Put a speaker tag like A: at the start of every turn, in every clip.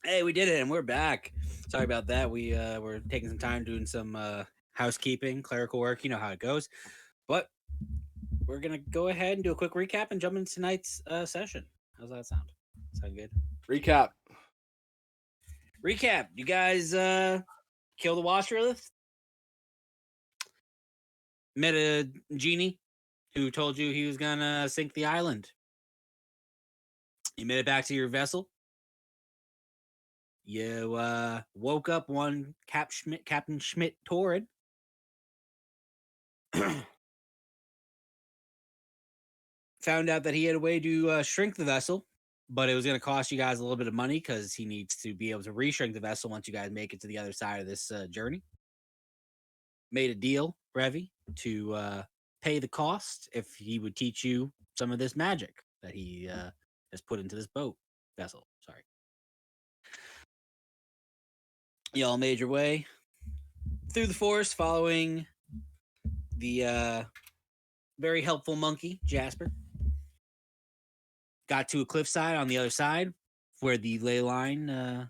A: Hey, we did it, and we're back. Sorry about that. We were taking some time doing some housekeeping, clerical work. You know how it goes. But we're gonna go ahead and do a quick recap and jump into tonight's session. How's that sound? Sound good?
B: Recap.
A: Recap. You guys kill the washerlith. Met a genie who told you he was gonna sink the island. You made it back to your vessel. You woke up one Captain Schmidt Torrid. Found out that he had a way to shrink the vessel, but it was going to cost you guys a little bit of money because he needs to be able to reshrink the vessel once you guys make it to the other side of this journey. Made a deal, Revy, to pay the cost if he would teach you some of this magic that he has put into this boat vessel. Sorry. Y'all made your way through the forest following the very helpful monkey, Jasper. Got to a cliffside on the other side where the ley line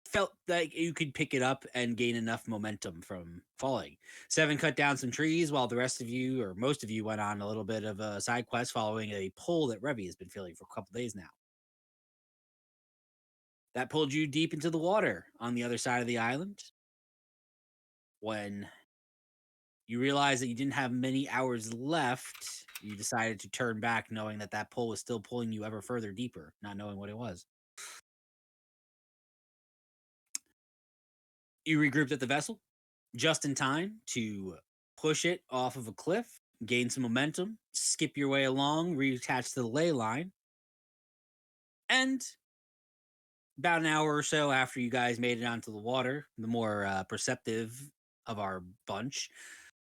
A: felt like you could pick it up and gain enough momentum from falling. Seven cut down some trees while the rest of you, or most of you, went on a little bit of a side quest following a pull that Revy has been feeling for a couple days now. That pulled you deep into the water on the other side of the island. When you realized that you didn't have many hours left, you decided to turn back, knowing that that pull was still pulling you ever further deeper, not knowing what it was. You regrouped at the vessel just in time to push it off of a cliff, gain some momentum, skip your way along, reattach to the ley line, and about an hour or so after you guys made it onto the water, the more perceptive of our bunch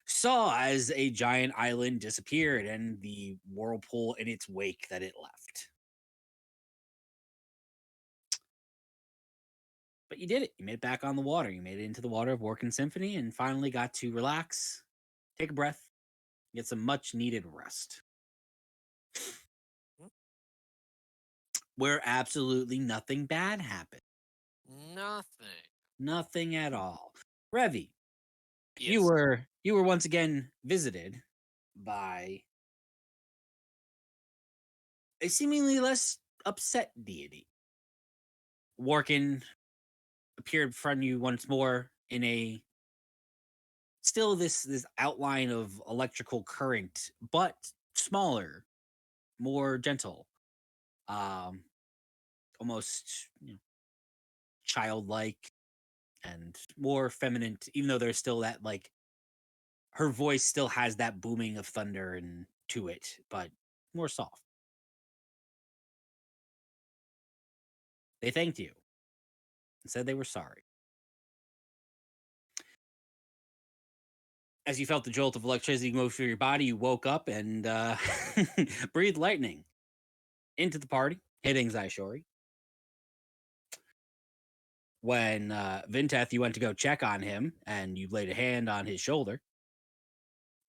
A: saw as a giant island disappeared and the whirlpool in its wake that it left. But you did it. You made it back on the water. You made it into the water of Workin Symphony and finally got to relax, take a breath, get some much needed rest. Where absolutely nothing bad happened.
C: Nothing.
A: Nothing at all. Revy, you
C: Yes.
A: were once again visited by a seemingly less upset deity. Workin appeared in front of you once more in a still this outline of electrical current, but smaller, more gentle, um, almost childlike and more feminine. Even though there's still that like her voice still has that booming of thunder and to it, but more soft. They thanked you and said they were sorry. As you felt the jolt of electricity move through your body, you woke up and breathed lightning into the party, hit Anxiety. When Vinteth, you went to go check on him and you laid a hand on his shoulder,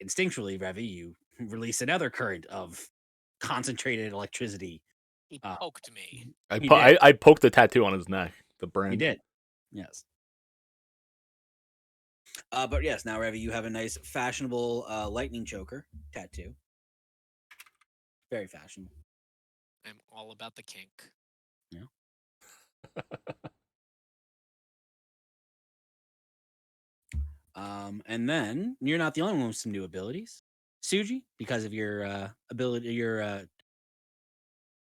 A: instinctually, Revy, you release another current of concentrated electricity.
C: He
A: Uh,
C: poked me.
A: you did.
B: I poked the tattoo on his neck. The
A: You
B: brand.
A: did. Yes. But yes, now, Revy, you have a nice fashionable lightning choker tattoo. Very fashionable.
C: I'm all about the kink.
A: Yeah. And then you're not the only one with some new abilities. Suji, because of your ability,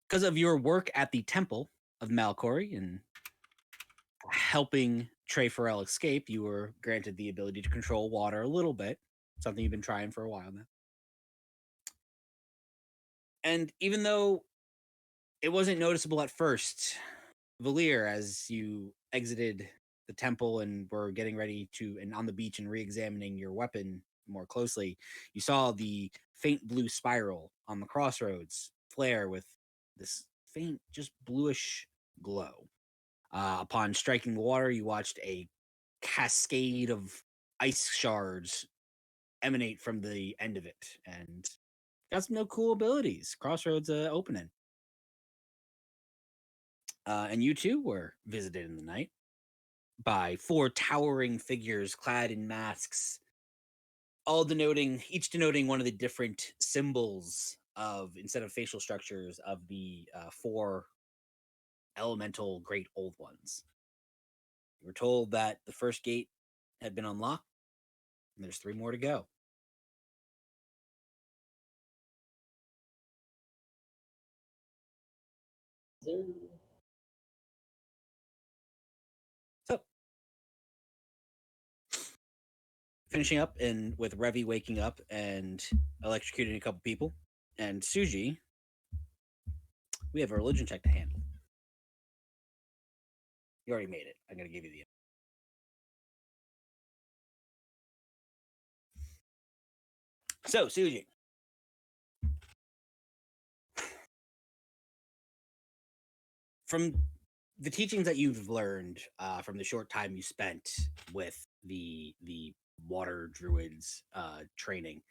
A: because of your work at the Temple of Malcori and helping Trey Farrell escape, you were granted the ability to control water a little bit, something you've been trying for a while now. And even though it wasn't noticeable at first, Valir, as you exited the temple and were getting ready to, and on the beach and re-examining your weapon more closely, you saw the faint blue spiral on the crossroads flare with this faint, just bluish glow. Upon striking the water, you watched a cascade of ice shards emanate from the end of it, and got some no cool abilities. Crossroads opening. And you too were visited in the night by 4 towering figures clad in masks, each denoting one of the different symbols of, instead of facial structures, of the 4 elemental great old ones. You were told that the first gate had been unlocked, and there's 3 more to go. So, finishing up and with Revi waking up and electrocuting a couple people, and Suji, we have a religion check to handle. You already made it. I'm going to give you the. So, Suji. From the teachings that you've learned from the short time you spent with the water druids training,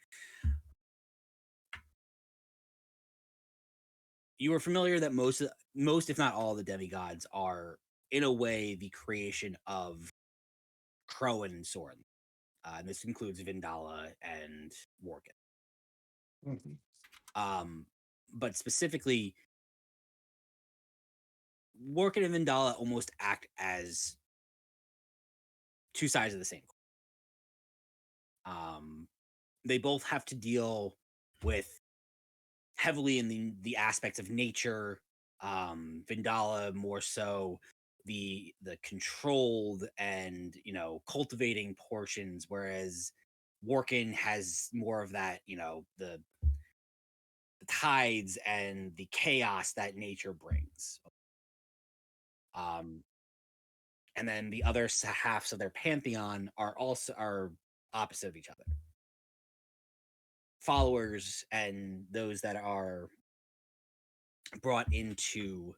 A: you were familiar that most if not all the demigods are in a way the creation of Crowan and Soren. And this includes Vindala and Worgen. But specifically, Worgen and Vindala almost act as 2 sides of the same coin. They both have to deal with heavily in the aspects of nature. Vindala more so the controlled and cultivating portions, whereas Worken has more of that, the tides and the chaos that nature brings. And then the other halves of their pantheon are opposite of each other. Followers and those that are brought into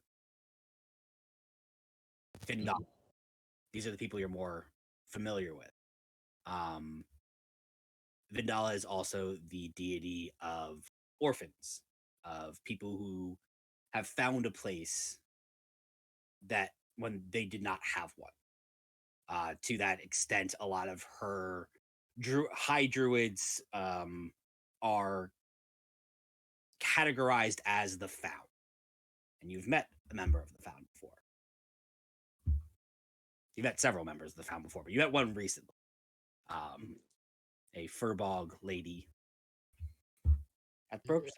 A: Vindala. These are the people you're more familiar with. Vindala is also the deity of orphans, of people who have found a place that when they did not have one. To that extent, a lot of her high druids are categorized as the Found. And you've met a member of the Found before. You've met several members of the Found before, but you met one recently. A furbog lady at Broker's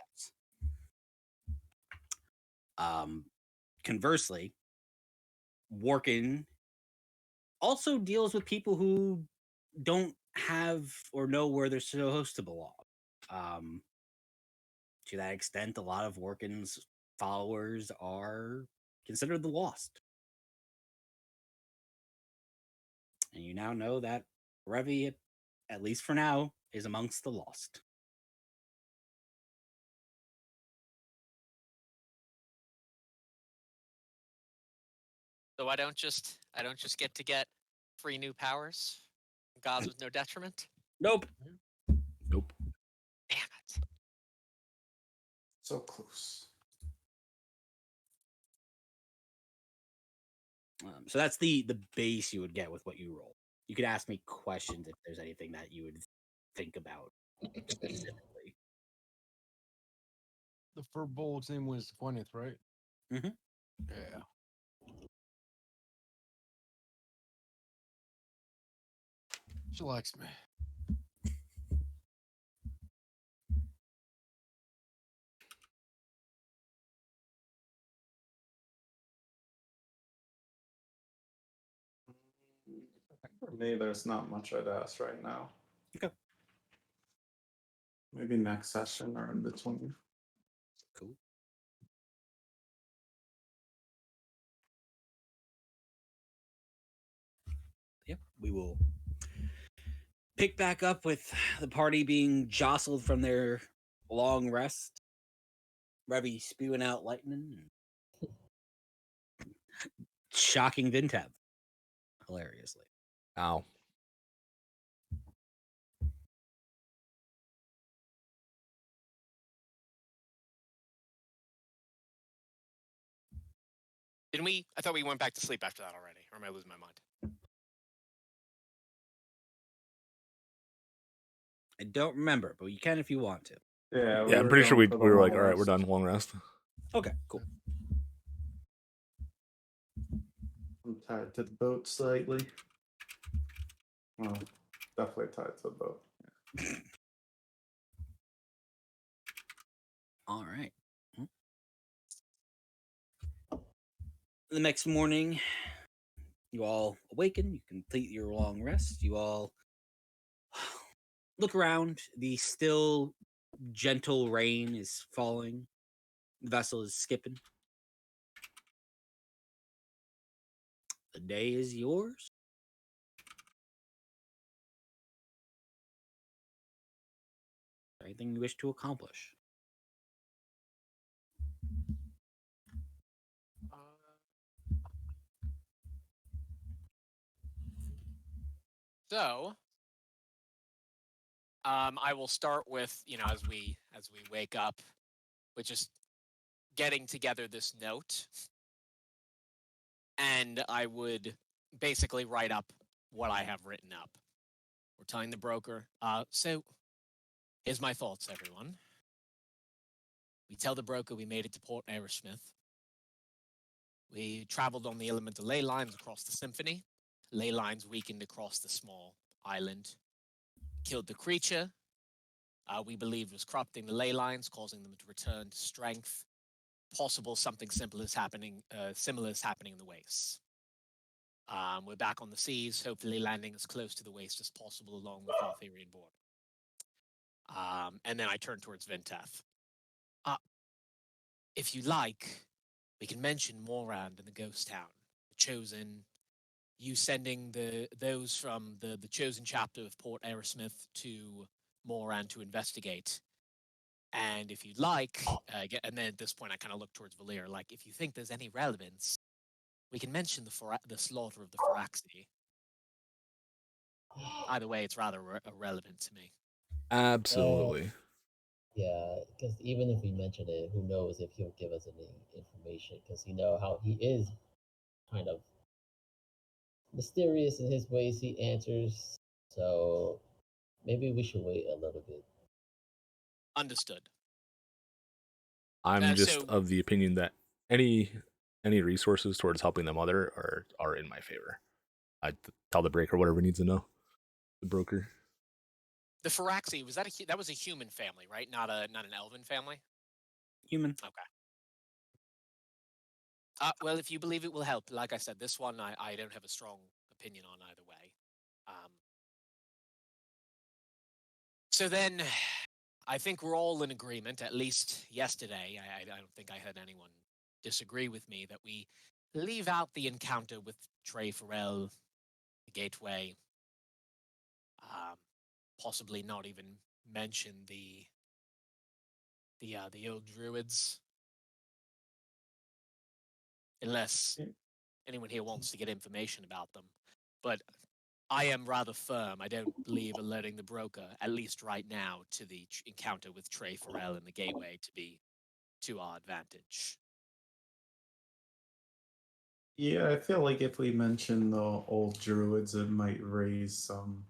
A: house. Conversely, Worken also deals with people who don't have or know where they're supposed to belong. To that extent, a lot of Worken's followers are considered the lost. And you now know that Revi, at least for now, is amongst the lost.
C: So I don't just get to get free new powers, gods with no detriment.
A: Nope.
B: Nope.
C: Damn it!
D: So close.
A: So that's the base you would get with what you roll. You could ask me questions if there's anything that you would think about specifically.
E: The Furbolg's name was Gwyneth, right?
A: Mhm.
E: Yeah. She likes me.
D: For me, there's not much I'd ask right now.
A: Okay.
D: Maybe next session or in between.
A: Cool. Yeah, we will pick back up with the party being jostled from their long rest. Revi spewing out lightning and shocking Vintab hilariously.
B: Ow.
F: Didn't we? I thought we went back to sleep after that already. Or am I losing my mind?
A: I don't remember, but you can if you want to.
D: Yeah,
B: Yeah, I'm
D: were
B: pretty sure
D: going
B: we
D: for the
B: were like,
D: long
B: all right, we're
D: rest.
B: done. Long rest.
A: Okay, cool.
D: I'm tied to the boat slightly. Well, definitely tied to the boat.
A: All right. The next morning, you all awaken. You complete your long rest. You all look around. The still gentle rain is falling. The vessel is skipping. The day is yours. Anything you wish to accomplish?
F: So, I will start with, as we wake up, with just getting together this note, and I would basically write up what I have written up. We're telling the broker. So here's my thoughts, everyone. We tell the broker we made it to Port Aerosmith. We traveled on the elemental ley lines across the symphony. Ley lines weakened across the small island. Killed the creature. We believed was corrupting the ley lines, causing them to return to strength. Possible something similar is happening in the wastes. We're back on the seas, hopefully landing as close to the waste as possible along with Arthurian border. And then I turn towards Vintef. If you like, we can mention Morand and the ghost town, the chosen. You sending those from the chosen chapter of Port Aerosmith to Morand to investigate. And if you'd like, and then at this point I kind of look towards Valir, like if you think there's any relevance, we can mention the slaughter of the Phyraxi. Either way, it's rather irrelevant to me.
B: Absolutely.
G: Yeah, because even if we mention it, who knows if he'll give us any information? Because you know how he is kind of mysterious in his ways he answers. So maybe we should wait a little bit.
F: Understood.
B: I'm just
F: So-
B: of the opinion that any resources towards helping the mother are in my favor. I tell the breaker whatever he needs to know. The broker.
F: The Phyraxi, that was a human family, right? Not an elven family?
A: Human.
F: Okay. Well, if you believe it will help, like I said, this one I don't have a strong opinion on either way. So then, I think we're all in agreement, at least yesterday. I don't think I had anyone disagree with me that we leave out the encounter with Trey Farrell, the Gateway, possibly not even mention the old druids, unless anyone here wants to get information about them. But I am rather firm. I don't believe alerting the broker, at least right now, to the encounter with Trey Farrell in the Gateway to be to our advantage.
D: Yeah, I feel like if we mention the old druids, it might raise some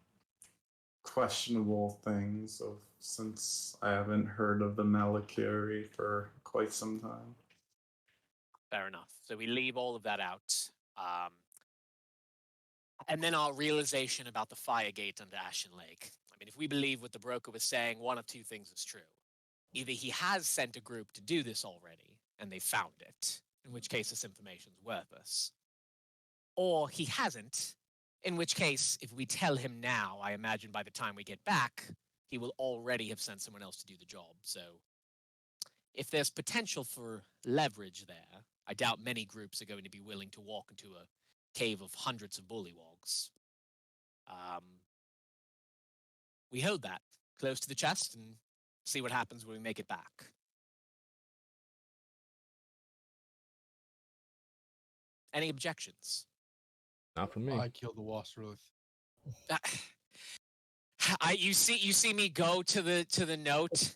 D: questionable things since I haven't heard of the Malakiri for quite some time.
F: Fair enough. So we leave all of that out. And then our realization about the fire gate under Ashen Lake. I mean, if we believe what the broker was saying, one of two things is true. Either he has sent a group to do this already, and they found it, in which case this information is worthless. Or he hasn't, in which case, if we tell him now, I imagine by the time we get back, he will already have sent someone else to do the job. So if there's potential for leverage there, I doubt many groups are going to be willing to walk into a cave of hundreds of bullywogs. We hold that close to the chest and see what happens when we make it back. Any objections?
B: Not from me.
E: I killed the Wasserluth.
F: You see me go to the note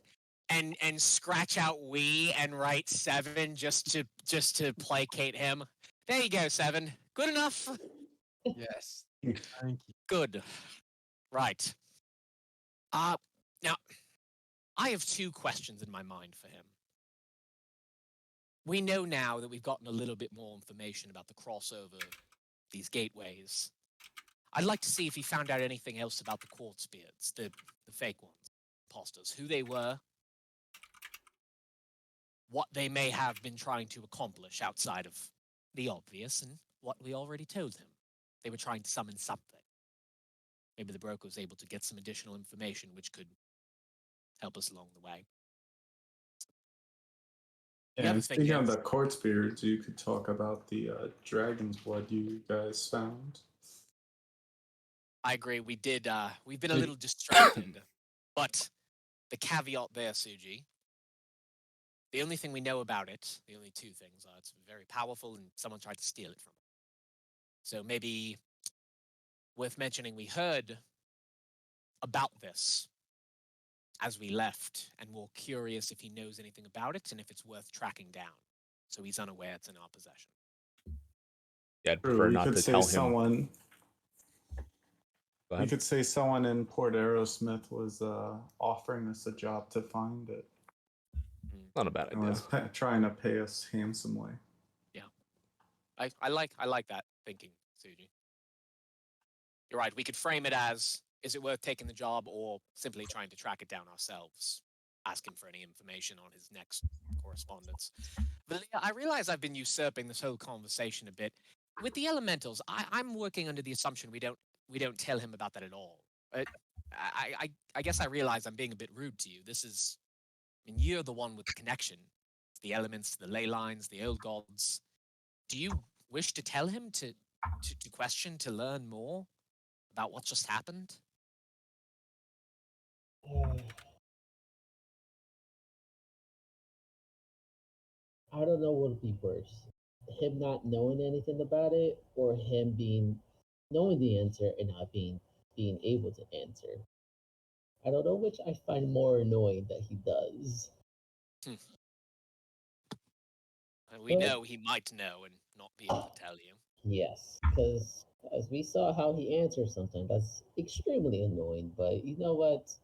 F: and scratch out we and write 7 just to placate him. There you go, 7. Good enough?
E: Yes. Thank you.
F: Good. Right. Now, I have 2 questions in my mind for him. We know now that we've gotten a little bit more information about the crossover, these gateways. I'd like to see if he found out anything else about the quartz beards, the fake ones, imposters, who they were, what they may have been trying to accomplish outside of the obvious, and what we already told him. They were trying to summon something. Maybe the broker was able to get some additional information which could help us along the way. The
D: Yeah,
F: other
D: and
F: thing
D: speaking of
F: is-
D: the quartz beards, you could talk about the dragon's blood you guys found.
F: I agree. We've been a little distracted, but the caveat there, Suji, the only thing we know about it, the only 2 things are it's very powerful and someone tried to steal it from it. So maybe worth mentioning we heard about this as we left, and we're curious if he knows anything about it and if it's worth tracking down. So he's unaware it's in our possession.
B: Yeah, I'd
D: True,
B: prefer
D: we
B: not
D: could
B: to
D: say
B: tell him.
D: someone.
B: Go
D: We
B: ahead.
D: could say someone in Port Aerosmith was offering us a job to find it.
B: Not a bad
D: And
B: idea.
D: was trying to pay us handsomely.
F: I like that thinking, Suji. You're right. We could frame it as, is it worth taking the job, or simply trying to track it down ourselves, asking for any information on his next correspondence. Valia, I realize I've been usurping this whole conversation a bit. With the elementals, I'm working under the assumption we don't tell him about that at all. I guess I realize I'm being a bit rude to you. You're the one with the connection, the elements, the ley lines, the old gods. Do you wish to tell him to question, to learn more about what just happened?
G: I don't know what would be worse. Him not knowing anything about it, or him knowing the answer and not being able to answer. I don't know which I find more annoying that he does.
F: We
G: But-
F: know he might know and not be able to tell you.
G: Yes, because as we saw how he answers something, that's extremely annoying. But you know what?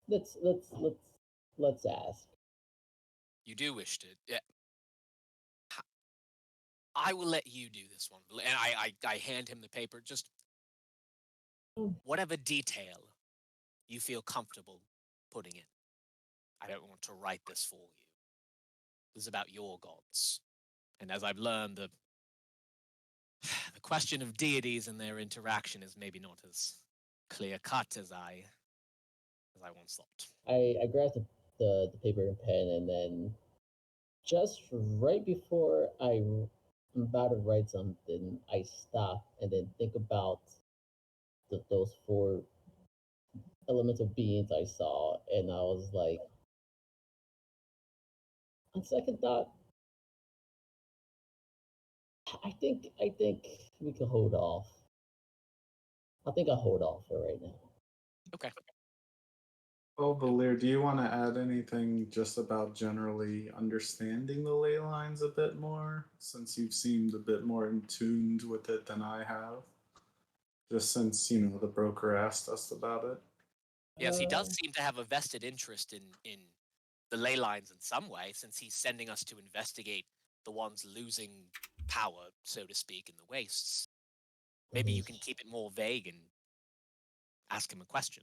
G: Let's ask.
F: You do wish to. Yeah. I will let you do this one. And I hand him the paper. Just whatever detail you feel comfortable putting in. I don't want to write this for you. This is about your gods. And as I've learned, the question of deities and their interaction is maybe not as clear cut as I once thought.
G: I grabbed the paper and pen, and then just right before I'm about to write something, I stop and then think about those 4 elemental beings I saw, and I was like, on second thought, I think we can hold off. I think I'll hold off for right now.
F: Okay.
D: Well, Valir, do you want to add anything just about generally understanding the ley lines a bit more, since you've seemed a bit more in tuned with it than I have? Just since, the broker asked us about it.
F: Yes, he does seem to have a vested interest in the ley lines in some way, since he's sending us to investigate the ones losing power, so to speak, in the wastes. Maybe you can keep it more vague and ask him a question.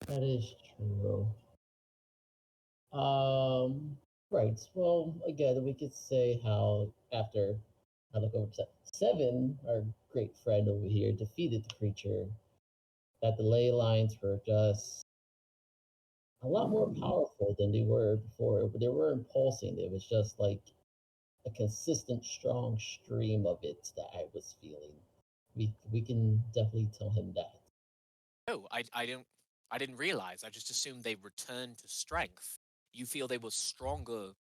G: That is true. Right. Well, again, we could say how after I look over 7, our great friend over here, defeated the creature, that the ley lines were just a lot more powerful than they were before. But they weren't pulsing. It was just like a consistent, strong stream of it that I was feeling. We can definitely tell him that.
F: Oh, I didn't realize. I just assumed they returned to strength. You feel they were stronger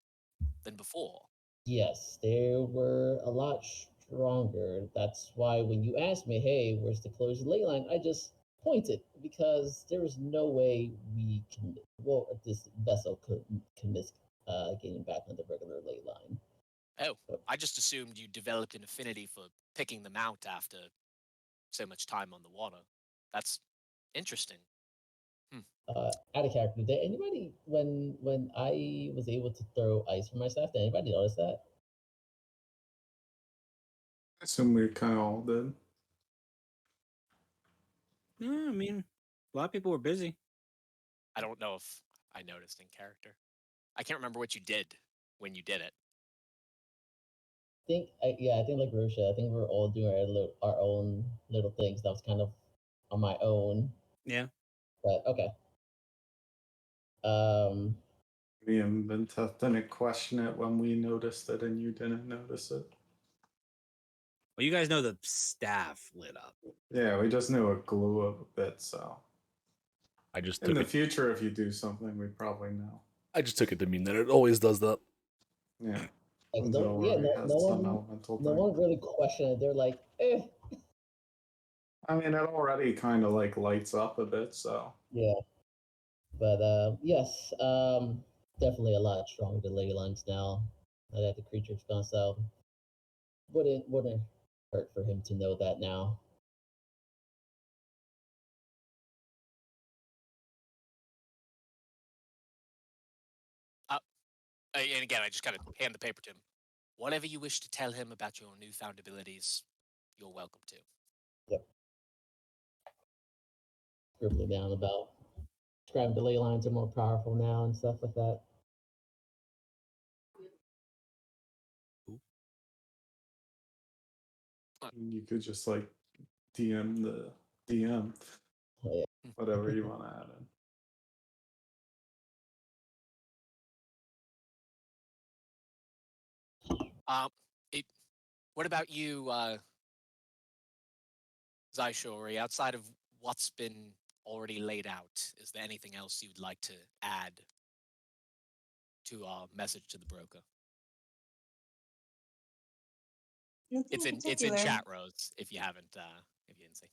F: than before?
G: Yes, they were a lot stronger. That's why when you asked me, hey, where's the closest ley line? I just pointed because there is no way this vessel could miss getting back on the regular ley line.
F: Oh,
G: But
F: I just assumed you developed an affinity for picking them out after so much time on the water. That's interesting.
G: Out of character, did anybody when I was able to throw ice from my staff? Did anybody notice that?
D: I assume we kind of all did.
A: No, I mean, a lot of people were busy.
F: I don't know if I noticed in character. I can't remember what you did when you did it.
G: I think like Rosha, I think we're all doing our own little things. That was kind of on my own,
A: Yeah.
G: but okay. Um,
D: Me and Vinteth didn't question it when we noticed it, and you didn't notice it.
A: Well, you guys know the staff lit up.
D: Yeah, we just knew it glue up a bit, so
B: I just
D: in
B: took
D: the
B: it.
D: future, if you do something, we probably know.
B: I just took it to mean that it always does that.
D: Yeah.
G: like,
D: Since it already has some
G: no
D: elemental
G: one
D: thing.
G: really questioned it. They're like, eh.
D: I mean, it already kind of like lights up a bit, so.
G: Yeah. But yes, definitely a lot stronger ley lines now that the creature's gone. So wouldn't hurt for him to know that now.
F: And again, I just kind of hand the paper to him. Whatever you wish to tell him about your newfound abilities, you're welcome to.
G: Yep. Scribbling down about describing the ley lines are more powerful now and stuff like that.
D: You could just like DM the DM,
G: Oh, yeah.
D: whatever you want to add in.
F: What about you, Zaishori? Outside of what's been already laid out, is there anything else you'd like to add to our message to the broker?
H: Nothing
F: It's in
H: particular.
F: chat, Rose. If you haven't, if you didn't see.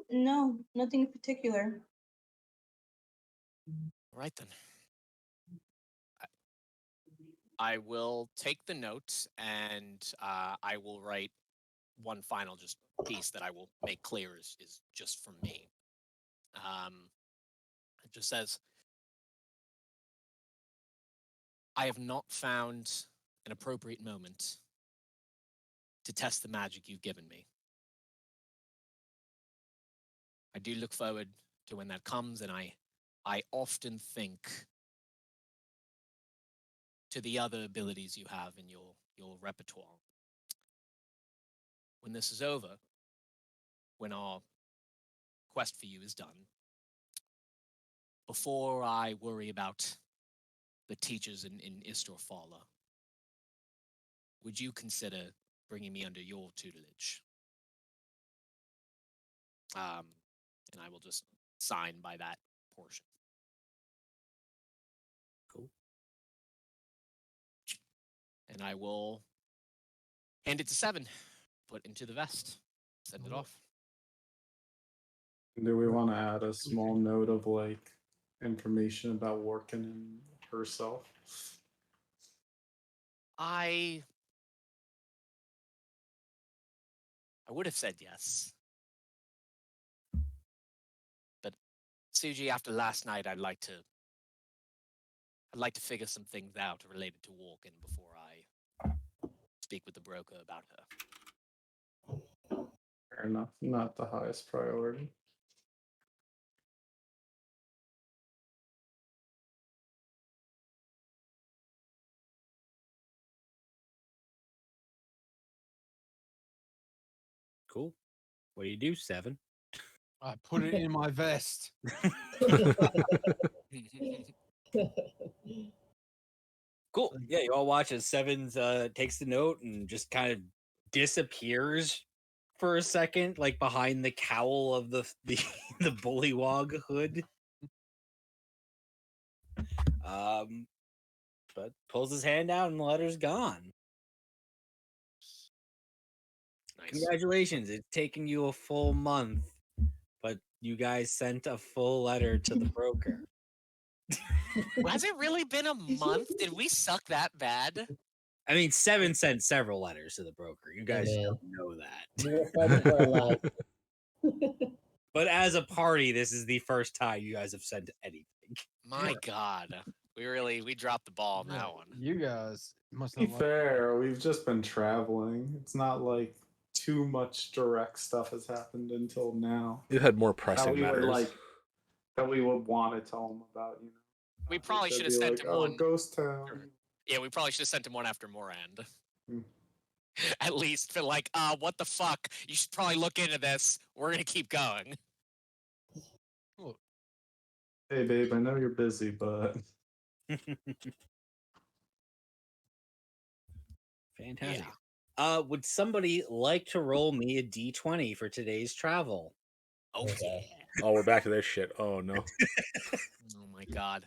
H: No, nothing in particular.
F: All right then. I will take the note and I will write one final just piece that I will make clear is just from me. It just says, I have not found an appropriate moment to test the magic you've given me. I do look forward to when that comes, and I often think to the other abilities you have in your repertoire. When this is over, when our quest for you is done, before I worry about the teachers in Istorfala, would you consider bringing me under your tutelage? And I will just sign by that portion.
A: Cool.
F: And I will hand it to Seven, put into the vest, send it off.
D: Do we want to add a small note of like information about working and herself?
F: I would have said yes. But Suji, after last night, I'd like to figure some things out related to walking before I speak with the broker about her.
D: Fair enough. Not the highest priority.
A: Cool. What do you do, Seven?
E: I put it in my vest.
A: Cool. Yeah, you all watch as Sevens takes the note and just kind of disappears for a second, like behind the cowl of the the bullywog hood. But pulls his hand out and the letter's gone.
F: Nice.
A: Congratulations! It's taken you a full month, but you guys sent a full letter to the broker.
C: Has it really been a month? Did we suck that bad?
A: I mean, Seven sent several letters to the broker. You guys
G: man.
A: don't know that.
G: We were fighting for our lives.
A: But as a party, this is the first time you guys have sent anything.
C: My God, we dropped the ball on
E: Yeah,
C: that one.
E: You guys must
D: To be
E: not like
D: fair, we've just been traveling. It's not like too much direct stuff has happened until now.
B: You've had more
D: That
B: pressing
D: we would
B: matters.
D: like that we would want to tell them about, you know.
C: We
D: Not
C: probably
D: just
C: should
D: be
C: have sent
D: like,
C: him
D: oh,
C: one.
D: Ghost Town.
C: Yeah, we probably should have sent him one after Morand.
D: Hmm.
C: At least for like, what the fuck? You should probably look into this. We're gonna keep going.
D: Hey, babe, I know you're busy, but
A: Fantastic.
C: Yeah.
A: Would somebody like to roll me a d20 for today's travel?
C: Oh
G: Okay.
C: yeah.
B: Oh, we're back to this shit. Oh no.
C: Oh my God.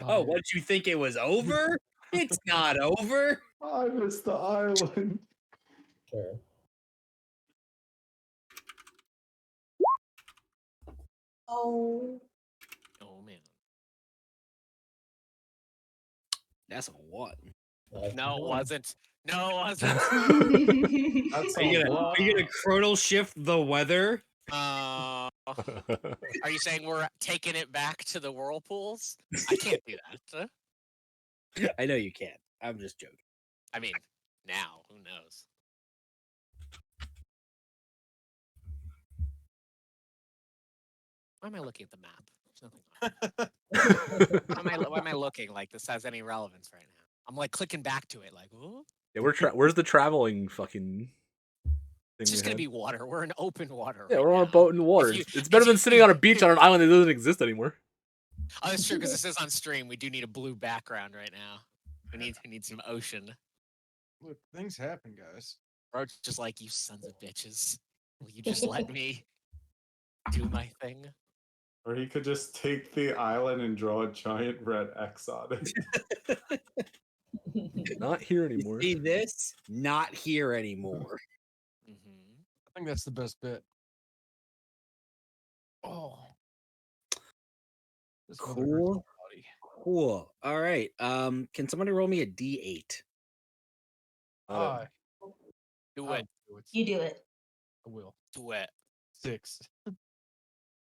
A: Oh, what did you think it was over? It's not over.
D: I missed the island.
G: Sure.
H: Oh,
C: Oh man.
A: That's a what?
C: No, it wasn't. No, it wasn't.
D: That's
A: Are you
D: a
A: gonna
D: lot.
A: chronal shift the weather?
C: Are you saying we're taking it back to the whirlpools? I can't do that.
A: I know you can't. I'm just joking.
C: I mean, now who knows? Why am I looking at the map? There's nothing on it. Why am I looking like this has any relevance right now? I'm like clicking back to it, like, oh,
B: Yeah, where's the traveling fucking thing?
C: it's just
B: we
C: gonna
B: had?
C: be water. We're in open water.
B: Yeah,
C: right
B: we're on a
C: now.
B: boat in the water.
C: you-
B: It's better
C: if
B: than
C: you-
B: sitting on a beach on an island that doesn't exist anymore.
C: Oh, that's true because this is on stream. We do need a blue background right now. We need some ocean.
E: Look, things happen, guys.
C: Roach just like, you sons of bitches. Will you just let me do my thing?
D: Or he could just take the island and draw a giant red X on it.
B: Not here
A: You
B: anymore.
A: see this? Not here anymore.
C: Mm-hmm.
E: I think that's the best bit. Oh. This weather hurts my
A: Cool.
E: body.
A: Cool. All right. Can somebody roll me a D8?
E: I
C: Do it.
E: do it.
H: you do it.
E: I will.
C: Do it.
E: 6.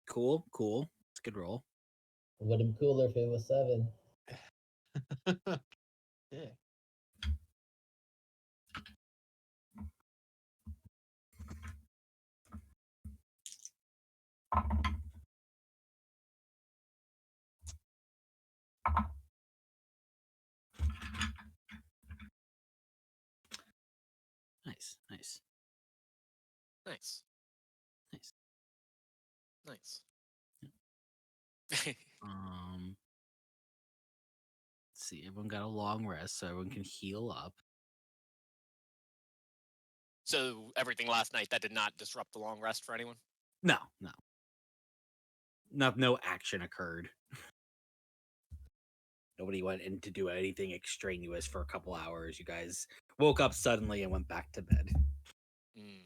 A: Cool. Cool. It's a good roll.
G: It would have been cooler if it was 7.
E: Yeah.
A: Nice. Nice.
C: Nice.
A: Nice.
C: Nice.
A: Let's see. Everyone got a long rest, so everyone can heal up.
C: So everything last night, that did not disrupt the long rest for anyone?
A: No. No action occurred. Nobody went in to do anything extraneous for a couple hours. You guys woke up suddenly and went back to bed.
C: Mm.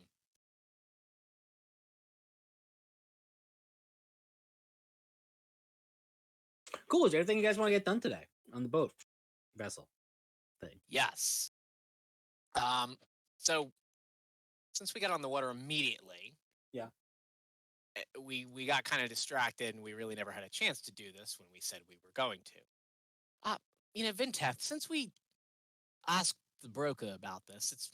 A: Cool. Is there anything you guys want to get done today on the boat vessel thing?
C: Yes. So since we got on the water immediately,
A: Yeah.
C: We got kind of distracted and we really never had a chance to do this when we said we were going to. Vinteth, since we asked the broker about this, it's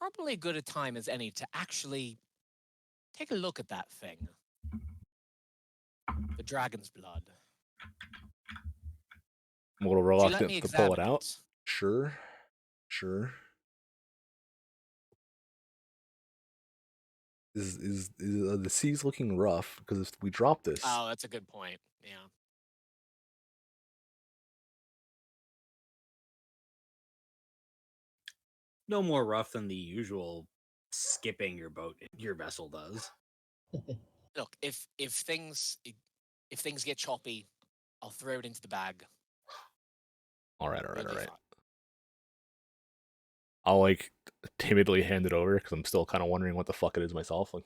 C: probably as good a time as any to actually take a look at that thing. The dragon's blood.
B: I'm a
C: Would
B: little
C: you
B: reluctant
C: let me
B: to pull it
C: examine
B: out.
C: it?
B: Sure. Is the seas looking rough? Because if we drop this,
C: Oh, that's a good point. Yeah.
A: No more rough than the usual skipping your vessel does.
C: Look, if things get choppy, I'll throw it into the bag.
B: all right.
C: It'll be fine.
B: I'll like timidly hand it over because I'm still kind of wondering what the fuck it is myself. Like,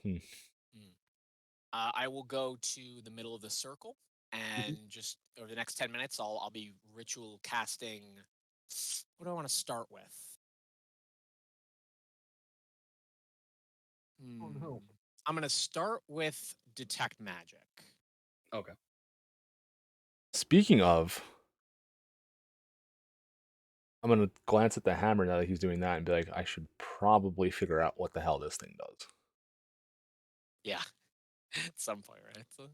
C: I will go to the middle of the circle, and just over the next 10 minutes, I'll be ritual casting. What do I want to start with?
E: Oh no.
C: I'm going to start with detect magic.
A: Okay.
B: Speaking of, I'm gonna glance at the hammer now that he's doing that and be like, I should probably figure out what the hell this thing does.
C: Yeah, at some point, right? So,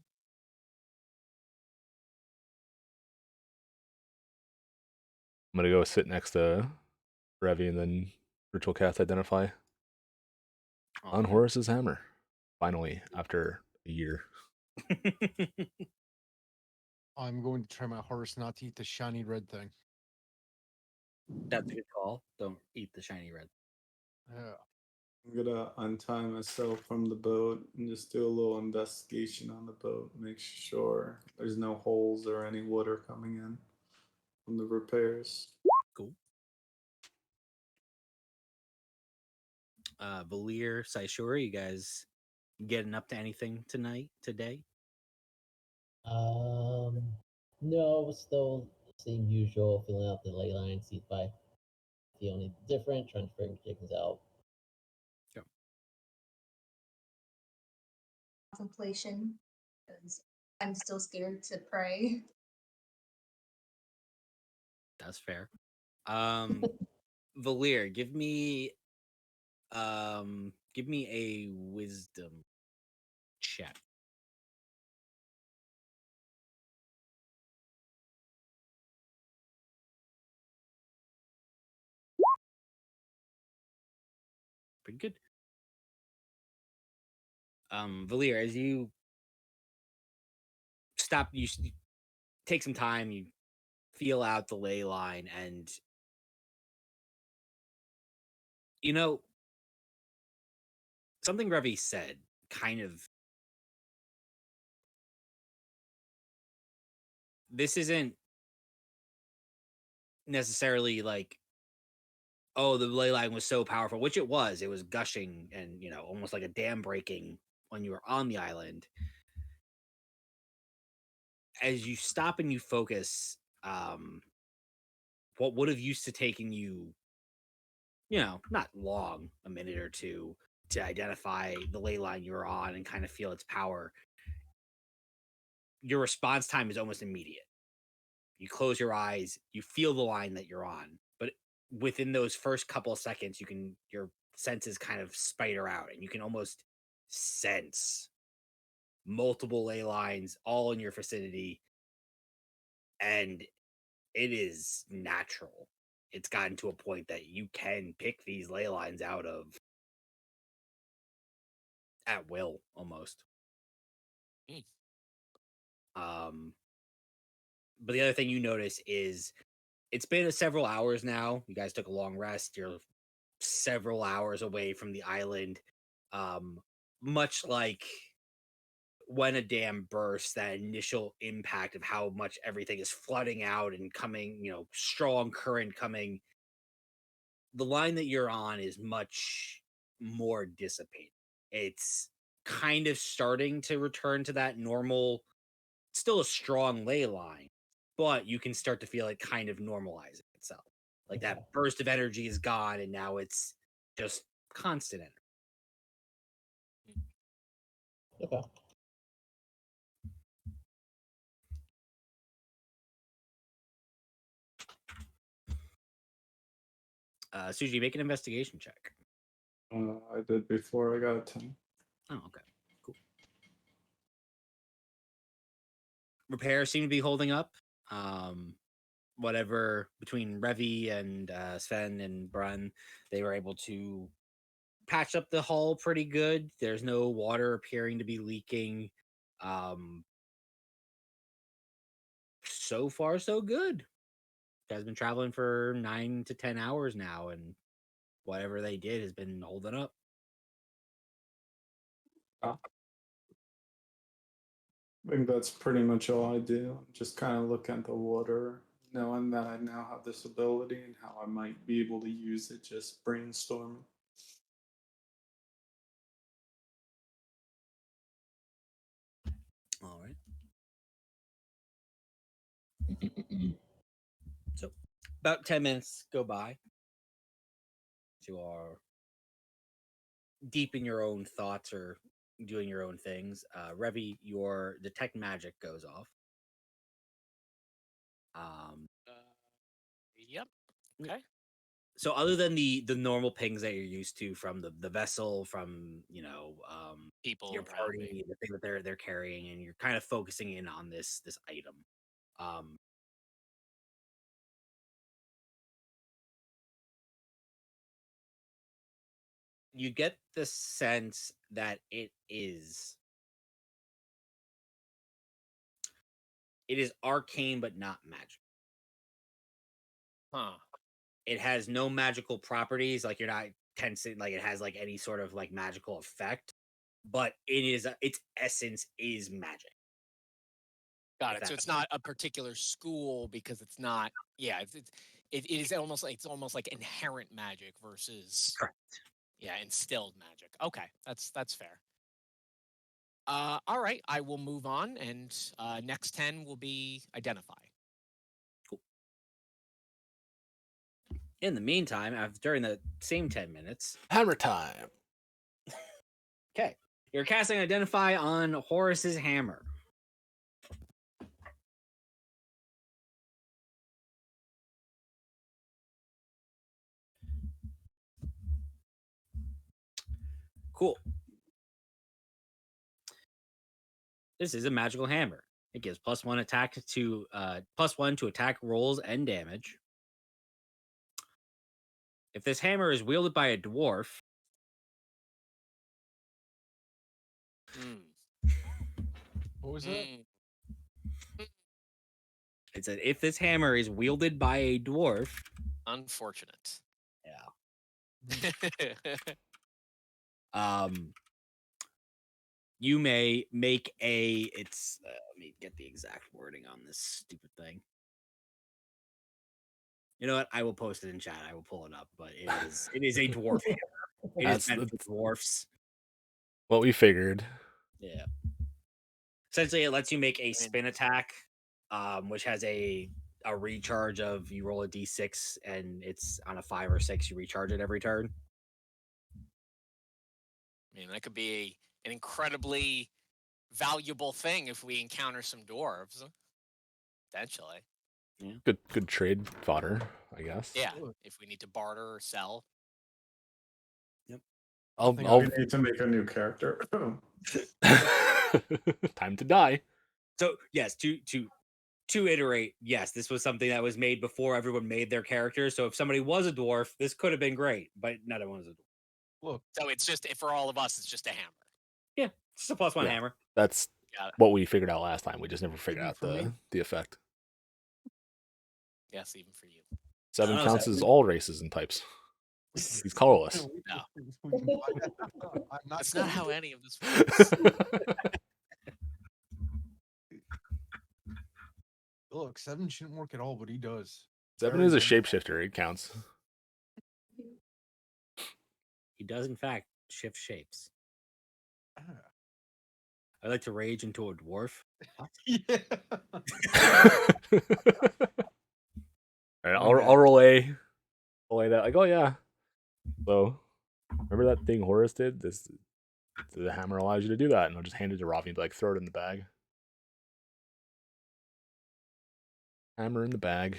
B: I'm gonna go sit next to Revi and then ritual cast identify on
A: Alright.
B: Horus's hammer. Finally, after a year.
E: I'm going to try my hardest not to eat the shiny red thing.
A: That's a good call. Don't eat the shiny red.
E: Yeah.
D: I'm gonna untie myself from the boat and just do a little investigation on the boat, make sure there's no holes or any water coming in from the repairs.
A: Cool. Valir, Saishura, you guys getting up to anything today?
G: No, still same usual, filling out the ley line, see if I feel any different, trying to figure things out.
H: Contemplation, because I'm still scared to pray.
A: That's fair. Valir, give me a wisdom check. Pretty good. Valir, as you stop, you take some time, you feel out the ley line, and you know something Revi said kind of. This isn't necessarily like, oh, the ley line was so powerful, which it was. It was gushing and, almost like a dam breaking when you were on the island. As you stop and you focus, what would have used to taken you, not long, a minute or two, to identify the ley line you're on and kind of feel its power, your response time is almost immediate. You close your eyes, you feel the line that you're on, but within those first couple of seconds, your senses kind of spider out, and you can almost sense multiple ley lines all in your vicinity, and it is natural. It's gotten to a point that you can pick these ley lines out of at will, almost. But the other thing you notice is it's been several hours now. You guys took a long rest. You're several hours away from the island. Much like when a dam bursts, that initial impact of how much everything is flooding out and coming, strong current coming. The line that you're on is much more dissipated. It's kind of starting to return to that normal, still a strong ley line, but you can start to feel it kind of normalizing itself. Like
G: Okay.
A: that burst of energy is gone, and now it's just constant energy.
G: Okay.
A: Suji, make an investigation check.
D: I did before I got a 10.
A: Oh, okay. Cool. Repairs seem to be holding up. Whatever between Revi and Sven and Brun, they were able to patch up the hull pretty good. There's no water appearing to be leaking. So far, so good. Guys been traveling for 9 to 10 hours now, and whatever they did has been holding up.
D: I think that's pretty much all I do. Just kind of look at the water, knowing that I now have this ability and how I might be able to use it, just brainstorming.
A: So about 10 minutes go by. You are deep in your own thoughts or doing your own things. Revi, your detect magic goes off.
C: Yep. Okay.
A: So other than the normal pings that you're used to from the vessel, from
C: People
A: your
C: around
A: party,
C: me.
A: the thing that they're carrying, and you're kind of focusing in on this item. You get the sense that it is arcane but not magic.
C: Huh.
A: It has no magical properties, like you're not tensing like it has like any sort of like magical effect, but its essence is magic.
C: Got
A: If
C: it.
A: that
C: So it's
A: makes
C: not a particular school because it's not. Yeah, it is almost like inherent magic versus
A: Correct.
C: instilled magic. Okay, that's fair. All right, I will move on, and next 10 will be identify.
A: Cool. In the meantime, during the same 10 minutes,
B: Hammer time.
A: okay, you're casting identify on Horus's hammer. Cool. This is a magical hammer. It gives +1 attack to +1 to attack rolls and damage. If this hammer is wielded by a dwarf,
E: What was that?
A: it said if this hammer is wielded by a dwarf,
C: Unfortunate.
A: yeah. You may make a. It's let me get the exact wording on this stupid thing. You know what? I will post it in chat. I will pull it up, but it is a dwarf hammer. It is meant for dwarfs.
B: What we figured.
A: Yeah. Essentially, it lets you make a spin attack, which has a recharge of you roll a d6 and it's on a 5 or 6. You recharge it every turn.
C: I mean, that could be an incredibly valuable thing if we encounter some dwarves. Potentially.
A: Yeah.
B: Good trade fodder, I guess.
C: Yeah, if we need to barter or sell.
A: Yep.
D: We need to make a new character.
B: Time to die.
A: So yes, to iterate, yes, this was something that was made before everyone made their characters. So if somebody was a dwarf, this could have been great, but not everyone was a dwarf.
E: Look.
C: So it's just for all of us, it's just a hammer.
A: Yeah, it's a +1 hammer.
B: That's what we figured out last time. We just never figured out the effect.
C: Yes, even for you.
B: 7 counts as all races and types. He's colorless.
C: No. That's not how any of this works.
E: Look, 7 shouldn't work at all, but he does.
B: 7 is a shapeshifter. It counts.
A: He does, in fact, shift shapes. I like to rage into a dwarf.
E: Yeah.
B: All right, I'll relay that. Like, oh yeah. So, remember that thing Horus did? The hammer allows you to do that, and I'll just hand it to Ravi and be like, throw it in the bag. Hammer in the bag.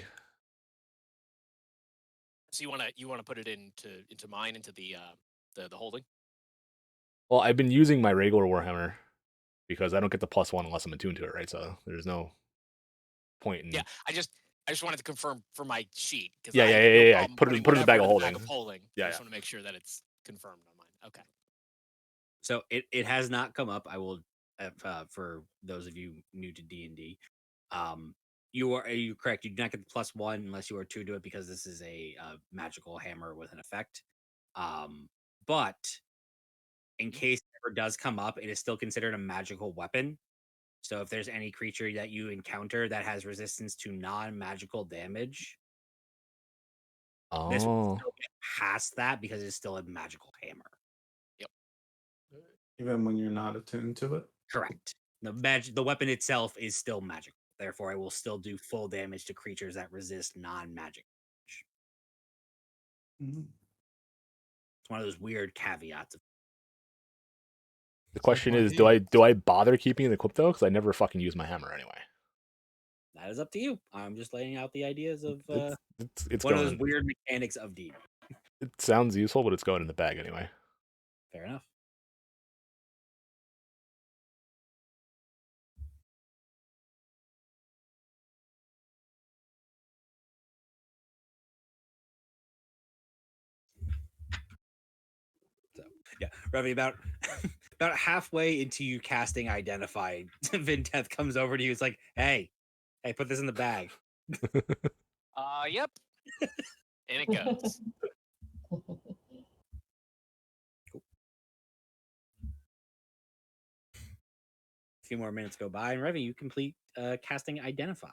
C: So you wanna put it into mine, into the holding?
B: Well, I've been using my regular Warhammer because I don't get the +1 unless I'm attuned to it, right? So there's no point in.
C: Yeah, I just wanted to confirm for my sheet because
B: Yeah. Put it in the bag of holding.
C: I just want to make sure that it's confirmed on mine. Okay.
A: So it has not come up. I will for those of you new to D&D. You are correct? You do not get the +1 unless you are attuned to it because this is a magical hammer with an effect. But in case it ever does come up, it is still considered a magical weapon. So if there's any creature that you encounter that has resistance to non-magical damage, this will still get past that because it's still a magical hammer.
C: Yep.
D: Even when you're not attuned to it?
A: Correct. The weapon itself is still magical. Therefore, I will still do full damage to creatures that resist non-magic.
D: Mhm.
A: It's one of those weird caveats.
B: The
D: It's like
B: question
D: my
B: is,
D: hands.
B: do I bother keeping it equipped though? Because I never fucking use my hammer anyway.
A: That is up to you. I'm just laying out the ideas of
B: It's
A: one of
B: going.
A: those weird mechanics of D.
B: It sounds useful, but it's going in the bag anyway.
A: Fair enough. So yeah, Ravi, about about halfway into you casting Identify, Vinteth comes over to you. It's like, hey, put this in the bag.
C: Yep. And it goes.
A: A few more minutes go by, and Ravi, you complete casting Identify.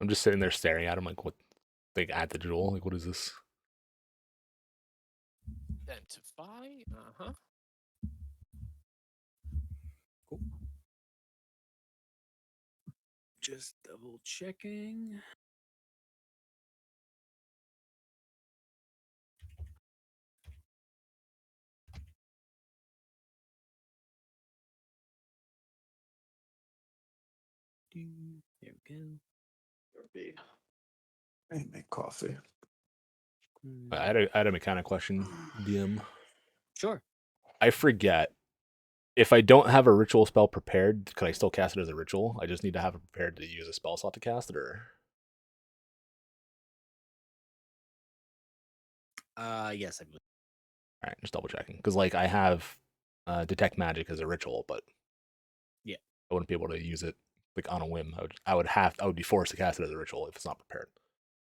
B: I'm just sitting there staring at him like, what? Like at the jewel? Like, what is this?
C: Identify. Uh-huh.
A: Cool. Just double checking. There we go.
D: Hey, make coffee.
B: I had a mechanic question, DM.
A: Sure.
B: I forget. If I don't have a ritual spell prepared, can I still cast it as a ritual? I just need to have it prepared to use a spell slot to cast it, or?
A: Yes, I believe.
B: All right, just double checking. Because, like, I have Detect Magic as a ritual, but
A: yeah,
B: I wouldn't be able to use it, like, on a whim. I would be forced to cast it as a ritual if it's not prepared.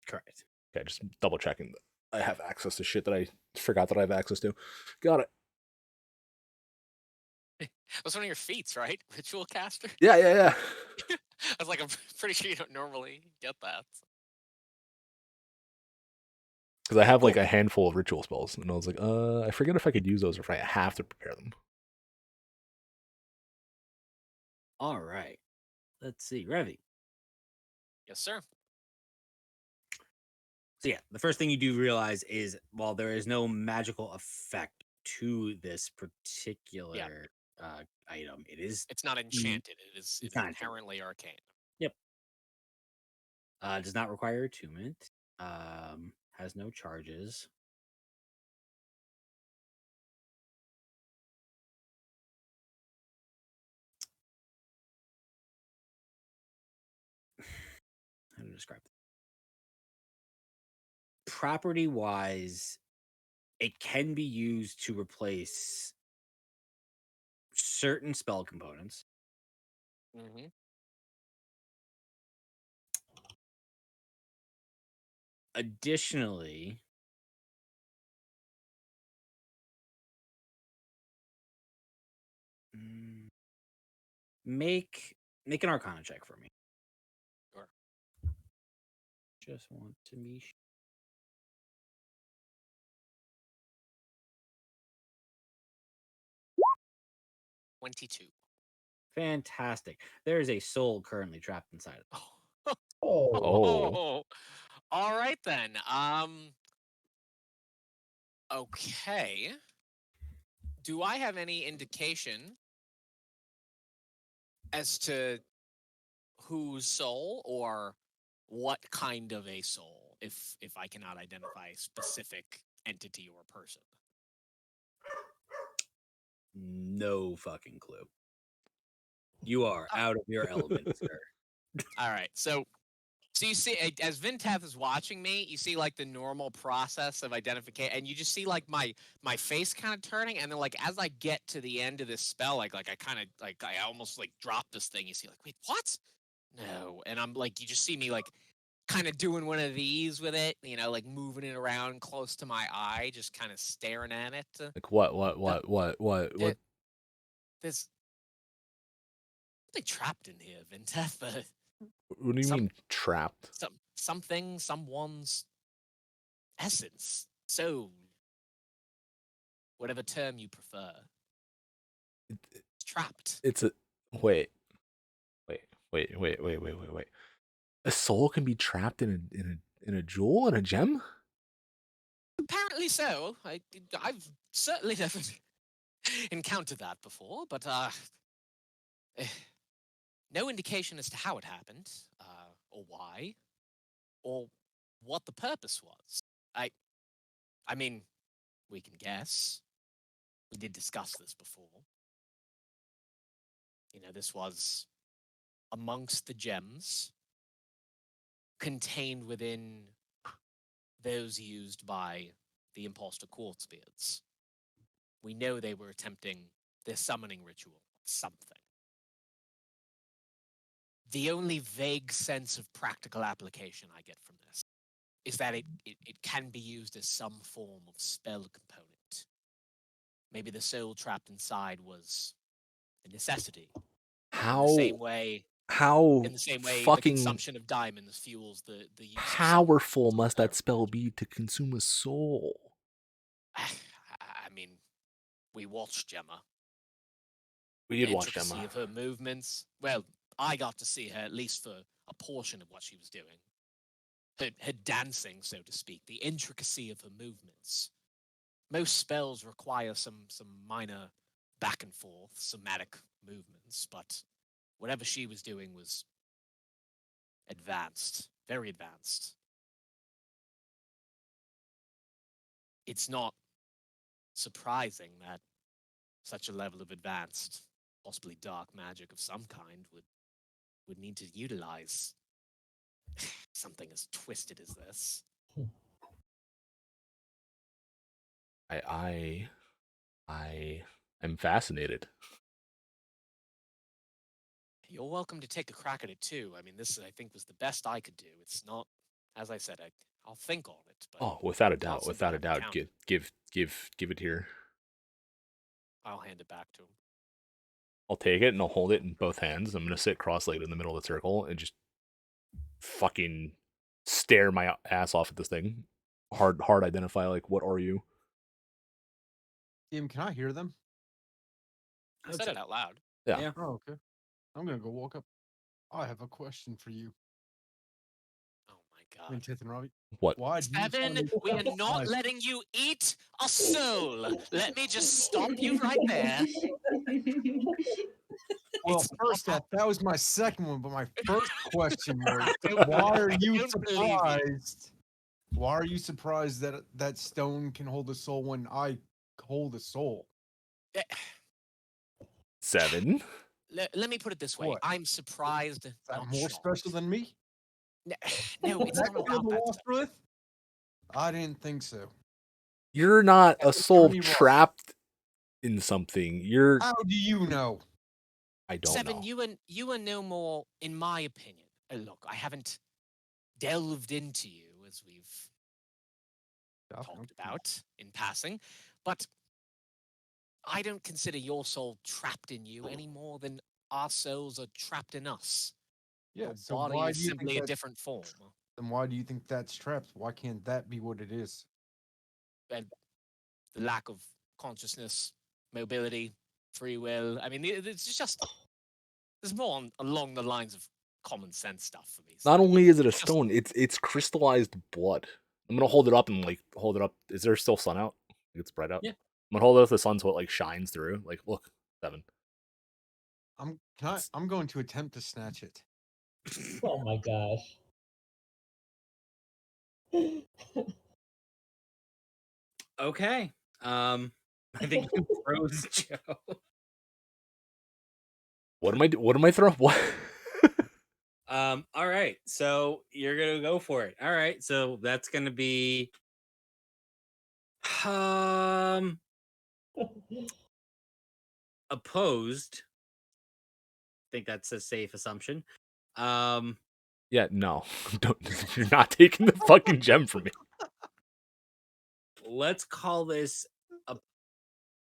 A: Correct.
B: Okay, just double checking that I have access to shit that I forgot that I have access to. Got it.
C: That's one of your feats, right? Ritual caster?
B: Yeah.
C: I was like, I'm pretty sure you don't normally get that.
B: Because I have like a handful of ritual spells, and I was like, I forget if I could use those or if I have to prepare them.
A: All right. Let's see. Revi.
C: Yes, sir.
A: So yeah, the first thing you do realize is while there is no magical effect to this particular item,
C: it's not enchanted. It's
A: not
C: inherently arcane.
A: Yep. Does not require attunement. Has no charges. How to describe it? Property wise, it can be used to replace certain spell components.
C: Mm-hmm.
A: Additionally, make an Arcana check for me.
C: Sure.
A: Just want to be sure.
C: 22.
A: Fantastic. There is a soul currently trapped inside of it.
G: Oh.
C: All right then. Okay. Do I have any indication as to whose soul or what kind of a soul, if I cannot identify a specific entity or person?
A: No fucking clue. You are out of your element, sir.
C: All right. So you see, as Vinteth is watching me, you see like the normal process of identification, and you just see like my face kind of turning, and then like as I get to the end of this spell, like I kind of like I almost like drop this thing. You see, like, wait, what? No, and I'm like, you just see me like kind of doing one of these with it, you know, like moving it around close to my eye, just kind of staring at it.
B: Like what?
C: There's something trapped in here, Vinteth.
B: What do you mean trapped?
C: Something, someone's essence. So, whatever term you prefer. It's trapped.
B: Wait. Wait. A soul can be trapped in a jewel, in a gem?
C: Apparently so. I've certainly never encountered that before, but no indication as to how it happened, or why, or what the purpose was. I mean, we can guess. We did discuss this before. You know, this was amongst the gems contained within those used by the imposter quartzbeards. We know they were attempting their summoning ritual of something. The only vague sense of practical application I get from this is that it can be used as some form of spell component. Maybe the soul trapped inside was a necessity.
B: How?
C: In the same way, the
B: fucking
C: consumption of diamonds fuels the use of
B: powerful must that spell be to consume a soul?
C: I mean, we watched Gemma.
B: We did
C: The
B: watch
C: intricacy
B: Gemma.
C: of her movements. Well, I got to see her at least for a portion of what she was doing. Her dancing, so to speak, the intricacy of her movements. Most spells require some minor back and forth, somatic movements, but whatever she was doing was advanced, very advanced. It's not surprising that such a level of advanced, possibly dark magic of some kind would need to utilize something as twisted as this.
B: I am fascinated.
C: You're welcome to take a crack at it too. I mean, this I think was the best I could do. It's not, as I said, I'll think on it. But
B: Oh, without a
C: it's not
B: doubt,
C: something
B: without a
C: I've
B: doubt.
C: encountered.
B: Give it here.
C: I'll hand it back to him.
B: I'll take it and I'll hold it in both hands. I'm gonna sit cross-legged in the middle of the circle and just fucking stare my ass off at this thing. Hard identify, like, what are you?
E: Tim, can I hear them?
C: I said it out loud.
B: Yeah.
E: Oh, okay. I'm gonna go walk up. I have a question for you.
C: Oh my god.
E: Teth and Robbie.
B: What?
E: Why do you
C: Evan,
E: find it
C: we are not
E: surprising-
C: letting you eat a soul. Let me just stop you right there.
E: Well,
C: It's
E: first
C: not
E: off, that was my second one, but my first question was,
C: Don't
E: why are
C: believe-
E: you
C: don't believe you.
E: surprised? Why are you surprised that that stone can hold a soul when I hold a soul?
B: 7.
C: Let me put it this way.
E: What?
C: I'm surprised.
E: Is that
C: not
E: more
C: shocked.
E: special than me?
C: No, it's
E: That
C: not
E: killed
C: about
E: the
C: that.
E: Wolfrith? I didn't think so.
B: You're not a soul
E: Johnny Rock.
B: trapped in something. You're.
E: How do you know?
B: I don't
C: Seven,
B: know.
C: you are no more, in my opinion. Look, I haven't delved into you as we've talked about in passing, but I don't consider your soul trapped in you any more than our souls are trapped in us.
E: Yeah,
C: Your
E: so
C: body
E: why
C: is
E: do you
C: simply
E: think
C: a
E: that's,
C: different form.
E: then why do you think that's trapped? Why can't that be what it is?
C: And the lack of consciousness, mobility, free will. I mean, it's just there's more along the lines of common sense stuff for me.
B: Not only is it a
C: It's just-
B: stone, it's crystallized blood. I'm gonna hold it up and hold it up. Is there still sun out? Like, it's bright out.
A: Yeah.
B: I'm gonna hold it up. The sun so it shines through. Like, look, 7.
E: I'm going to attempt to snatch it.
G: Oh my gosh.
A: Okay. I think you froze Joe.
B: What am I throwing? What?
A: All right. So you're gonna go for it. All right. So that's gonna be opposed. I think that's a safe assumption.
B: Yeah, no. Don't. You're not taking the fucking gem from me.
A: Let's call this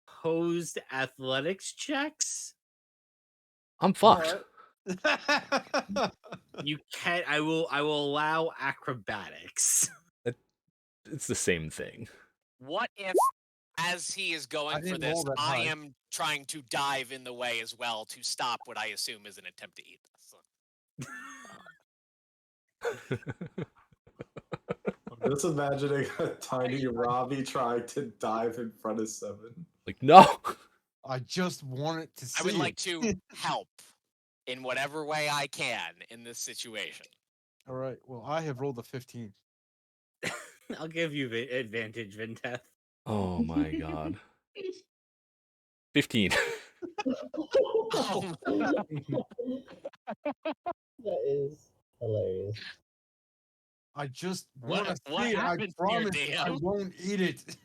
A: opposed athletics checks.
B: I'm fucked.
A: You can. I will allow acrobatics.
B: It's the same thing.
C: What if, as he is going for
E: didn't
C: this,
E: roll that
C: I
E: high.
C: am trying to dive in the way as well to stop what I assume is an attempt to eat this?
D: I'm just imagining a tiny Robbie trying to dive in front of 7.
B: Like, no.
E: I just wanted to see.
C: I would like
E: it.
C: to help in whatever way I can in this situation.
E: All right. Well, I have rolled a 15.
A: I'll give you advantage, Vinteth.
B: Oh my god. 15.
C: Oh,
G: That is hilarious.
E: I just
C: What-
E: want to
C: what
E: see it. I
C: happened to your
E: promise I
C: DM?
E: won't eat it.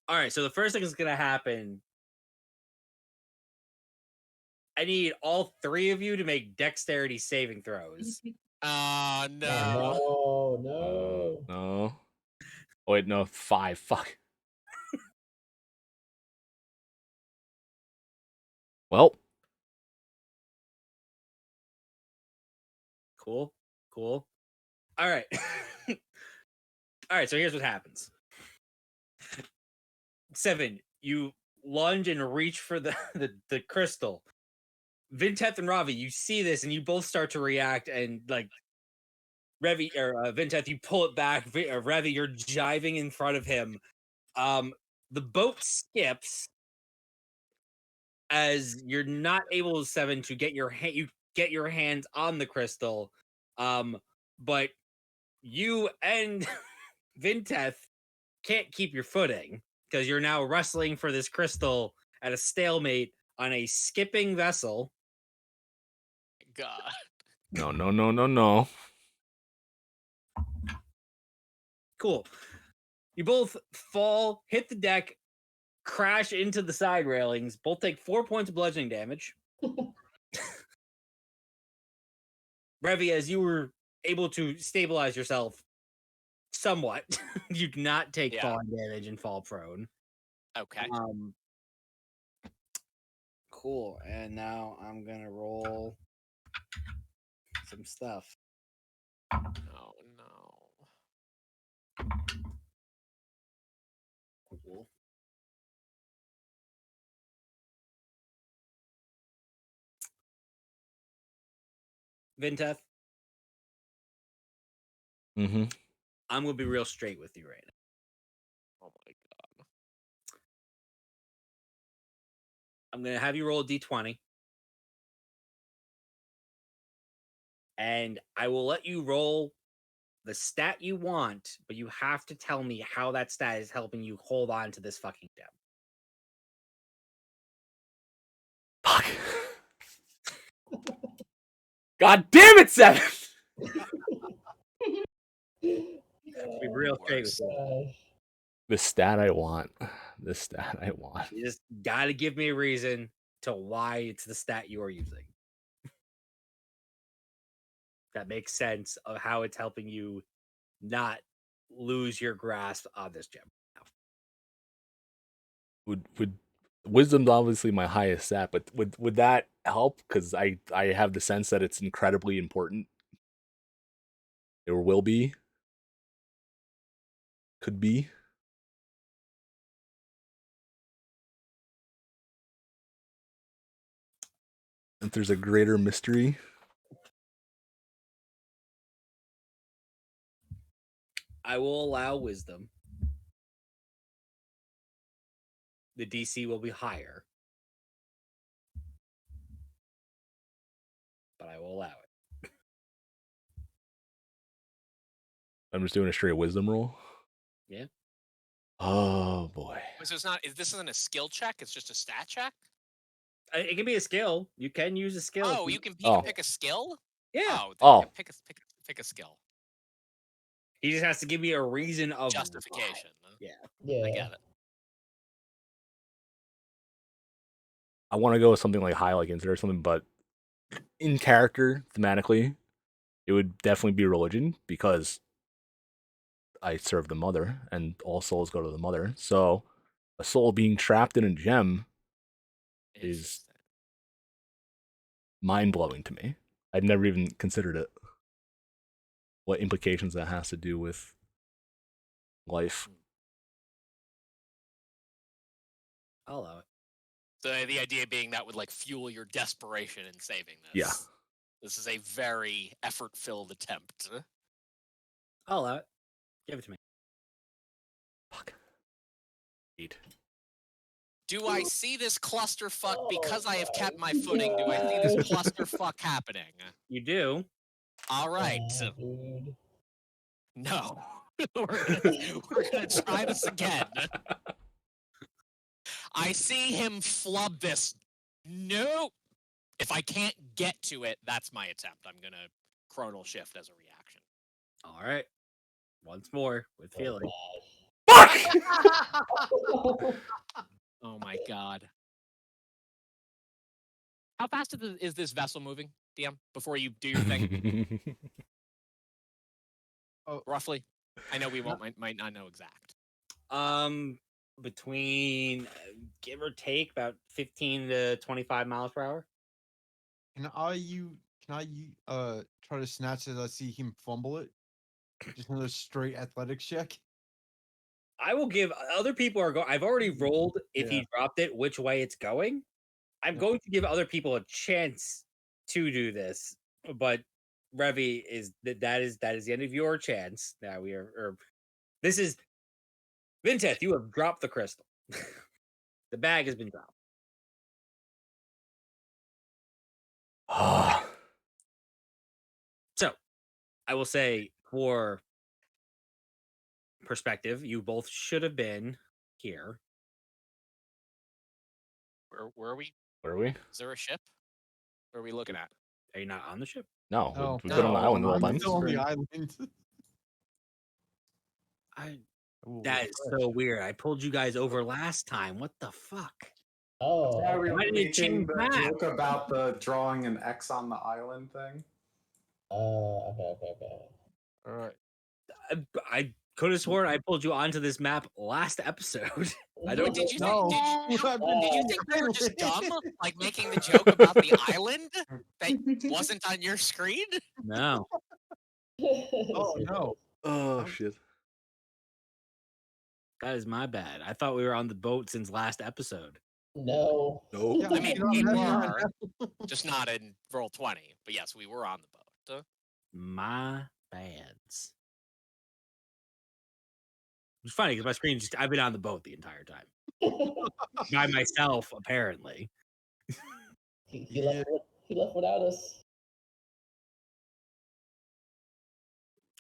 A: All right, so the first thing that's going to happen, I need all 3 of you to make dexterity saving throws.
C: no.
G: Oh, no.
B: No. Oh, wait, no. 5. Fuck. Well,
A: Cool. All right. All right, so here's what happens. 7, you lunge and reach for the crystal. Vinteth and Ravi, you see this and you both start to react, and like Revi or Vinteth, you pull it back. Revi, you're jiving in front of him. The boat skips as you're not able, 7, to get your hands on the crystal. But you and Vinteth can't keep your footing because you're now wrestling for this crystal at a stalemate on a skipping vessel.
C: God.
B: no.
A: Cool. You both fall, hit the deck, crash into the side railings. Both take 4 points of bludgeoning damage. Revi, as you were able to stabilize yourself somewhat, you do not take
C: Yeah.
A: falling damage and fall prone.
C: Okay.
A: Cool. And now I'm gonna roll some stuff.
C: Oh no.
A: Cool. Vinteth,
B: Mm-hmm.
A: I'm gonna be real straight with you right now.
C: Oh my god.
A: I'm gonna have you roll a d20, and I will let you roll the stat you want, but you have to tell me how that stat is helping you hold on to this fucking gem.
B: Fuck. God damn it, 7!
A: Be real straight with
C: Worse.
A: you.
G: Gosh.
B: The stat I want.
A: You just gotta give me a reason to why it's the stat you are using. That makes sense of how it's helping you not lose your grasp on this gem.
B: Would wisdom's obviously my highest stat, but would that help? Because I have the sense that it's incredibly important. Or will be. Could be. If there's a greater mystery.
A: I will allow wisdom. The DC will be higher, but I will allow it.
B: I'm just doing a straight wisdom roll.
A: Yeah.
B: Oh boy.
C: So it's not. This isn't a skill check. It's just a stat check.
A: It can be a skill. You can use a skill.
C: Oh, you can pick a skill.
A: Yeah.
C: Oh, then
B: Oh.
C: you can pick a skill.
A: He just has to give me a reason of
C: Justification.
A: why. Yeah.
G: Yeah.
C: I get it.
B: I want to go with something like high, like insert or something, but in character, thematically, it would definitely be religion because I serve the mother, and all souls go to the mother. So, a soul being trapped in a gem is
C: Interesting.
B: mind blowing to me. I'd never even considered it. What implications that has to do with life.
A: I'll allow it.
C: So the idea being that would like fuel your desperation in saving this.
B: Yeah.
C: This is a very effort-filled attempt.
A: I'll allow it. Give it to me.
B: Fuck. 8.
C: Do I see this clusterfuck
G: Oh
C: because I have kept my
G: my
C: footing? Do I see this
G: gosh.
C: clusterfuck happening?
A: You do.
C: All right.
G: Dude.
C: No. we're gonna try this again. I see him flub this. No. If I can't get to it, that's my attempt. I'm gonna chronal shift as a reaction.
A: All right. Once more with feeling.
B: Fuck!
C: Oh my god. How fast is this vessel moving, DM? Before you do your thing, roughly. I know we might not know exact.
A: Between give or take about 15 to 25 miles per hour.
E: Can I try to snatch it? I see him fumble it. Just another straight athletics check.
A: I will give other people are going. I've already rolled if
E: Yeah.
A: he dropped it, which way it's going. I'm
E: Yeah.
A: going to give other people a chance to do this, but Revi is that is the end of your chance. Now we are. This is Vinteth. You have dropped the crystal. The bag has been dropped. So, I will say for perspective, you both should have been here.
C: Where are we?
B: Where are we?
C: Is there a ship? Where are we looking at?
A: Are you not on the ship?
B: No,
E: No,
B: we've been on the
C: no,
B: island the whole
E: I'm
B: time.
E: still on the island.
A: That is so weird. I pulled you guys over last time. What the fuck?
G: Oh,
D: Yeah, we
G: okay.
A: Why
D: were
A: did it
D: making
A: change
D: the
A: map?
D: joke about the drawing an X on the island thing.
G: Okay.
E: All right.
A: I could have sworn I pulled you onto this map last episode. I don't.
C: Did you
E: No.
C: think?
E: I've been
C: Did you
E: doing
C: think we were just
E: island.
C: dumb, like making the joke about the island that wasn't on your screen?
A: No.
E: Oh no.
B: Oh shit.
A: That is my bad. I thought we were on the boat since last episode.
G: No.
B: Nope.
E: Yeah,
C: I mean,
E: you're
C: we
E: not
C: were, just not in roll 20. But yes, we were on the boat.
A: My bads. It's funny because my screen I've been on the boat the entire time. By myself, apparently.
G: He left without us.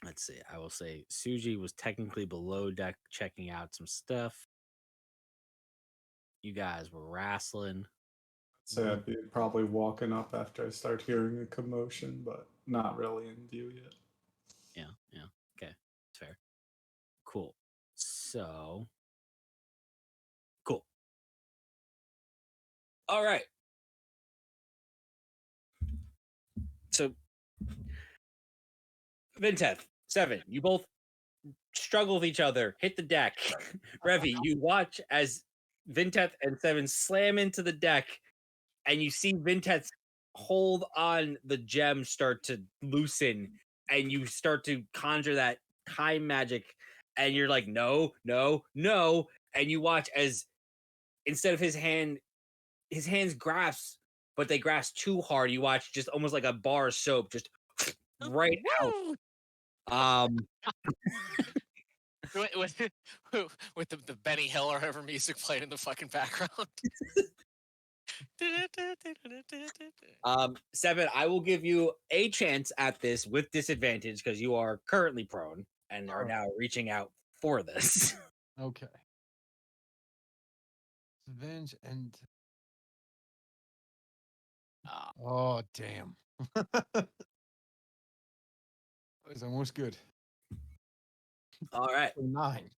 A: Let's see. I will say Suji was technically below deck checking out some stuff. You guys were wrestling.
D: So I'd be probably walking up after I start hearing a commotion, but not really in view yet.
A: Yeah. Okay. That's fair. Cool. So cool. All right. So Vinteth, 7, you both struggle with each other, hit the deck. Revi, you watch as Vinteth and 7 slam into the deck, and you see Vinteth's hold on the gem start to loosen, and you start to conjure that time magic, and you're like, no, and you watch as instead of his hands grasp, but they grasp too hard. You watch just almost like a bar of soap just right out.
C: With the Benny Hill or whatever music playing in the fucking background.
A: 7, I will give you a chance at this with disadvantage because you are currently prone and are now reaching out for this.
E: Okay. Revenge and oh damn. That was almost good.
A: All right.
E: 9.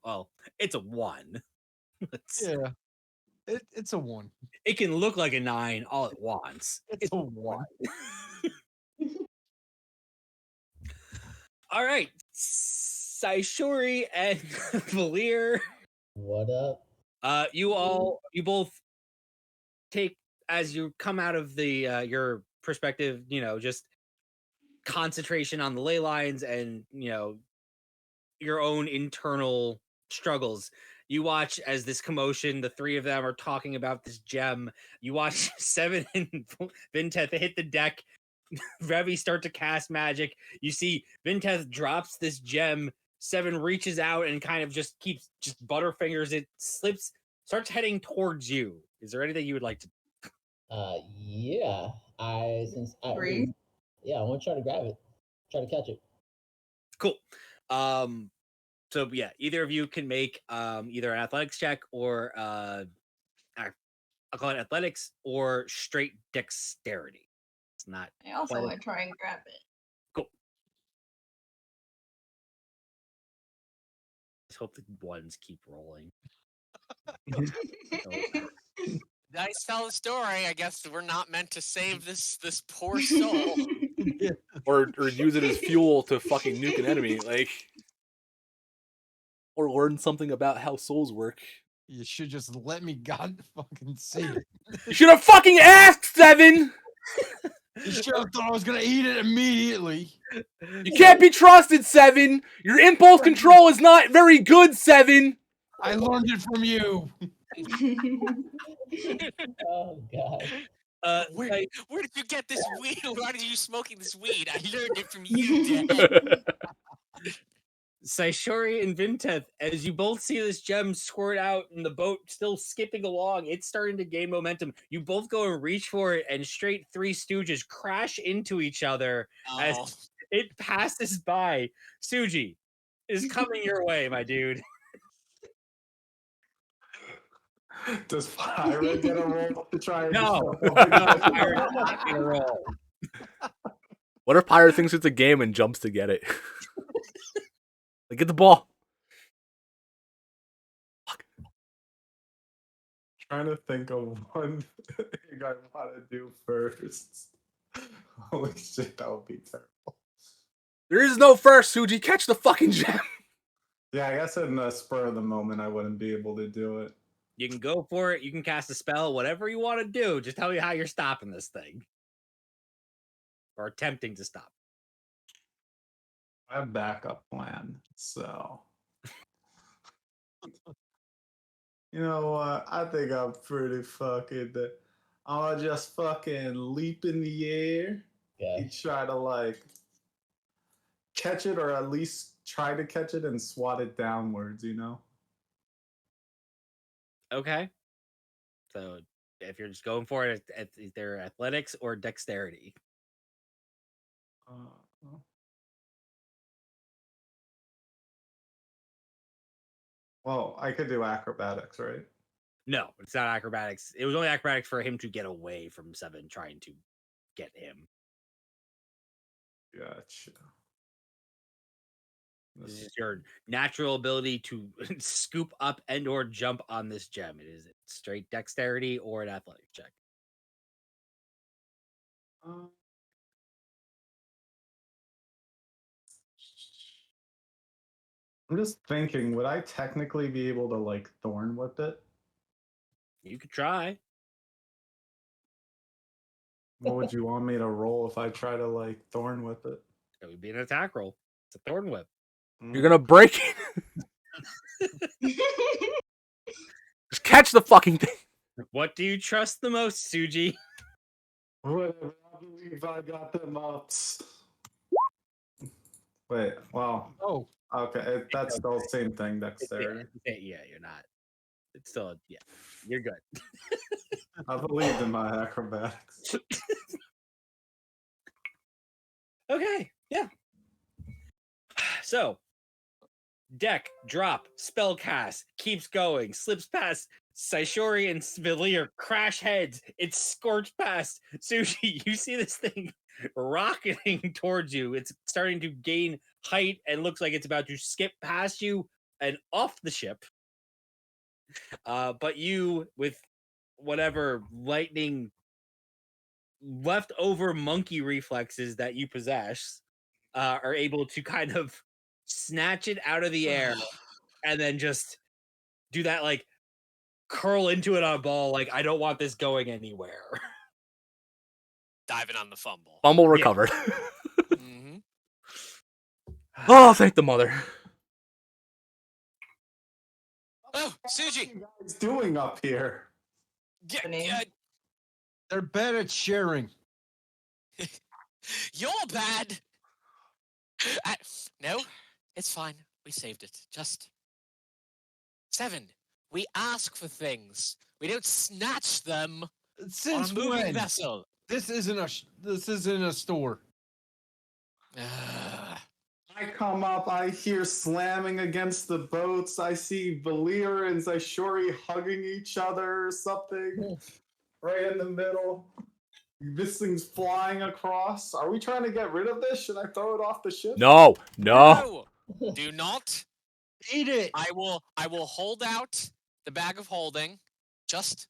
A: Well, it's a 1.
E: Yeah. It's a 1.
A: It can look like a 9 all at once.
E: It's a 1.
A: All right. Saishuri and Valir.
G: What up?
A: You both take as you come out of the your perspective, just concentration on the ley lines and your own internal struggles. You watch as this commotion, the three of them are talking about this gem. You watch Seven and Vinteth hit the deck. Revi start to cast magic. You see Vinteth drops this gem. Seven reaches out and kind of just keeps just butterfingers. It slips, starts heading towards you. Is there anything you would like to?
G: Yeah. I
H: Agree.
G: mean, yeah, I want to try to grab it, try to catch it.
A: Cool. So yeah, either of you can make either an athletics check or I'll call it athletics or straight dexterity. It's not.
H: I also want to try and grab it.
A: Cool. Let's hope the ones keep rolling.
C: Dice tell the story. I guess we're not meant to save this poor soul.
B: Or use it as fuel to fucking nuke an enemy, like, or learn something about how souls work.
E: You should just let me God fucking see it.
B: You should have fucking asked, Seven.
E: You should have thought I was gonna eat it immediately.
B: You can't be trusted, Seven. Your impulse control is not very good, Seven.
E: I learned it from you.
G: Oh god.
C: Where did you get this weed? Why are you smoking this weed? I learned it from you, Dad.
A: Saishori and Vinteth, as you both see this gem squirt out and the boat still skipping along, it's starting to gain momentum. You both go and reach for it, and straight Three Stooges crash into each other as it passes by. Suji is coming your way, my dude.
D: Does Pyra get a roll to try and
A: No, Pyra's not gonna roll.
B: What if Pyra thinks it's a game and jumps to get it? Like, get the ball. Fuck.
D: Trying to think of one thing I want to do first. Holy shit, that would be terrible.
B: There is no first, Suji. Catch the fucking gem.
D: Yeah, I guess in the spur of the moment, I wouldn't be able to do it.
A: You can go for it. You can cast a spell, whatever you want to do. Just tell me how you're stopping this thing. Or attempting to stop.
D: I have a backup plan, so. You know what? I think I'm pretty fucking. I'll just fucking leap in the air
G: Okay.
D: and try to, like, catch it, or at least try to catch it and swat it downwards, you know?
A: Okay. So if you're just going for it, it's either athletics or dexterity.
D: Well, I could do acrobatics, right?
A: No, it's not acrobatics. It was only acrobatics for him to get away from Seven trying to get him.
D: Gotcha.
A: This is your natural ability to scoop up and or jump on this gem. It is straight dexterity or an athletic check.
D: I'm just thinking, would I technically be able to, like, thorn whip it?
A: You could try.
D: What would you want me to roll if I try to, like, thorn whip it?
A: It would be an attack roll. It's a thorn whip.
B: You're gonna break it. Just catch the fucking thing.
A: What do you trust the most, Suji?
D: Whatever, I believe I got them ups. Wait, well,
E: Oh,
D: okay, that's still the same thing, dexterity.
A: Yeah, you're not. It's still, yeah, you're good.
D: I believed in my acrobatics.
A: Okay, yeah. So, deck, drop, spell cast, keeps going, slips past Saishori and Svilier, crash heads, it's scorched past. Sushi, you see this thing rocketing towards you. It's starting to gain height and looks like it's about to skip past you and off the ship. But you, with whatever lightning leftover monkey reflexes that you possess, are able to kind of snatch it out of the air and then just do that, like, curl into it on a ball, like, I don't want this going anywhere.
C: Diving on the fumble.
B: Fumble recovered.
C: Mm-hmm.
B: Oh, thank the mother.
C: Oh,
D: What
C: Suji!
D: are you guys doing up here?
E: They're bad at sharing.
C: You're bad. No, it's fine. We saved it. Just 7. We ask for things. We don't snatch them
E: Since
C: on a moving
E: when?
C: vessel.
E: This isn't a store.
D: I come up, I hear slamming against the boats. I see Valir and Zaishori hugging each other or something right in the middle. This thing's flying across. Are we trying to get rid of this? Should I throw it off the ship?
B: No.
C: No, do not.
E: Eat it.
C: I will hold out the bag of holding. Just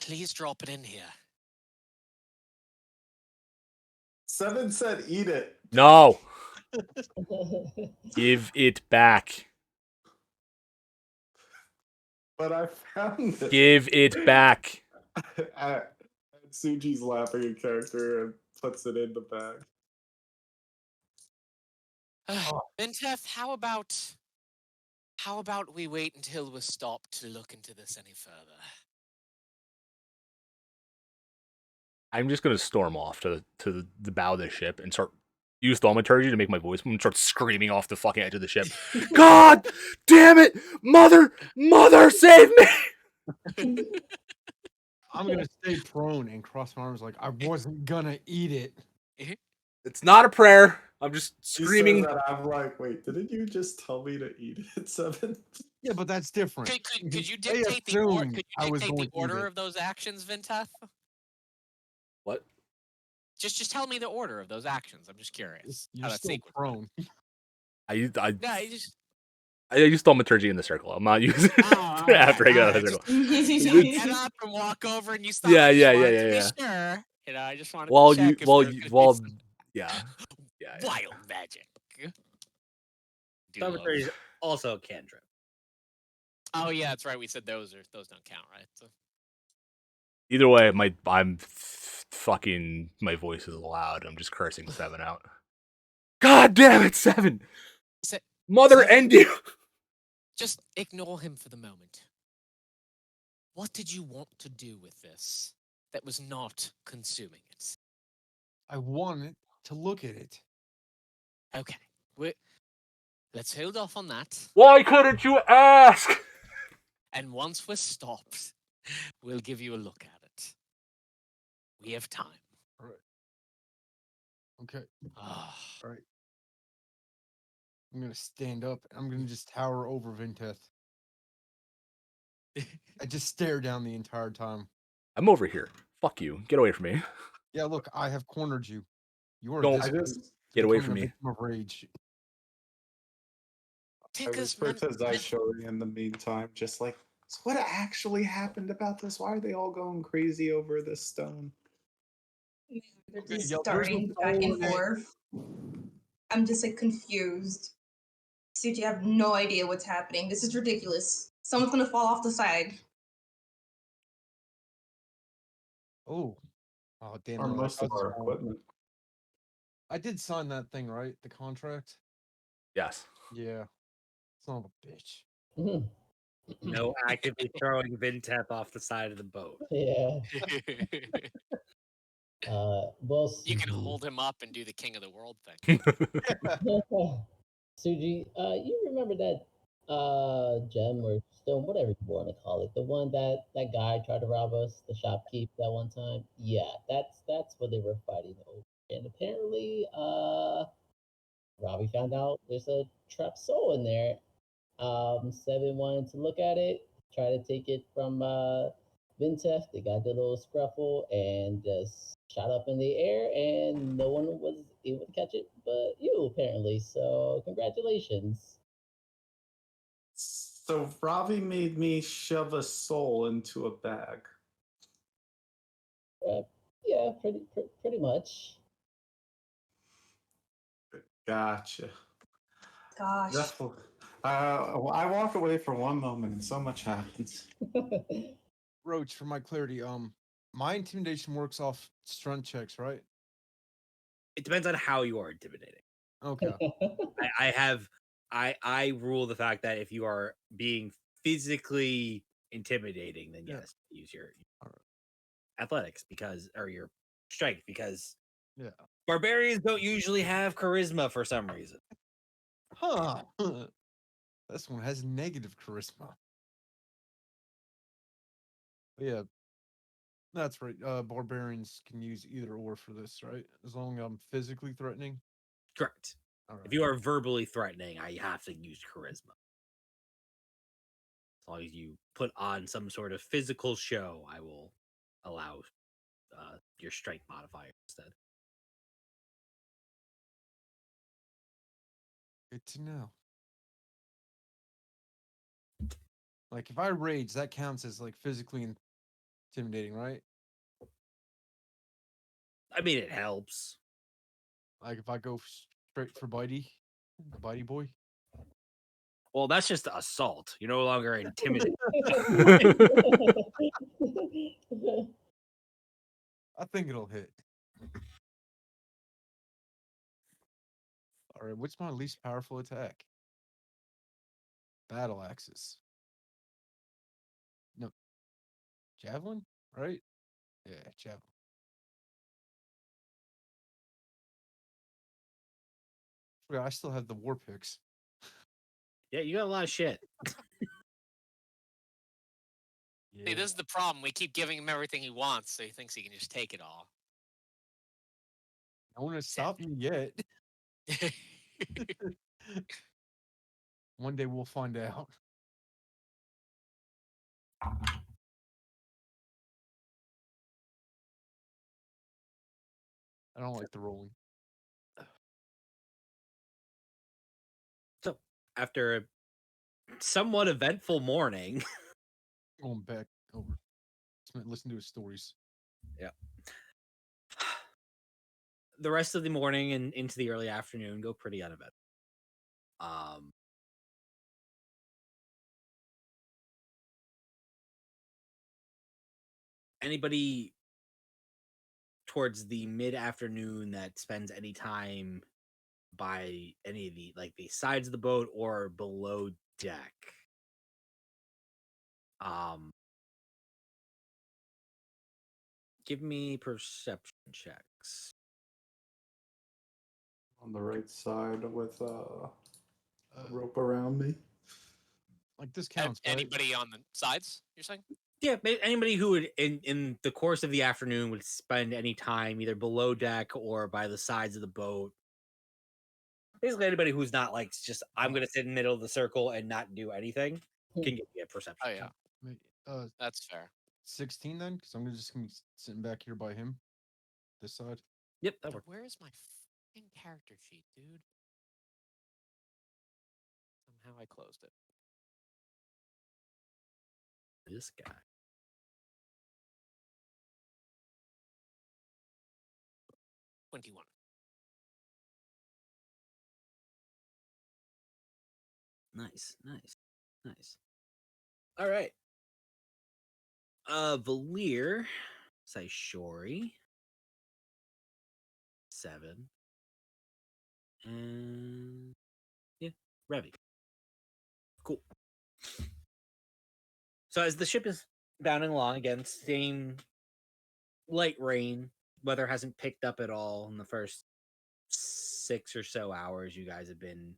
C: please drop it in here.
D: 7 said eat it.
B: No. Give it back.
D: But I found it.
B: Give it back.
D: Suji's laughing in character and puts it in the bag.
C: Bintef, how about we wait until we're stopped to look into this any further?
B: I'm just gonna storm off to the bow of the ship and use thaumaturgy to make my voice and start screaming off the fucking edge of the ship. God damn it! Mother, save me!
E: I'm gonna stay prone and cross my arms like I wasn't gonna eat it.
B: It's not a prayer. I'm just
D: You
B: screaming.
D: said that, I'm like, wait, didn't you just tell me to eat it, 7?
E: Yeah, but that's different.
C: Could you
E: They
C: dictate the order?
E: assumed
C: Could
E: I
C: you
E: was
C: dictate
E: going
C: the
E: to eat
C: order
E: it.
C: of those actions, Vintef?
B: What?
C: Just tell me the order of those actions. I'm just curious.
E: You're
C: how that
E: still
C: sequence
E: prone.
B: I
C: is.
B: use thaumaturgy in the circle. I'm not using it
C: Oh,
B: after I get out of the circle.
C: Get up and walk over and you stop.
B: Yeah,
C: I just
B: yeah,
C: wanted
B: yeah,
C: to be
B: yeah.
C: sure. I just wanted
B: Well,
C: to check if there was gonna be some
B: yeah.
C: wild magic. Do love-
A: Thaumaturgy is also a cantrip.
C: Oh yeah, that's right. We said those don't count, right? So,
B: Either way, my voice is loud. I'm just cursing 7 out. God damn it, 7!
C: Se-
B: Mother
C: 7.
B: end you!
C: just ignore him for the moment. What did you want to do with this that was not consuming it?
E: I wanted to look at it.
C: Okay, let's hold off on that.
B: Why couldn't you ask?
C: And once we're stopped, we'll give you a look at it. We have time.
E: All right. Okay.
C: Ah,
E: All right. I'm gonna stand up. I'm gonna just tower over Vinteth. I just stare down the entire time.
B: I'm over here. Fuck you. Get away from me.
E: Yeah, look, I have cornered you. You are
B: Don't
E: this
D: I
E: close
D: just
E: to
B: get away
E: becoming
B: from
E: a
B: me.
E: victim of rage.
D: I
C: Tinker's
D: whisper to Zaishori in the meantime, just like, so what actually happened about this? Why are they all going crazy over this stone?
H: They're
E: Okay,
H: just
E: yo, there's a
H: starting back and
E: hole in it.
H: forth. I'm just like confused. Suji, I have no idea what's happening. This is ridiculous. Someone's gonna fall off the side.
E: Oh. Oh, damn.
D: Or
E: no,
D: most of
E: that's
D: our
E: wrong.
D: equipment.
E: I did sign that thing, right? The contract?
B: Yes.
E: Yeah. Son of a bitch.
A: No actively throwing Vintef off the side of the boat.
G: Yeah. Well,
C: you can
G: Suji.
C: hold him up and do the king of the world thing.
G: Suji, you remember that gem or stone, whatever you want to call it, the one that guy tried to rob us, the shopkeep that one time? Yeah, that's what they were fighting over. And apparently, Robbie found out there's a trapped soul in there. 7 wanted to look at it, try to take it from Vintef. They got the little scruffle and just shot up in the air, and no one was able to catch it but you, apparently. So, congratulations.
D: So Ravi made me shove a soul into a bag.
G: Yeah, pretty much.
D: Gotcha.
H: Gosh.
D: Definitely. I walk away for one moment and so much happens.
E: Roach, for my clarity, my intimidation works off strength checks, right?
A: It depends on how you are intimidating.
E: Okay.
A: I rule the fact that if you are being physically intimidating, then
E: Yeah.
A: yes, use your
E: All right.
A: athletics or your strength, because
E: Yeah.
A: barbarians don't usually have charisma for some reason.
E: Huh. This one has negative charisma. But yeah. That's right. Barbarians can use either or for this, right? As long as I'm physically threatening.
A: Correct.
E: All right.
A: If you are verbally threatening, I have to use charisma. As long as you put on some sort of physical show, I will allow your strength modifier instead.
E: Good to know. Like if I rage, that counts as like physically intimidating, right?
A: I mean, it helps.
E: Like if I go straight for Bitey, the Bitey boy.
A: Well, that's just assault. You're no longer intimidated.
E: I think it'll hit. All right, what's my least powerful attack? Battle axes. No, javelin, right? Yeah, javelin. Forgot I still have the war picks.
A: Yeah, you got a lot of shit.
C: See, this is the problem. We keep giving him everything he wants, so he thinks he can just take it all.
E: No one has stopped me yet. One day we'll find out. I don't like the rolling.
A: So, after a somewhat eventful morning,
E: Going back over. Listen to his stories.
A: yeah, the rest of the morning and into the early afternoon go pretty uneventful. Anybody towards the mid-afternoon that spends any time by any of the sides of the boat or below deck, give me perception checks.
D: On the right side with a rope around me.
E: Like this counts, right?
C: Anybody on the sides, you're saying?
A: Yeah, anybody who would in the course of the afternoon would spend any time either below deck or by the sides of the boat. Basically, anybody who's not like just I'm going to sit in the middle of the circle and not do anything can give me a perception.
C: Oh, yeah.
E: That's
C: fair.
E: 16 then, because I'm just gonna be sitting back here by him. This side.
A: Yep, that works.
C: Where is my fucking character sheet, dude? Somehow I closed it.
A: This guy.
C: $21.
A: Nice. All right. Valir, Saishori, 7, and yeah, Revi. Cool. So as the ship is bounding along again, same light rain. Weather hasn't picked up at all in the first 6 or so hours you guys have been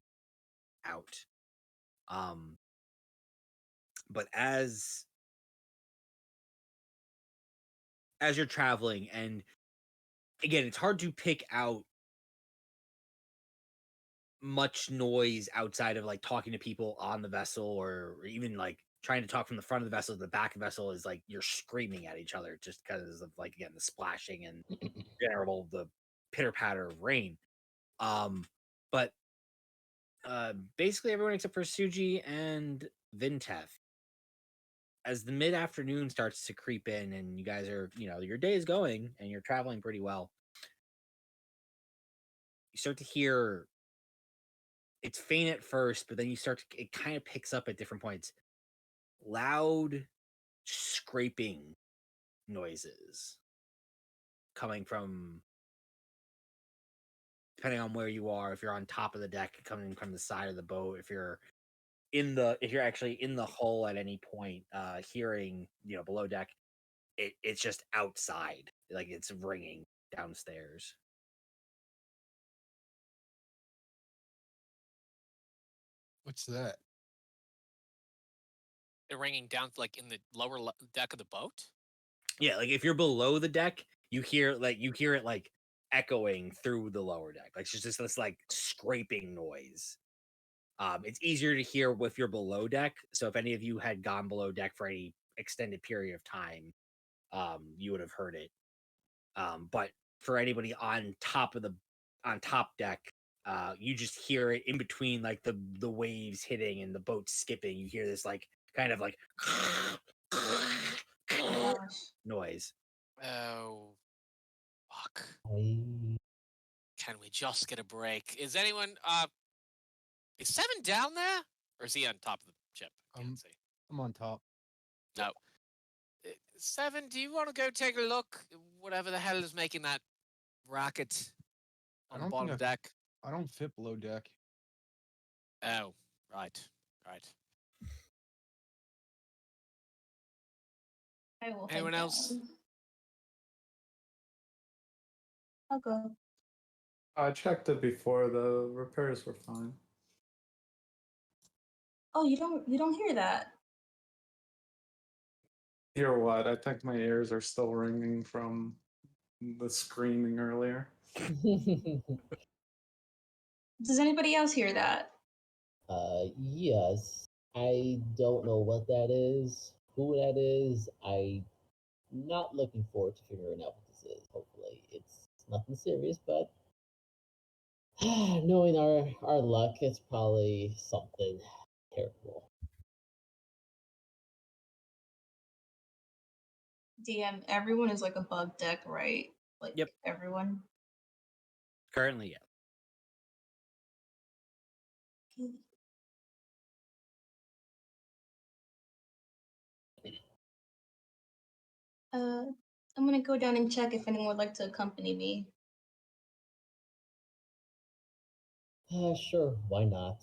A: out. But as you're traveling, and again, it's hard to pick out much noise outside of like talking to people on the vessel or even like trying to talk from the front of the vessel to the back of the vessel is like you're screaming at each other just because of like again the splashing and general the pitter patter of rain. But basically everyone except for Suji and Vinteth, as the mid afternoon starts to creep in and you guys are, your day is going and you're traveling pretty well, you start to hear, it's faint at first, but then it kind of picks up at different points. Loud scraping noises coming from, depending on where you are, if you're on top of the deck, coming from the side of the boat, if you're if you're actually in the hull at any point, hearing below deck, it's just outside, like it's ringing downstairs.
E: What's that?
C: They're ringing down like in the lower deck of the boat.
A: Yeah, like if you're below the deck, you hear it like echoing through the lower deck. Like it's just this like scraping noise. It's easier to hear if you're below deck. So if any of you had gone below deck for any extended period of time, you would have heard it. But for anybody on top deck, you just hear it in between like the waves hitting and the boat skipping. You hear this like kind of like
H: Gosh.
A: noise.
C: Oh, fuck.
G: I-
C: Can we just get a break? Is anyone is Seven down there? Or is he on top of the ship? I can't see.
E: I'm on top.
C: No. Seven, do you want to go take a look? Whatever the hell is making that racket
E: I
C: on the
E: don't
C: bottom
E: think
C: deck.
E: I don't fit below deck.
C: Oh, right.
H: I will head
C: Anyone else?
H: down. I'll go.
D: I checked it before. The repairs were fine.
H: Oh, you don't hear that?
D: Hear what? I think my ears are still ringing from the screaming earlier.
H: Does anybody else hear that?
G: Yes. I don't know what that is, who that is. I'm not looking forward to figuring out what this is. Hopefully, it's nothing serious, but knowing our luck, it's probably something terrible.
H: DM, everyone is like above deck, right? Like
A: Yep.
H: everyone.
A: Currently, yeah.
H: Okay. I'm gonna go down and check if anyone would like to accompany me.
G: Sure, why not?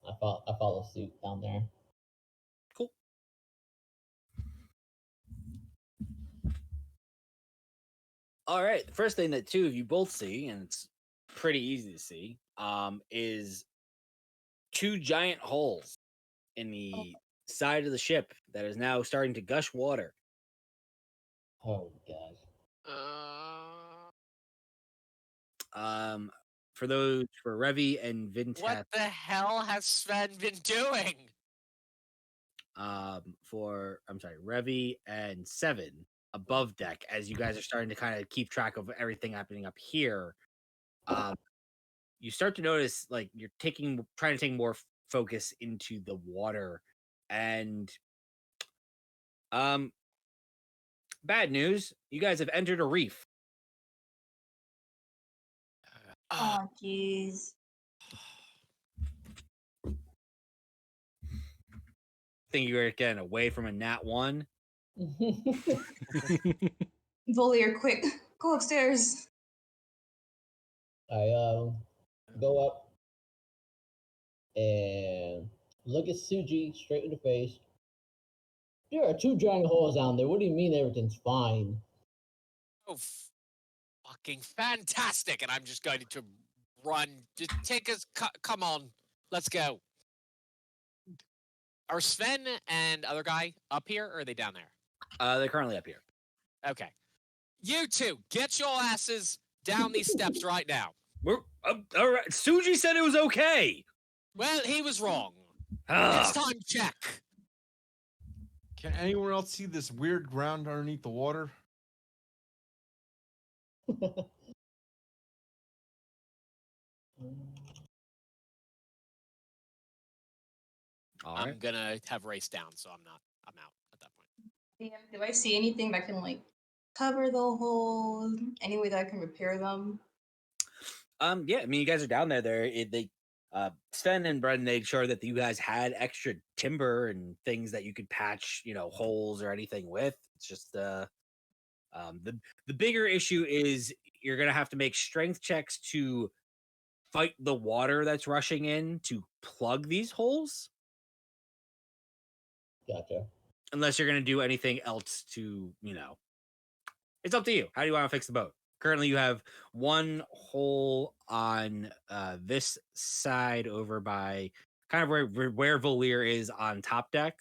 G: I follow suit down there.
A: Cool. All right. The first thing that two of you both see, and it's pretty easy to see, is two giant holes in the side of the ship that is now starting to gush water.
G: Oh god.
A: For Revi and Vinteth,
C: What the hell has Sven been doing?
A: Revi and Seven above deck, as you guys are starting to kind of keep track of everything happening up here. You start to notice like you're trying to take more focus into the water, and bad news, you guys have entered a reef.
H: Oh, jeez.
A: Think you're getting away from a nat 1.
H: Volier, quick, go upstairs.
G: I go up and look at Suji straight in the face. There are two giant holes down there. What do you mean everything's fine?
C: Oh, fucking fantastic! And I'm just going to run. Just take us. Come on, let's go. Are Sven and other guy up here, or are they down there?
A: They're currently up here.
C: Okay, you two, get your asses down these steps right now.
A: We're all right. Suji said it was okay.
C: Well, he was wrong.
A: Ah.
C: It's time check.
E: Can anyone else see this weird ground underneath the water?
A: All
C: I'm
A: right.
C: gonna have race down, so I'm out at that point.
H: DM, do I see anything that can like cover the hole? Any way that I can repair them?
A: Yeah, I mean, you guys are down there. Sven and Brendan made sure that you guys had extra timber and things that you could patch, holes or anything with. It's just the bigger issue is you're gonna have to make strength checks to fight the water that's rushing in to plug these holes.
G: Gotcha.
A: Unless you're going to do anything else to, it's up to you. How do you want to fix the boat? Currently, you have one hole on this side over by kind of where Valir is on top deck.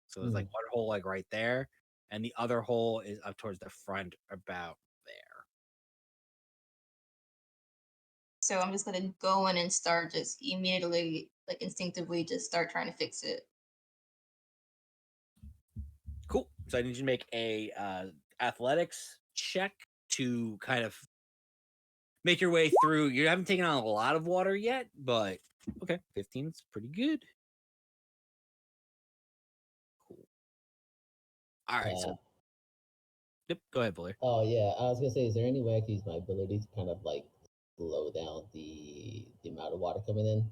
A: So there's like one hole like right there, and the other hole is up towards the front about there.
H: So I'm just gonna go in and start just immediately, like instinctively, just start trying to fix it.
A: Cool. So I need you to make a athletics check to kind of make your way through. You haven't taken on a lot of water yet, but okay, 15 is pretty good. Cool. All right, so yep, go ahead, Blair.
G: Oh yeah, I was gonna say, is there any way I can use my ability to kind of like slow down the amount of water coming in?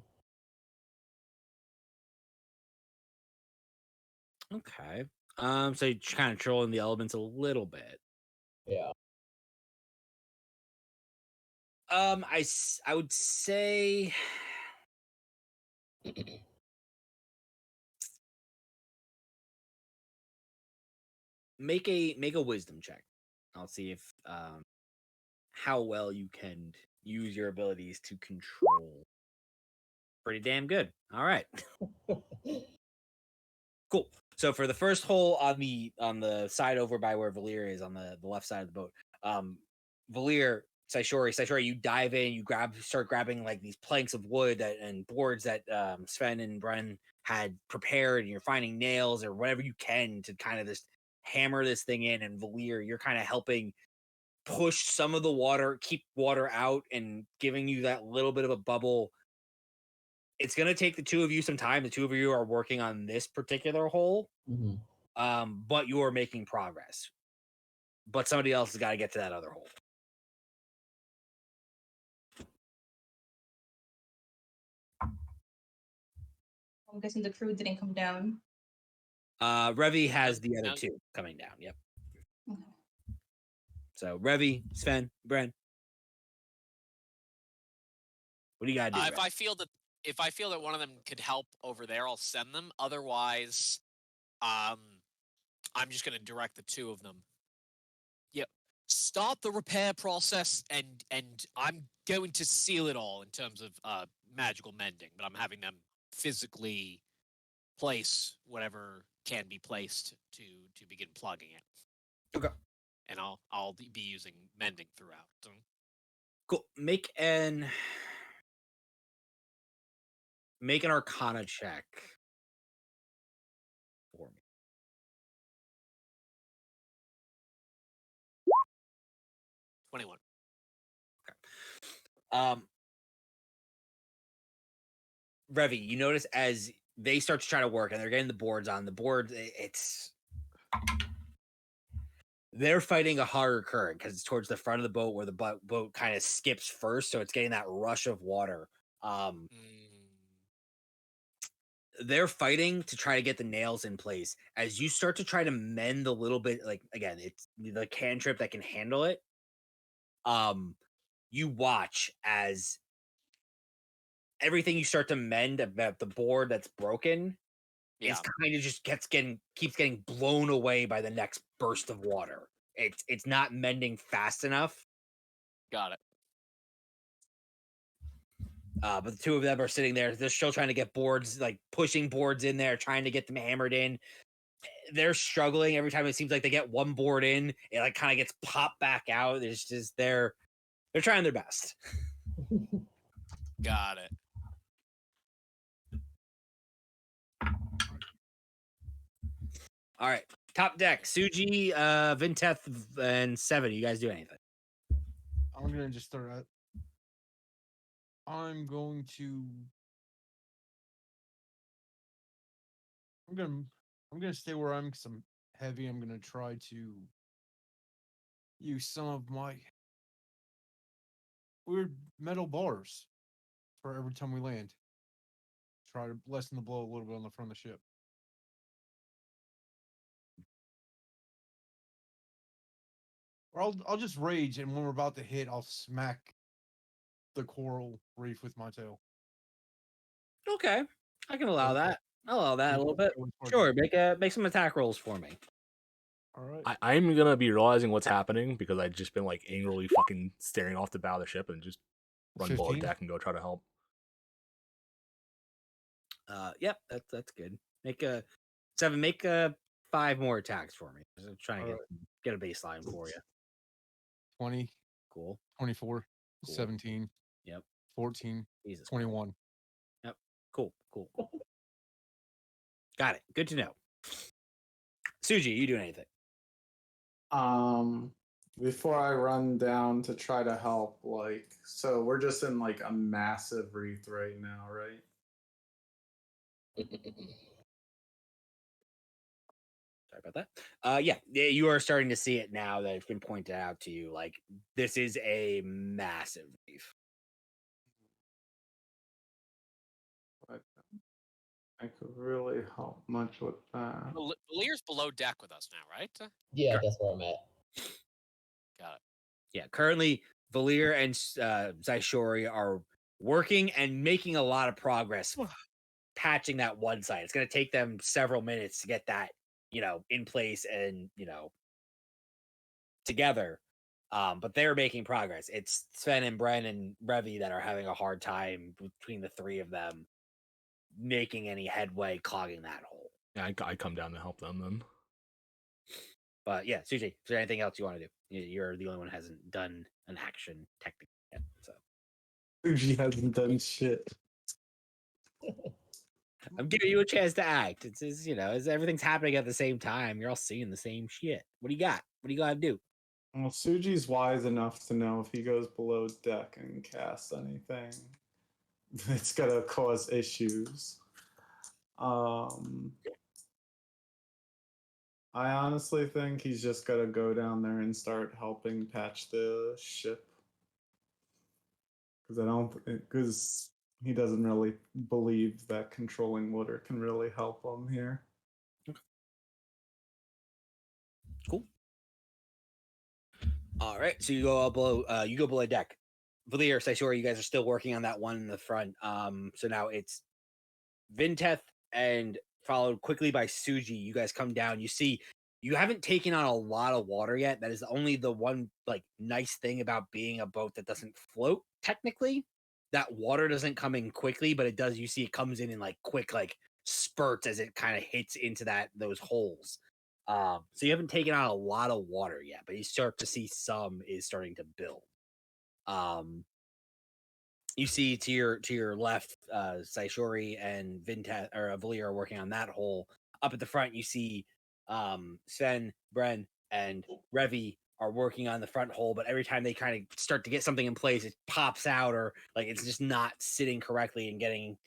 A: Okay. So you're kind of trolling the elements a little bit.
G: Yeah.
A: I would say make a wisdom check. I'll see if how well you can use your abilities to control. Pretty damn good. All right. Cool. So for the first hole on the side over by where Valir is on the left side of the boat, Valir, Saishori, you dive in, you start grabbing like these planks of wood and boards that Sven and Bren had prepared, and you're finding nails or whatever you can to kind of just hammer this thing in. And Valir, you're kind of helping push some of the water, keep water out, and giving you that little bit of a bubble. It's going to take the two of you some time. The two of you are working on this particular hole, but you are making progress. But somebody else has got to get to that other hole.
H: I'm guessing the crew didn't come down.
A: Revi has the other two coming down. Yep.
H: Okay.
A: So Revi, Sven, Bren. What do you got to do?
F: If I feel that one of them could help over there, I'll send them. Otherwise, I'm just going to direct the two of them. Yep. Start the repair process, and I'm going to seal it all in terms of magical mending, but I'm having them physically place whatever can be placed to begin plugging it.
A: Okay.
F: And I'll be using mending throughout. So.
A: Cool. Make an Arcana check for me.
F: 21.
A: Okay. Revi, you notice as they start to try to work and they're getting the boards on the board, they're fighting a harder current because it's towards the front of the boat where the boat kind of skips first, so it's getting that rush of water. They're fighting to try to get the nails in place. As you start to try to mend a little bit, like again, it's the cantrip that can handle it. You watch as everything you start to mend about the board that's broken is kind of just keeps getting blown away by the next burst of water. It's not mending fast enough.
F: Got it.
A: But the two of them are sitting there. They're still trying to get boards, like pushing boards in there, trying to get them hammered in. They're struggling every time it seems like they get one board in. It like kind of gets popped back out. It's just they're trying their best.
F: Got it.
A: All right. Top deck. Suji, Vinteth, and Seven. You guys do anything?
E: I'm gonna just start out. I'm gonna stay where I'm because I'm heavy. I'm gonna try to use some of my weird metal bars for every time we land. Try to lessen the blow a little bit on the front of the ship. Or I'll just rage, and when we're about to hit, I'll smack the coral reef with my tail.
A: Okay, I can allow that. I'll allow that a little bit. Sure, make some attack rolls for me.
E: All right.
B: I'm gonna be realizing what's happening because I've just been like angrily fucking staring off the bow of the ship and just run below
E: 15?
B: deck and go try to help.
A: Yep, that's good. Make a 7. Make 5 more attacks for me. Just trying to get a baseline for you.
E: 20,
A: Cool.
E: 24,
A: Cool.
E: 17,
A: Yep.
E: 14,
A: Jesus.
E: 21.
A: Yep. Cool. Got it. Good to know. Suji, you doing anything?
D: Before I run down to try to help, like, so we're just in like a massive wreath right now, right?
A: Sorry about that. Yeah, you are starting to see it now that it's been pointed out to you. Like, this is a massive reef.
D: But I could really help much with that.
C: Valier's below deck with us now, right?
G: Yeah,
A: Sure.
G: that's where I'm at.
C: Got it.
A: Yeah, currently Valir and Zaishori are working and making a lot of progress patching that one side. It's going to take them several minutes to get that, in place and, together. But they're making progress. It's Sven and Bren and Revi that are having a hard time between the three of them making any headway clogging that hole.
B: Yeah, I come down to help them then.
A: But yeah, Suji, is there anything else you want to do? You're the only one who hasn't done an action technically yet. So
D: Fuji hasn't done shit.
A: I'm giving you a chance to act. It's everything's happening at the same time. You're all seeing the same shit. What do you got? What do you got to do?
D: Well, Suji's wise enough to know if he goes below deck and casts anything, it's gonna cause issues. I honestly think he's just gotta go down there and start helping patch the ship. Because he doesn't really believe that controlling water can really help him here.
A: Cool. All right, so you go up below. You go below deck. Valir, Saishori, you guys are still working on that one in the front. So now it's Vinteth and followed quickly by Suji. You guys come down. You see, you haven't taken on a lot of water yet. That is only the one nice thing about being a boat that doesn't float. Technically, that water doesn't come in quickly, but it does. You see, it comes in quick spurts as it kind of hits into those holes. So you haven't taken on a lot of water yet, but you start to see some is starting to build. You see to your left, Saishori and Vintat or Valir are working on that hole. Up at the front, you see Sven, Bren, and Revi are working on the front hole, but every time they kind of start to get something in place, it pops out or it's just not sitting correctly and getting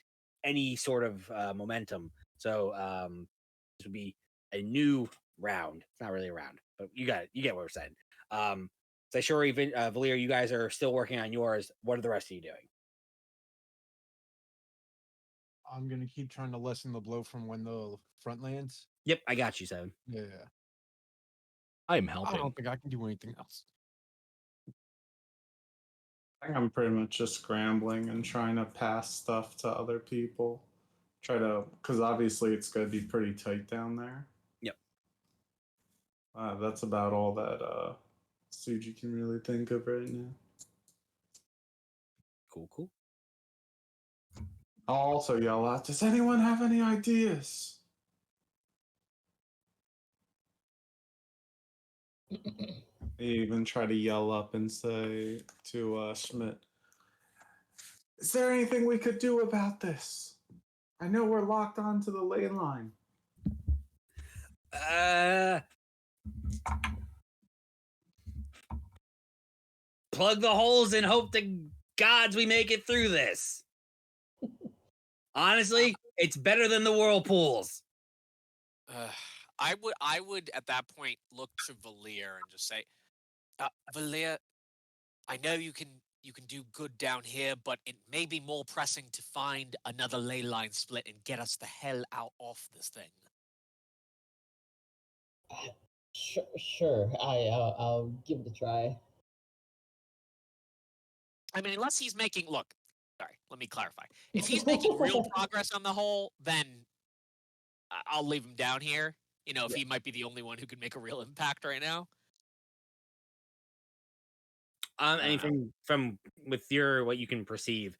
A: any sort of momentum. So this would be a new round. It's not really a round, but you get what we're saying. Saishori, Valir, you guys are still working on yours. What are the rest of you doing?
E: I'm gonna keep trying to lessen the blow from when the front lands.
A: Yep, I got you, Seven.
E: Yeah.
B: I'm
E: I
B: helping.
E: don't think I can do anything else.
D: I think I'm pretty much just scrambling and trying to pass stuff to other people. Because obviously it's going to be pretty tight down there.
A: Yep.
D: That's about all that Suji can really think of right now.
A: Cool.
D: I'll also yell out, does anyone have any ideas? I even try to yell up and say to Schmidt, is there anything we could do about this? I know we're locked onto the ley line.
A: Plug the holes and hope to gods we make it through this. Honestly, it's better than the whirlpools.
C: I would at that point look to Valir and just say, Valir, I know you can do good down here, but it may be more pressing to find another ley line split and get us the hell out off this thing.
G: Sure. I'll give it a try.
C: I mean, unless he's making let me clarify. If he's making real progress on the hole, then
F: I'll leave him down here. You know, if
A: Yeah.
F: he might be the only one who could make a real impact right now.
A: Anything from with your what you can perceive,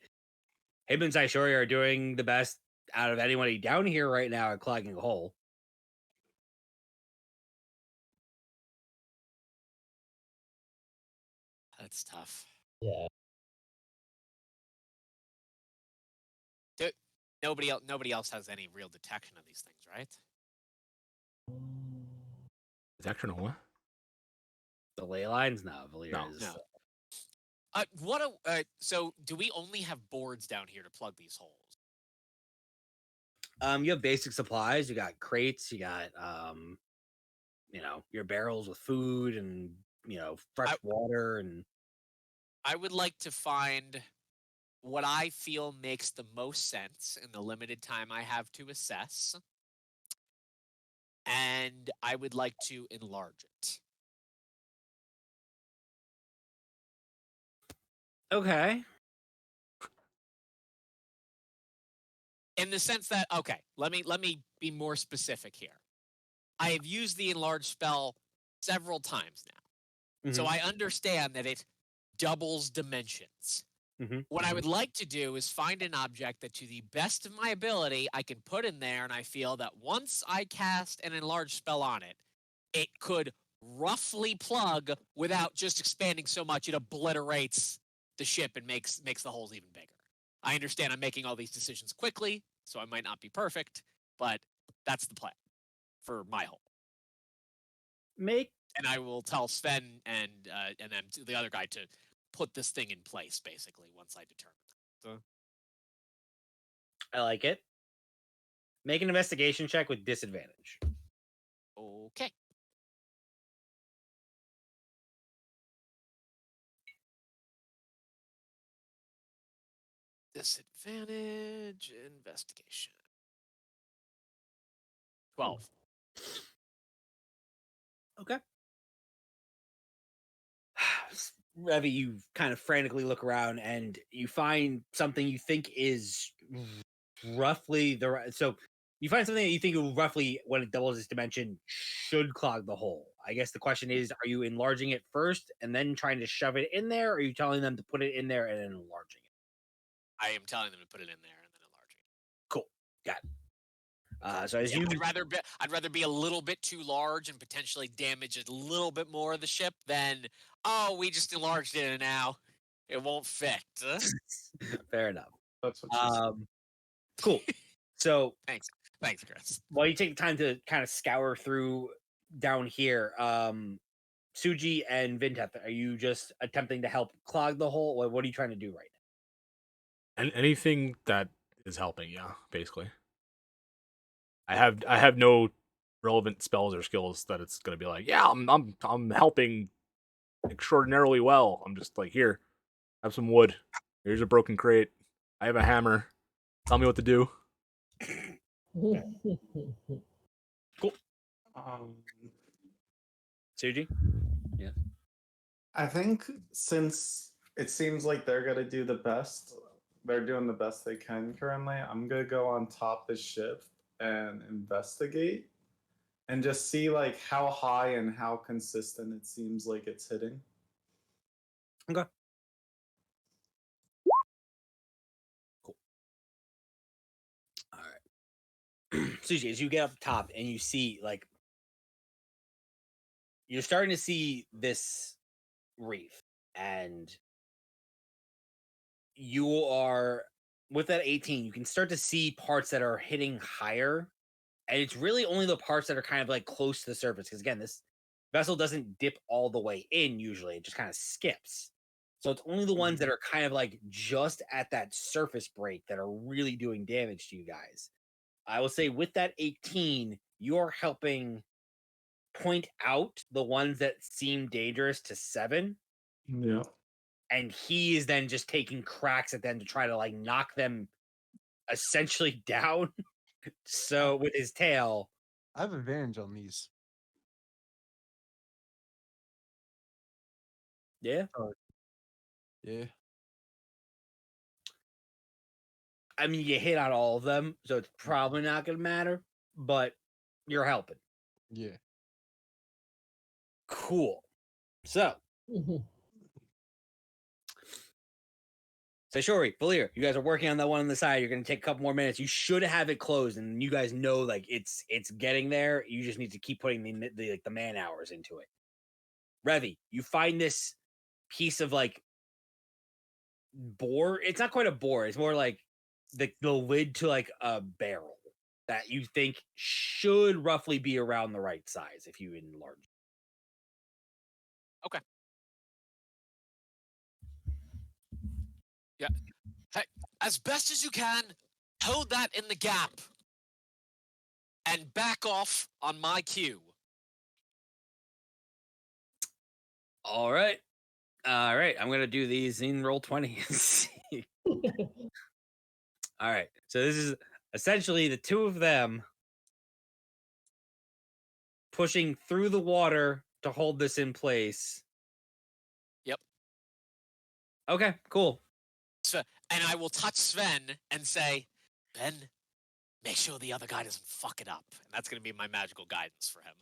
A: him and Saishori are doing the best out of anybody down here right now at clogging a hole.
F: That's tough.
G: Yeah.
F: Nobody else has any real detection of these things, right?
B: Detection of what?
A: The ley lines, no, Valir
B: No.
A: is.
F: No. So do we only have boards down here to plug these holes?
A: You have basic supplies. You got crates. You got your barrels with food and fresh water and.
F: I would like to find what I feel makes the most sense in the limited time I have to assess, and I would like to enlarge it.
A: Okay.
F: In the sense that, okay, let me be more specific here. I have used the enlarge spell several times now, so I understand that it doubles dimensions. What I would like to do is find an object that, to the best of my ability, I can put in there, and I feel that once I cast an enlarge spell on it, it could roughly plug without just expanding so much it obliterates the ship and makes the holes even bigger. I understand I'm making all these decisions quickly, so I might not be perfect, but that's the plan for my hole. And I will tell Sven and then the other guy to put this thing in place, basically, once I determine that.
A: I like it. Make an investigation check with disadvantage.
F: Okay. Disadvantage investigation. 12.
A: Okay. Revy, you kind of frantically look around and you find something you think is roughly the right. So you find something that you think will roughly, when it doubles its dimension, should clog the hole. I guess the question is, are you enlarging it first and then trying to shove it in there, or are you telling them to put it in there and then enlarging it?
F: I am telling them to put it in there and then enlarging it.
A: Cool. Got it. So as
F: I'd rather be a little bit too large and potentially damage a little bit more of the ship than, oh, we just enlarged it and now it won't fit.
A: Fair enough.
D: That's what she said.
A: Cool. So
F: Thanks, Chris.
A: while you take time to kind of scour through down here, Suji and Vinteth, are you just attempting to help clog the hole? What are you trying to do right now?
B: And anything that is helping, yeah, basically. I have no relevant spells or skills that it's gonna be like, yeah, I'm helping extraordinarily well. I'm just like, here, have some wood. Here's a broken crate. I have a hammer. Tell me what to do.
A: Cool.
D: Suji?
A: Yeah.
D: I think since it seems like they're gonna do the best, they're doing the best they can currently. I'm gonna go on top of the ship and investigate and just see like how high and how consistent it seems like it's hitting.
A: Okay. Cool. All right. Suji, as you get up top and you see like you're starting to see this reef, and you are with that 18, you can start to see parts that are hitting higher, and it's really only the parts that are kind of like close to the surface, because again, this vessel doesn't dip all the way in. Usually it just kind of skips, so it's only the ones that are kind of like just at that surface break that are really doing damage to you guys. I will say with that 18, you're helping point out the ones that seem dangerous to 7.
D: Yeah.
A: And he is then just taking cracks at them to try to like knock them essentially down. So with his tail.
E: I have advantage on these.
A: Yeah.
E: Yeah.
A: I mean, you hit on all of them, so it's probably not going to matter. but you're helping.
E: Yeah.
A: Cool. So, Shori, Valir, you guys are working on that one on the side. You're going to take a couple more minutes. You should have it closed, and you guys know like it's getting there. You just need to keep putting the man hours into it. Revi, you find this piece of like board. It's not quite a board. It's more like the lid to like a barrel that you think should roughly be around the right size if you enlarge.
C: Okay. Yeah. Hey, as best as you can, hold that in the gap. And back off on my cue.
A: All right. All right. I'm going to do these in roll 20 and see. All right. So this is essentially the two of them pushing through the water to hold this in place.
C: Yep.
A: Okay, cool.
C: So, and I will touch Sven and say, Ben, make sure the other guy doesn't fuck it up. And that's going to be my magical guidance for him.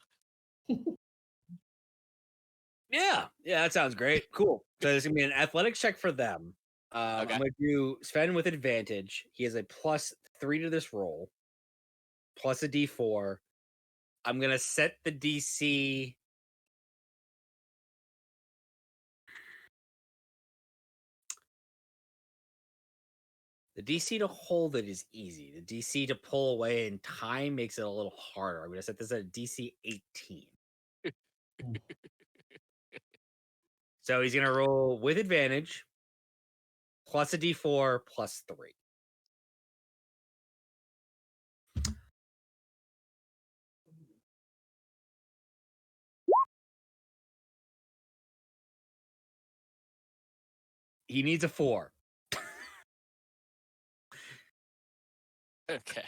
A: Yeah, that sounds great. Cool. So there's gonna be an athletics check for them.
C: Okay.
A: I'm gonna do Sven with advantage. He has a +3 to this roll, plus a D4. I'm gonna set the DC. The DC to hold it is easy. The DC to pull away in time makes it a little harder. I'm gonna set this at DC 18. So he's gonna roll with advantage, plus a D4, +3. He needs a 4.
C: Okay.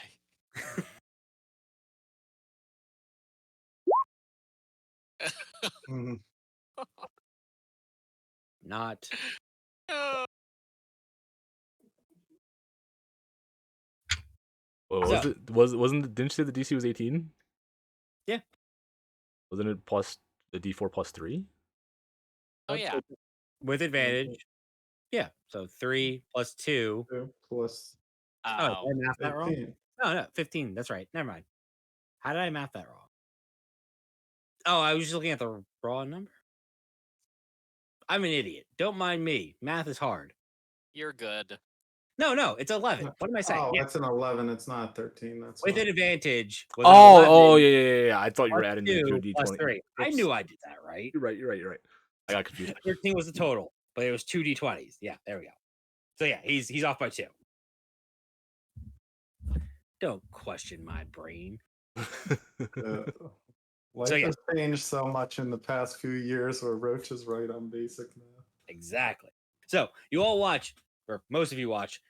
A: Not.
B: Well,
A: So-
B: didn't you say the DC was 18?
A: Yeah.
B: Wasn't it plus the D4 +3?
C: Oh, yeah.
A: With advantage. Yeah. So 3 plus 2.
D: 2 plus
A: Oh, did I math that wrong?
D: 15.
A: No, 15. That's right. Never mind. How did I math that wrong? Oh, I was just looking at the raw number. I'm an idiot. Don't mind me. Math is hard.
C: You're good.
A: No, it's 11. What am I saying?
D: Oh,
A: Yeah.
D: that's an 11. It's not 13. That's
A: With
D: fine.
A: an advantage. Was an
B: Oh,
A: 11
B: yeah. I thought you were
A: plus
B: adding
A: 2
B: the 2d20.
A: plus 3. I
B: Oops.
A: knew I did that right.
B: You're right. I got confused.
A: 13 was the total, but it was 2 D20s. Yeah, there we go. So yeah, he's off by 2. Don't question my brain.
D: Life
A: yeah.
D: has changed so much in the past few years where Roach is right on basic now.
A: Exactly. So you all watch, or most of you watch,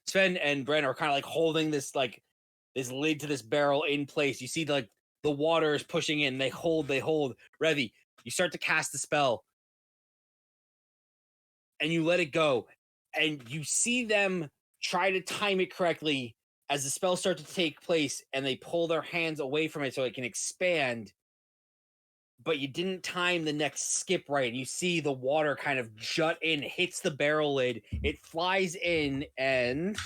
A: Sven and Bren are kind of like holding this lid to this barrel in place. You see the water is pushing in. They hold. Revi, you start to cast the spell. And you let it go. And you see them try to time it correctly as the spell starts to take place, and they pull their hands away from it so it can expand. But you didn't time the next skip right. You see the water kind of jut in, hits the barrel lid, it flies in, and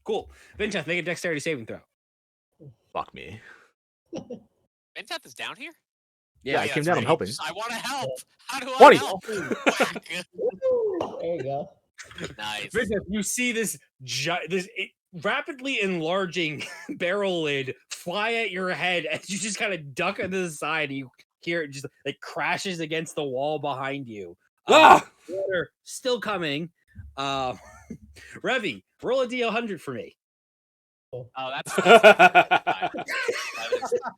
A: cool. Vinteth, make a dexterity saving throw.
B: Fuck me.
C: Vinteth is down here?
B: Yeah, I came
C: that's
B: down,
C: right.
B: I'm helping.
C: I want to help. How do I
B: 20.
C: help?
G: Woo, there you go.
C: Nice.
A: Vinteth, you see this rapidly enlarging barrel lid fly at your head as you just kind of duck into the side, and you hear it just like crashes against the wall behind you. Water still coming. Revi, roll a D100 for me.
C: Oh, that's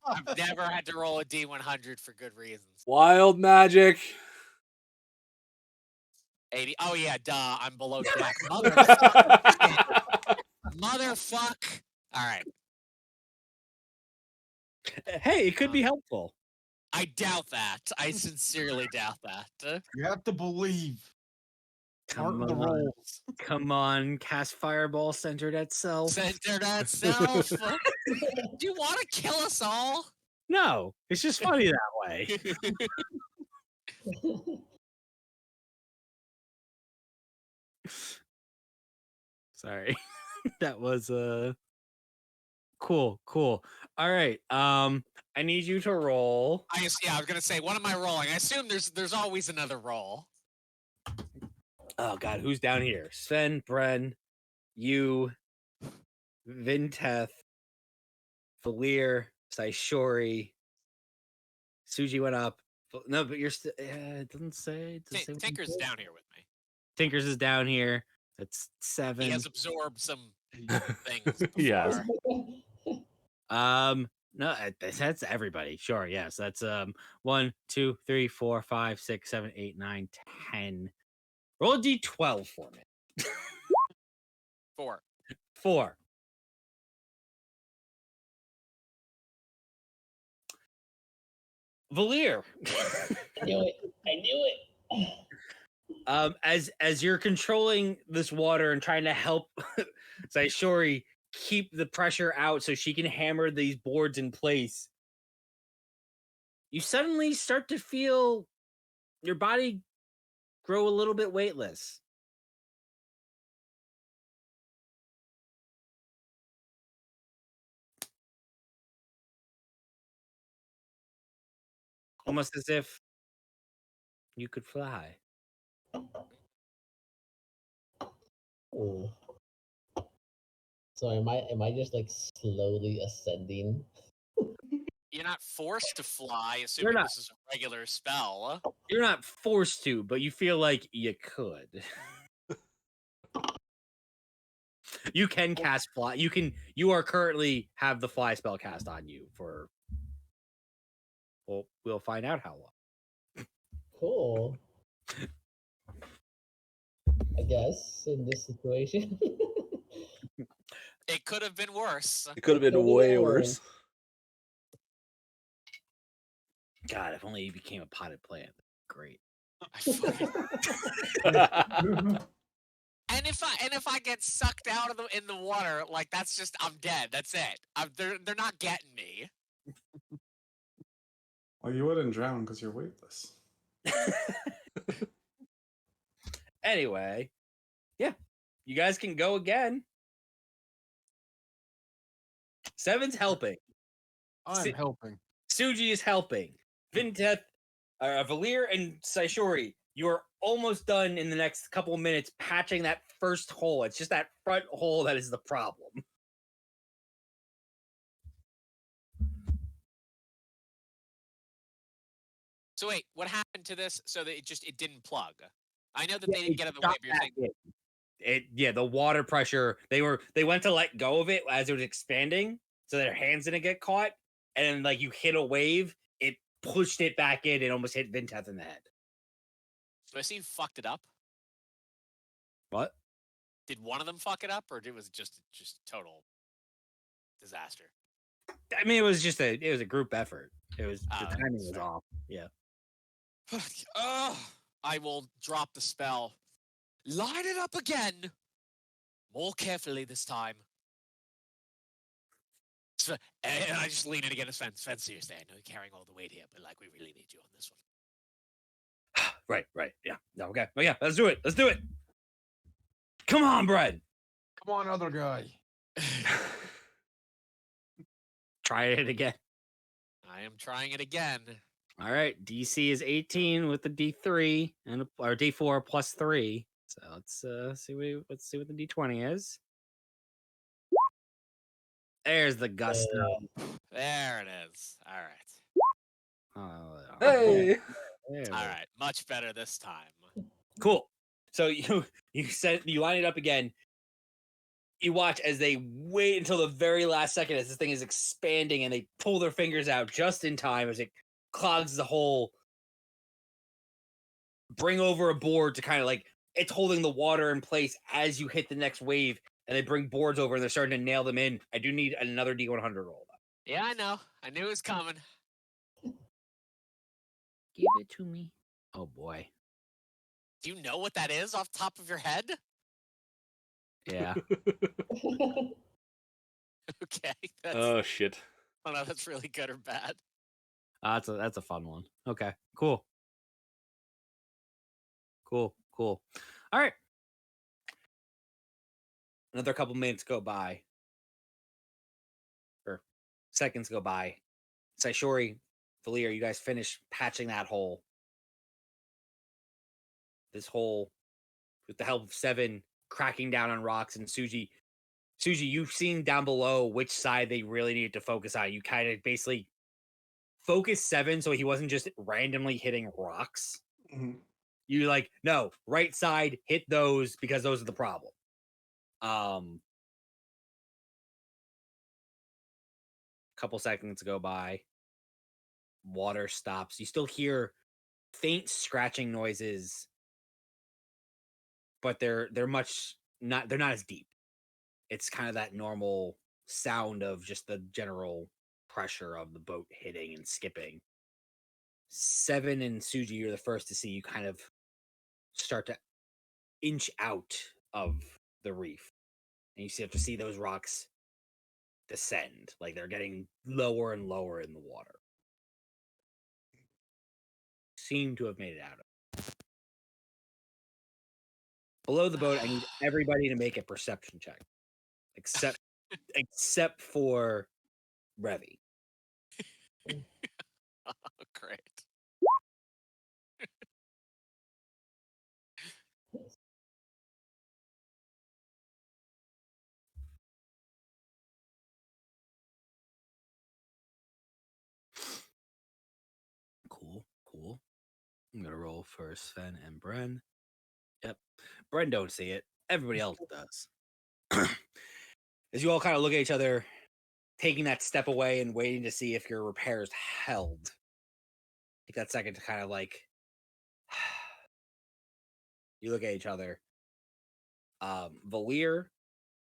C: I've never had to roll a D100 for good reasons.
B: Wild magic.
C: 80. Oh yeah, duh. I'm below deck. Motherfuck. All right.
A: Hey, it could be helpful.
C: I doubt that. I sincerely doubt that.
E: You have to believe.
A: Come
E: Mark the
A: on.
E: rolls.
A: Come on, cast fireball centered at self.
C: Centered at self. Do you want to kill us all?
A: No, it's just funny that way. Sorry. That was cool. All right. I need you to roll.
C: I was gonna say, what am I rolling? I assume there's always another roll.
A: Oh god, who's down here? Sven, Bren, you, Vinteth, Valir, Saishori, Suji went up. No, but you're still. It doesn't say. It doesn't say what you
C: Tinker's
A: did.
C: down here with me.
A: Tinkers is down here. That's 7.
C: He has absorbed some things.
B: Yes.
C: Before.
A: No, that's everybody. Sure, yes. That's 1, 2, 3, 4, 5, 6, 7, 8, 9, 10. Roll a d12 for me.
C: 4.
A: 4. Valir.
G: I knew it.
A: As you're controlling this water and trying to help Saishori keep the pressure out so she can hammer these boards in place, you suddenly start to feel your body grow a little bit weightless. Almost as if you could fly.
G: Oh. So am I just like slowly ascending?
C: You're not forced to fly, assuming
A: not.
C: this is a regular spell.
A: You're not forced to, but you feel like you could. You can cast fly. You are currently have the fly spell cast on you for. Well, we'll find out how long.
G: Cool. I guess in this situation.
C: It could have been worse.
B: It could have been way worse.
A: God, if only you became a potted plant. Great.
C: I fucking- And if I get sucked out of in the water, like that's just I'm dead. That's it. They're not getting me.
D: Well, you wouldn't drown because you're weightless.
A: Anyway, yeah, you guys can go again. Seven's helping.
E: I'm helping.
A: Suji is helping. Vinteth, Valir, and Saishori, you are almost done in the next couple of minutes patching that first hole. It's just that front hole that is the problem.
C: So wait, what happened to this? So that it didn't plug. I know that
A: Yeah,
C: they didn't
A: it
C: get in the way,
A: shot
C: but you're
A: back
C: saying
A: in. The water pressure. They went to let go of it as it was expanding, so their hands didn't get caught, and like you hit a wave, it pushed it back in and almost hit Vinteth in the head.
C: so I seen fucked it up.
A: What?
C: Did one of them fuck it up, or it was just total disaster?
A: I mean, it was a group effort. It was the
C: that's
A: timing was
C: fair.
A: off. Yeah.
C: I will drop the spell. Line it up again. More carefully this time. And I just lean in against Sven. Sven, seriously, I know you're carrying all the weight here, but like we really need you on this one.
A: Right. Yeah. No, okay. But yeah, let's do it. Come on, Brad.
E: Come on, other guy.
A: Try it again.
C: I am trying it again.
A: All right. DC is 18 with the D3 or D4 plus 3. So let's see what the D20 is. There's the gusto.
C: There it is. All right.
A: Oh,
B: Hey.
C: All right. Much better this time.
A: Cool. So you line it up again. You watch as they wait until the very last second as this thing is expanding, and they pull their fingers out just in time as it clogs the hole. Bring over a board to kind of like it's holding the water in place as you hit the next wave, and they bring boards over and they're starting to nail them in. I do need another D100 roll.
C: Yeah, I know. I knew it was coming.
A: Give it to me. Oh boy.
C: Do you know what that is off the top of your head?
A: Yeah.
C: Okay.
B: Oh shit.
C: I don't know if that's really good or bad.
A: That's a fun one. Okay. Cool. Cool. All right. Another couple minutes go by. Or seconds go by. Saishori, Valir, you guys finish patching that hole. This hole, with the help of Seven, cracking down on rocks, and Suji, you've seen down below which side they really needed to focus on. You kind of basically focused Seven so he wasn't just randomly hitting rocks.
D: Mhm.
A: You like, no, right side, hit those because those are the problem. Couple seconds go by. Water stops. You still hear faint scratching noises, but they're not as deep. It's kind of that normal sound of just the general pressure of the boat hitting and skipping. Seven and Suji are the first to see you kind of start to inch out of the reef. And you have to see those rocks descend. Like they're getting lower and lower in the water. Seem to have made it out of. Below the boat, I need everybody to make a perception check. Except for Revy.
C: Oh, great.
A: Cool. I'm gonna roll for Sven and Bren. Yep. Bren don't see it. Everybody else does. As you all kind of look at each other, taking that step away and waiting to see if your repairs held. Take that second to kind of like you look at each other. Valir,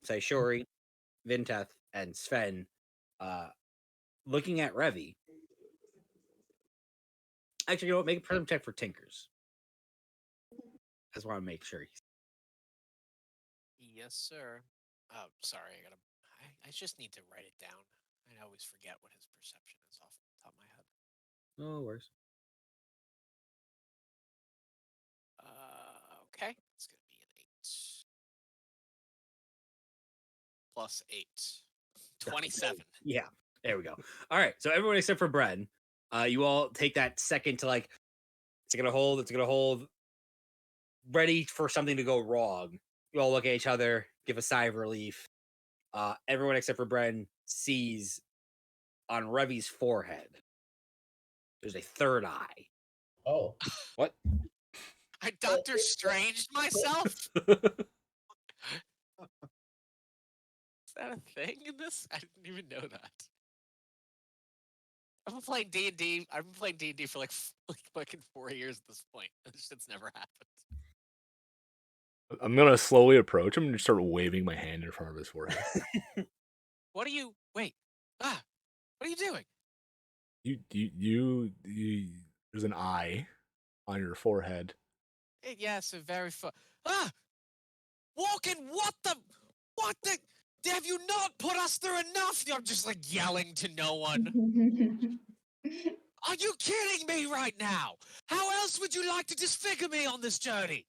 A: Saishori, Vinteth, and Sven looking at Revy. Actually, you know what? Make a perception check for Tinkers. I just want to make sure.
C: Yes, sir. Oh, sorry. I just need to write it down. I always forget what his perception is off the top of my head.
A: No worries.
C: Okay. It's going to be an 8. Plus 8. 27.
A: Yeah, there we go. All right, so everyone except for Bren, you all take that second to like, it's gonna hold, ready for something to go wrong. You all look at each other, give a sigh of relief. Everyone except for Bren sees on Revy's forehead, there's a third eye.
G: Oh.
B: What?
C: I Doctor Stranged myself? Is that a thing in this? I didn't even know that. I've been playing D&D. I've been playing D&D for like fucking 4 years at this point. This shit's never happened.
B: I'm gonna slowly approach him and just start waving my hand in front of his forehead.
C: What are you? Wait. What are you doing?
B: You there's an eye on your forehead.
C: Yes, a very fun. Walking. What the? Have you not put us through enough? I'm just like yelling to no one. Are you kidding me right now? How else would you like to disfigure me on this journey?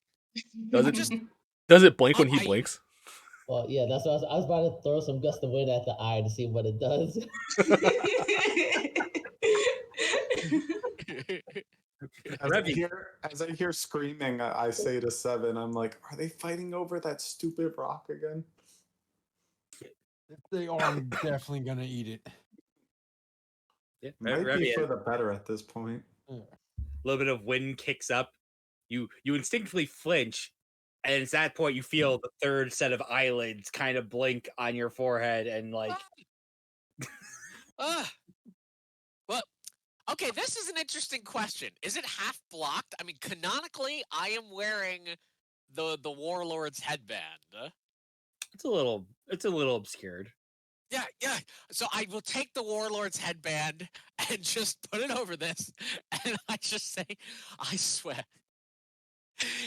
B: Does it blink when he blinks?
G: Well, yeah, that's what I was about to throw some gust of wind at the eye to see what it does.
D: As I hear screaming, I say to Seven, I'm like, are they fighting over that stupid rock again?
E: If they are, I'm definitely gonna eat it.
A: Yeah,
D: Might be for the better at this point.
A: A little bit of wind kicks up. You instinctively flinch, and it's that point you feel the third set of eyelids kind of blink on your forehead, and like.
C: Well, okay, this is an interesting question. Is it half blocked? I mean, canonically, I am wearing the warlord's headband.
A: It's a little obscured.
C: Yeah. So I will take the warlord's headband and just put it over this, and I just say, I swear,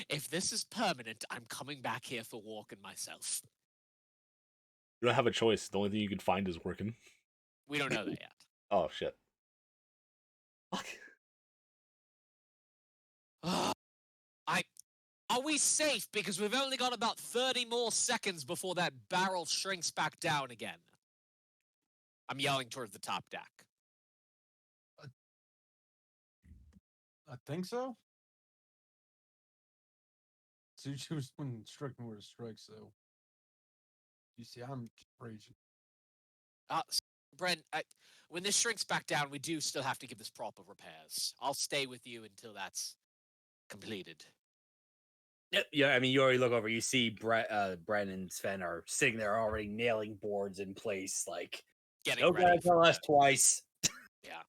F: If this is permanent, I'm coming back here for walking myself.
B: You don't have a choice. The only thing you can find is working.
F: We don't know that yet.
B: Oh shit. Fuck.
F: Are we safe? Because we've only got about 30 more seconds before that barrel shrinks back down again. I'm yelling toward the top deck.
E: I think so. Suchi was when striking where to strike, so you see, I'm raging.
F: Brent, when this shrinks back down, we do still have to give this proper repairs. I'll stay with you until that's completed.
A: Yeah, I mean, you already look over. You see Brent and Sven are sitting there already nailing boards in place. Like,
F: Getting
A: don't
F: ready
A: gotta tell
F: for
A: us twice.
F: Yeah.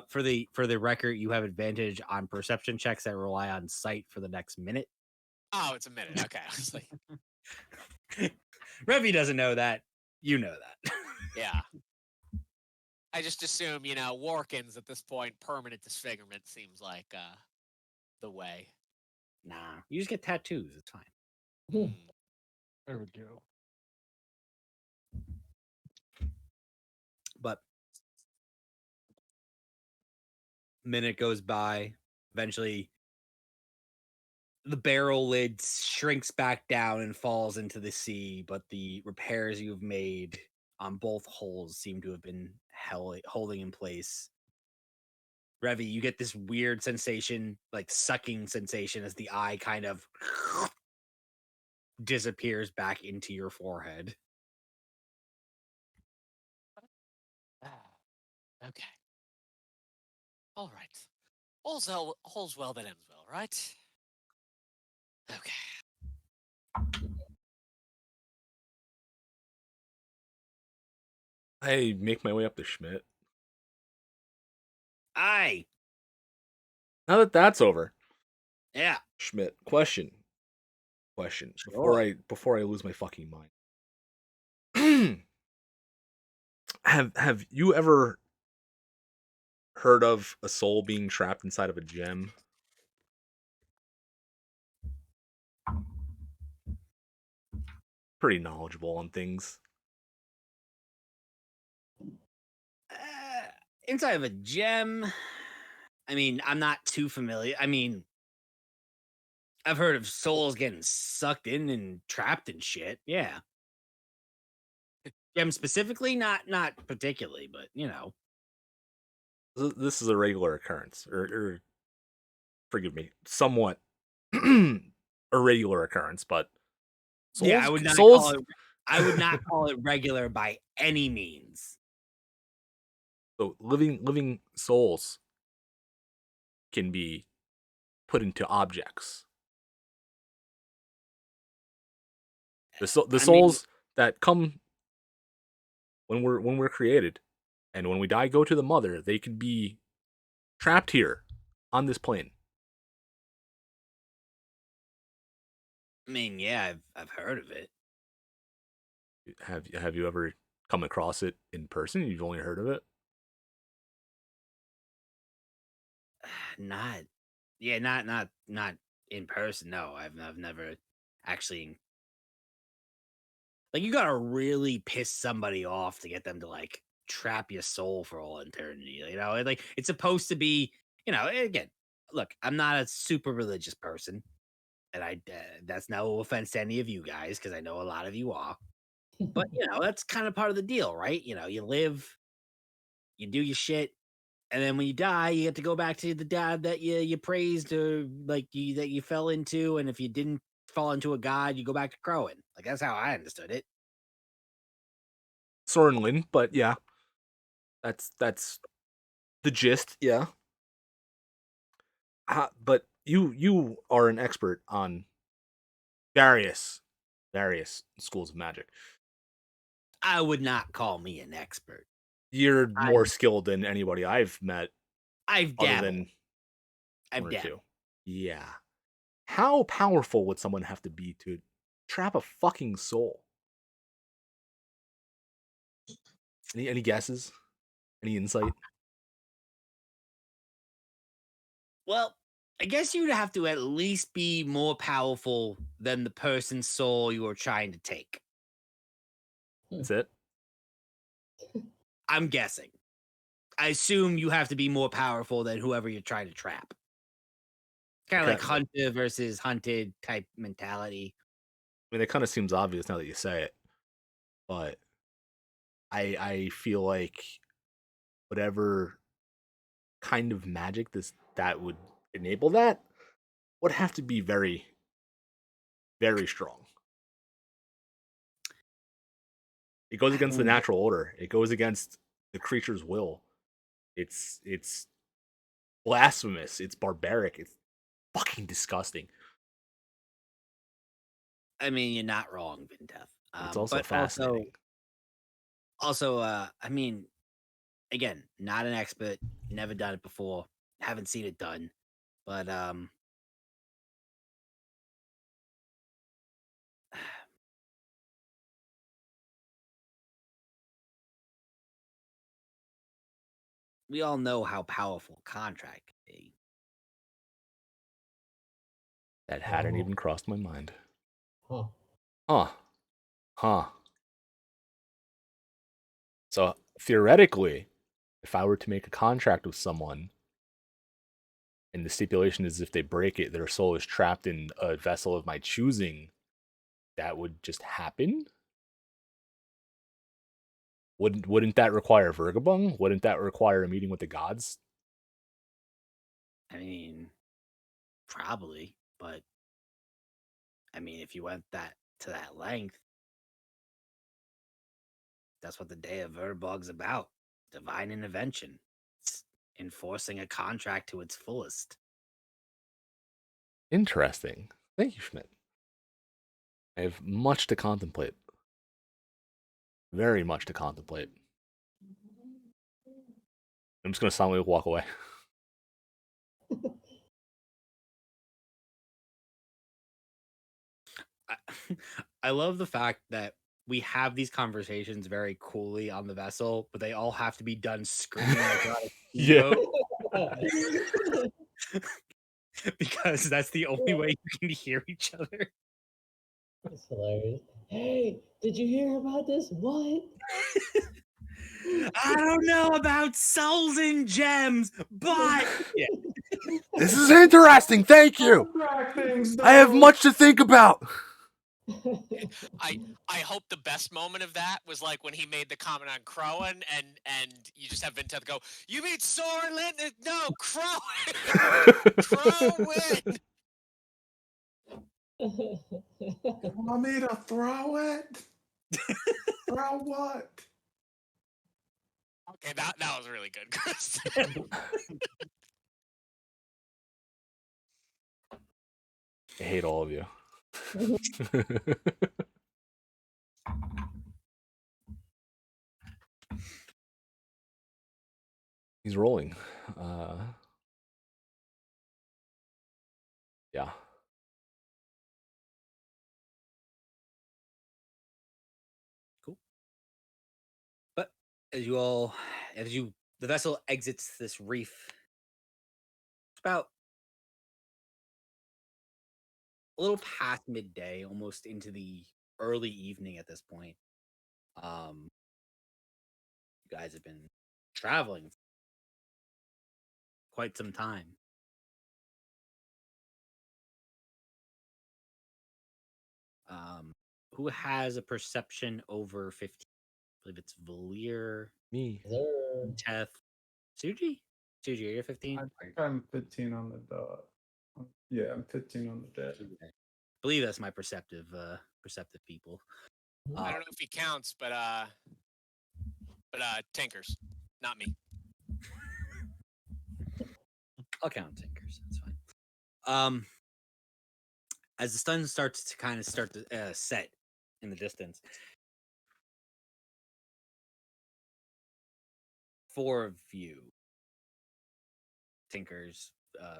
A: For the record, you have advantage on perception checks that rely on sight for the next minute.
F: Oh, it's a minute. Okay. I was like,
A: Revy doesn't know that. You know that.
F: yeah. I just assume, Warkins at this point, permanent disfigurement seems like the way.
A: Nah, you just get tattoos. It's fine.
F: Hmm.
E: There we go.
A: But minute goes by. Eventually, the barrel lid shrinks back down and falls into the sea. But the repairs you've made on both holes seem to have been holding in place. Revy, you get this weird sensation, like sucking sensation, as the eye kind of disappears back into your forehead.
F: Okay. All right. All's well that ends well, right? Okay.
B: I make my way up to Schmidt.
A: Aye.
B: Now that that's over,
A: Yeah.
B: Schmidt, question.
A: Sure.
B: Before I lose my fucking mind. Have you ever heard of a soul being trapped inside of a gem? Pretty knowledgeable on things.
A: Inside of a gem. I mean, I'm not too familiar. I mean, I've heard of souls getting sucked in and trapped and shit. Yeah. Gem specifically, not particularly, but
B: This is a regular occurrence, or forgive me, somewhat a regular occurrence, but souls,
A: yeah, I would not
B: souls,
A: call it. I would not call it regular by any means.
B: So living souls can be put into objects. The souls that come when we're created, and when we die, go to the mother. They can be trapped here on this plane.
A: I mean, yeah, I've heard of it.
B: Have you ever come across it in person? You've only heard of it?
A: Not in person. No, I've never actually. Like, you gotta really piss somebody off to get them to like trap your soul for all eternity. Like it's supposed to be. Again, look, I'm not a super religious person, and that's no offense to any of you guys because I know a lot of you are. But that's kind of part of the deal, right? You live, you do your shit, and then when you die, you get to go back to the dad that you praised or that you fell into, and if you didn't fall into a god, you go back to crowing. Like, that's how I understood it.
B: Sorenlin, but yeah, that's the gist. Yeah. But you are an expert on various schools of magic.
A: I would not call me an expert.
B: You're more skilled than anybody I've met.
A: I've
B: other
A: dabbled.
B: than
A: I've
B: one or
A: dabbled.
B: two. Yeah. How powerful would someone have to be to trap a fucking soul? Any guesses? Any insight?
A: Well, I guess you'd have to at least be more powerful than the person's soul you are trying to take.
B: That's it.
A: I'm guessing. I assume you have to be more powerful than whoever you're trying to trap. Kind of like
B: Okay.
A: hunter versus hunted type mentality.
B: I mean, it kind of seems obvious now that you say it, but I feel like whatever kind of magic that would enable that would have to be very, very strong. It goes against the natural order. It goes against the creature's will. It's blasphemous. It's barbaric. It's fucking disgusting.
A: I mean, you're not wrong, Vintef.
B: It's also
A: but
B: fascinating.
A: Also, I mean, again, not an expert, never done it before, haven't seen it done, but we all know how powerful a contract can be.
B: That hadn't even crossed my mind.
G: Huh.
B: Huh. So theoretically, if I were to make a contract with someone, and the stipulation is if they break it, their soul is trapped in a vessel of my choosing, that would just happen? Wouldn't that require Vergabung? Wouldn't that require a meeting with the gods?
A: I mean, probably, but I mean, if you went to that length, that's what the Day of Verbog's about. Divine intervention. It's enforcing a contract to its fullest.
B: Interesting. Thank you, Schmidt. I have much to contemplate. Very much to contemplate. I'm just going to silently walk away.
A: I love the fact that we have these conversations very coolly on the vessel, but they all have to be done screaming like we're on a
B: Yeah.
A: speedboat. Because that's the only way you can hear each other.
G: That's hilarious. Hey, did you hear about this? What?
A: I don't know about souls and gems, but yeah.
B: This is interesting. Thank you. I have much to think about.
C: I hope the best moment of that was like when he made the comment on Crowan, and you just have Vinteth go, "You mean Soren Linden? No, Crowan, Crowan."
D: Want me to throw it? Throw what?
C: Okay, that was really good, Chris.
B: I hate all of you. He's rolling. Yeah.
A: Cool. But the vessel exits this reef, it's about a little past midday, almost into the early evening at this point. You guys have been traveling for quite some time. Who has a perception over 15? I believe it's Valir,
B: Me.
A: Teth, Suji? Suji, are you 15?
D: I think I'm 15 on the dot. Yeah, I'm 15 on the dead.
A: I believe that's my perceptive people.
C: I don't know if he counts, but Tinkers, not me.
A: I'll count Tinkers. That's fine. As the sun starts to kind of set in the distance, 4 of you, Tinkers,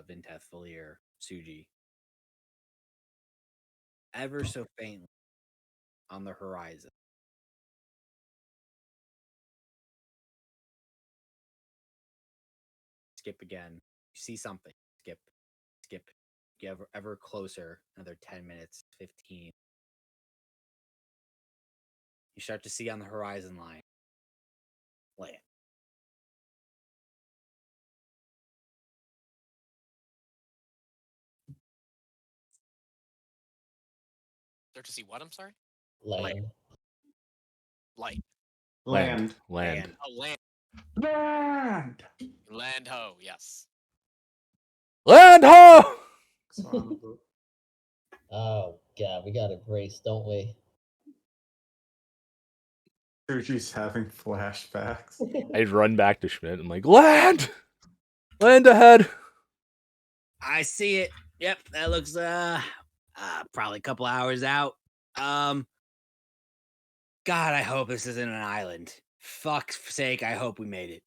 A: Vinteth, Valir, Suji, ever so faintly on the horizon, skip again. You see something. Skip. skip, get ever closer, another 10 minutes, 15. You start to see on the horizon line land.
C: Start to see what? I'm sorry.
G: Land.
C: Light.
D: Land.
B: Land.
C: Oh, land.
D: Land.
C: Land ho. Yes.
B: Land ho!
D: So on a boat.
G: Oh god, we got a brace, don't we?
D: Sergi's having flashbacks.
B: I'd run back to Schmidt. I'm like, land! Land ahead!
A: I see it. Yep, that looks probably a couple hours out. God, I hope this isn't an island. Fuck's sake, I hope we made it.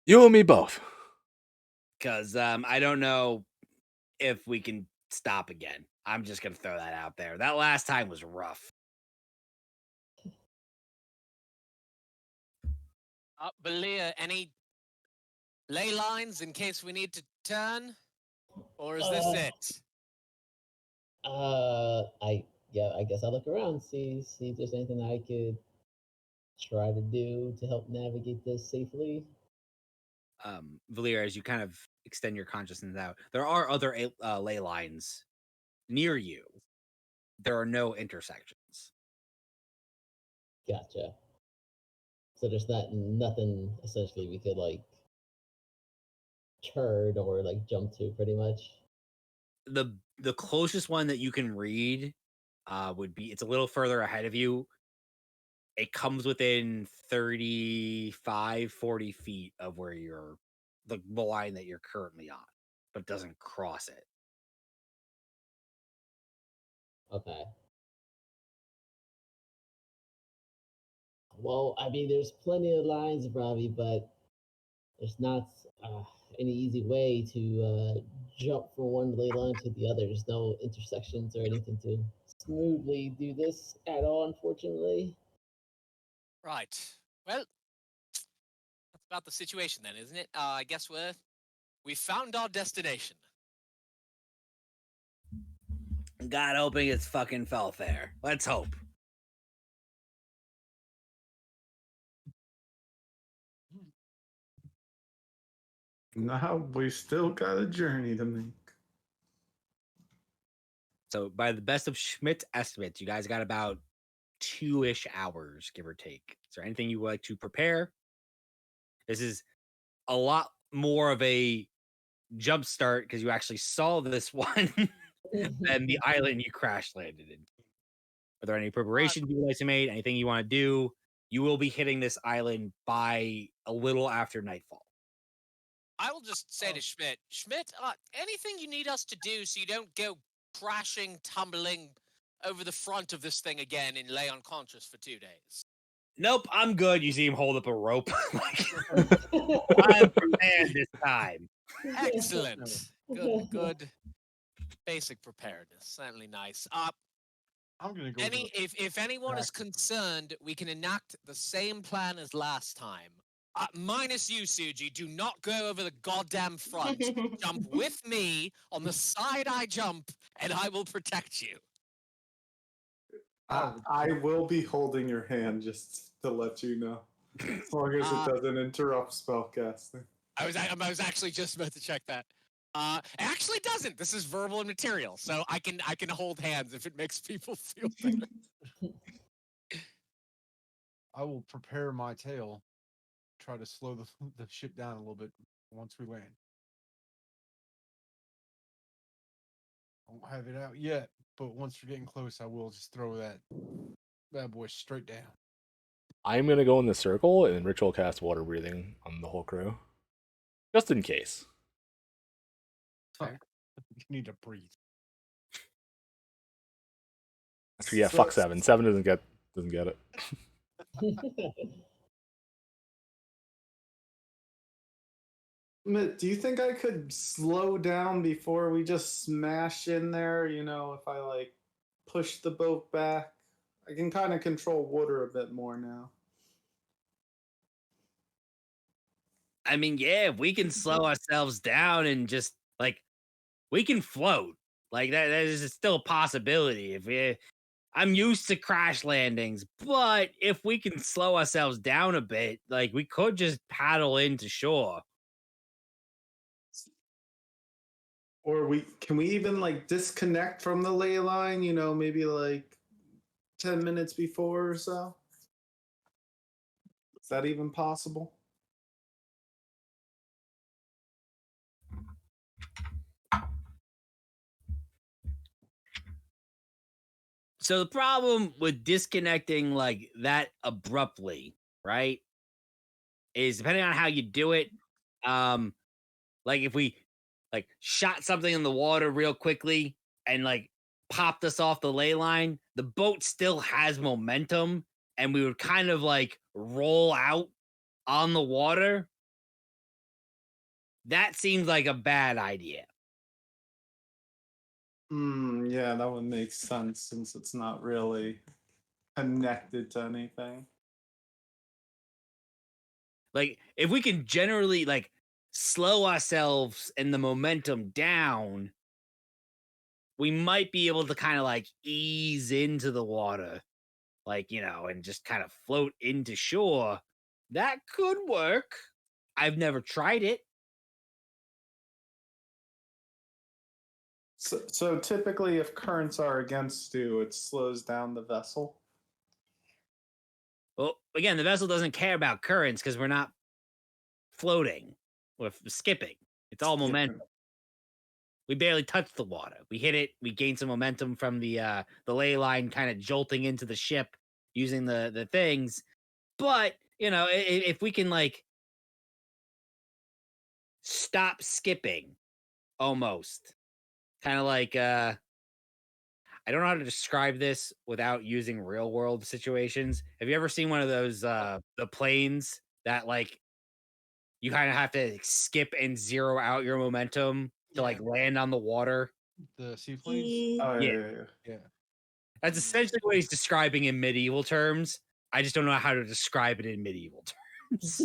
B: You and me both.
A: Cause I don't know if we can stop again. I'm just gonna throw that out there. That last time was rough.
C: Belia, any ley lines in case we need to turn, or is this it?
G: I guess I'll look around, see if there's anything I could try to do to help navigate this safely.
A: Valir, as you kind of extend your consciousness out, there are other ley lines near you. There are no intersections.
G: Gotcha. So there's nothing essentially we could like turn or like jump to pretty much.
A: The closest one that you can read would be, it's a little further ahead of you. It comes within 35, 40 feet of where you're, the line that you're currently on, but doesn't cross it.
G: Okay. Well, I mean, there's plenty of lines, Robbie, but there's not any easy way to jump from one ley line to the other. There's no intersections or anything to smoothly do this at all, unfortunately.
C: Right. Well, that's about the situation then, isn't it? I guess we found our destination.
A: God hoping it's fucking fell fair. Let's hope.
D: Now we still got a journey to make.
A: So by the best of Schmidt's estimates, you guys got about 2-ish hours, give or take. Is there anything you would like to prepare? This is a lot more of a jump start because you actually saw this one than the island you crash landed in. Are there any preparations you would like to make? Anything you want to do? You will be hitting this island by a little after nightfall.
C: I will just say to Schmidt, anything you need us to do so you don't go crashing, tumbling over the front of this thing again and lay unconscious for 2 days.
A: Nope, I'm good. You see him hold up a rope. I'm prepared this time.
C: Excellent. Good. Basic preparedness. Certainly nice.
E: I'm gonna go.
C: If anyone is concerned, we can enact the same plan as last time. Minus you, Suji. Do not go over the goddamn front. Jump with me on the side I jump, and I will protect you.
D: I will be holding your hand just to let you know, as long as it doesn't interrupt spellcasting.
C: I was actually just about to check that. It actually doesn't. This is verbal and material, so I can hold hands if it makes people feel better.
E: I will prepare my tail. Try to slow the ship down a little bit once we land. I won't have it out yet, but once we're getting close, I will just throw that bad boy straight down.
B: I'm gonna go in the circle and ritual cast water breathing on the whole crew, just in case.
C: Fair.
E: You need to breathe.
B: Actually, yeah, fuck 7. 7 doesn't get it.
D: Do you think I could slow down before we just smash in there? You know, if I like push the boat back, I can kind of control water a bit more now.
A: I mean, yeah, if we can slow ourselves down and just like we can float, like that is still a possibility. I'm used to crash landings, but if we can slow ourselves down a bit, like we could just paddle into shore.
D: Or can we even like disconnect from the ley line, maybe like 10 minutes before or so? Is that even possible?
A: So the problem with disconnecting like that abruptly, right, is depending on how you do it. Um, like if we like shot something in the water real quickly and like popped us off the ley line, the boat still has momentum, and we would kind of like roll out on the water. That seems like a bad idea.
D: Yeah, that would make sense since it's not really connected to anything.
A: Like if we can generally like slow ourselves and the momentum down, we might be able to kind of like ease into the water, like, and just kind of float into shore. That could work. I've never tried it.
D: So typically, if currents are against you, it slows down the vessel.
A: Well, again, the vessel doesn't care about currents because we're not floating, we're skipping. It's all momentum. We barely touched the water. We hit it. We gained some momentum from the ley line, kind of jolting into the ship using the things. But if we can like stop skipping, almost kind of like I don't know how to describe this without using real world situations. Have you ever seen one of those the planes that like you kind of have to skip and zero out your momentum to like land on the water?
E: The seaplanes.
D: Oh
A: Yeah.
D: yeah.
A: That's essentially what he's describing in medieval terms. I just don't know how to describe it in medieval terms.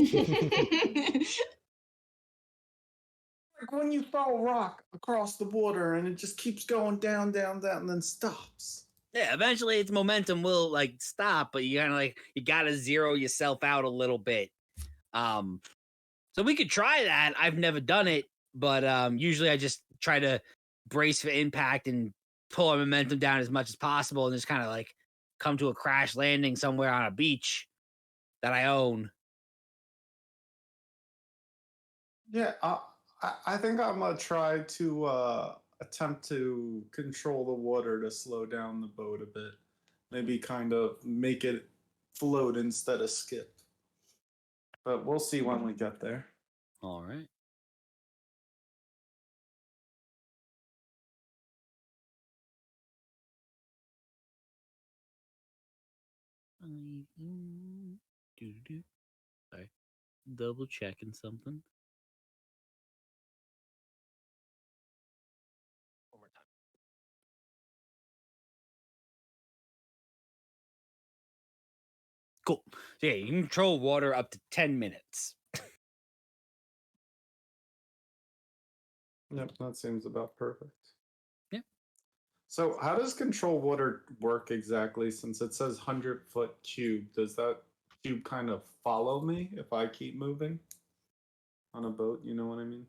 D: Like when you throw a rock across the water and it just keeps going down, down, down, and then stops.
A: Yeah, eventually its momentum will like stop, but you kind of like you gotta zero yourself out a little bit. So we could try that. I've never done it, but usually I just try to brace for impact and pull our momentum down as much as possible, and just kind of like come to a crash landing somewhere on a beach that I own.
D: Yeah, I think I'm gonna try to attempt to control the water to slow down the boat a bit. Maybe kind of make it float instead of skip. But we'll see when we get there.
A: All right. Sorry. Double checking something.
C: One more time.
A: Cool. So yeah, you can control water up to 10 minutes.
D: Yep, that seems about perfect.
A: Yeah.
D: So how does control water work exactly? Since it says 100-foot cube, does that cube kind of follow me if I keep moving on a boat? You know what I mean?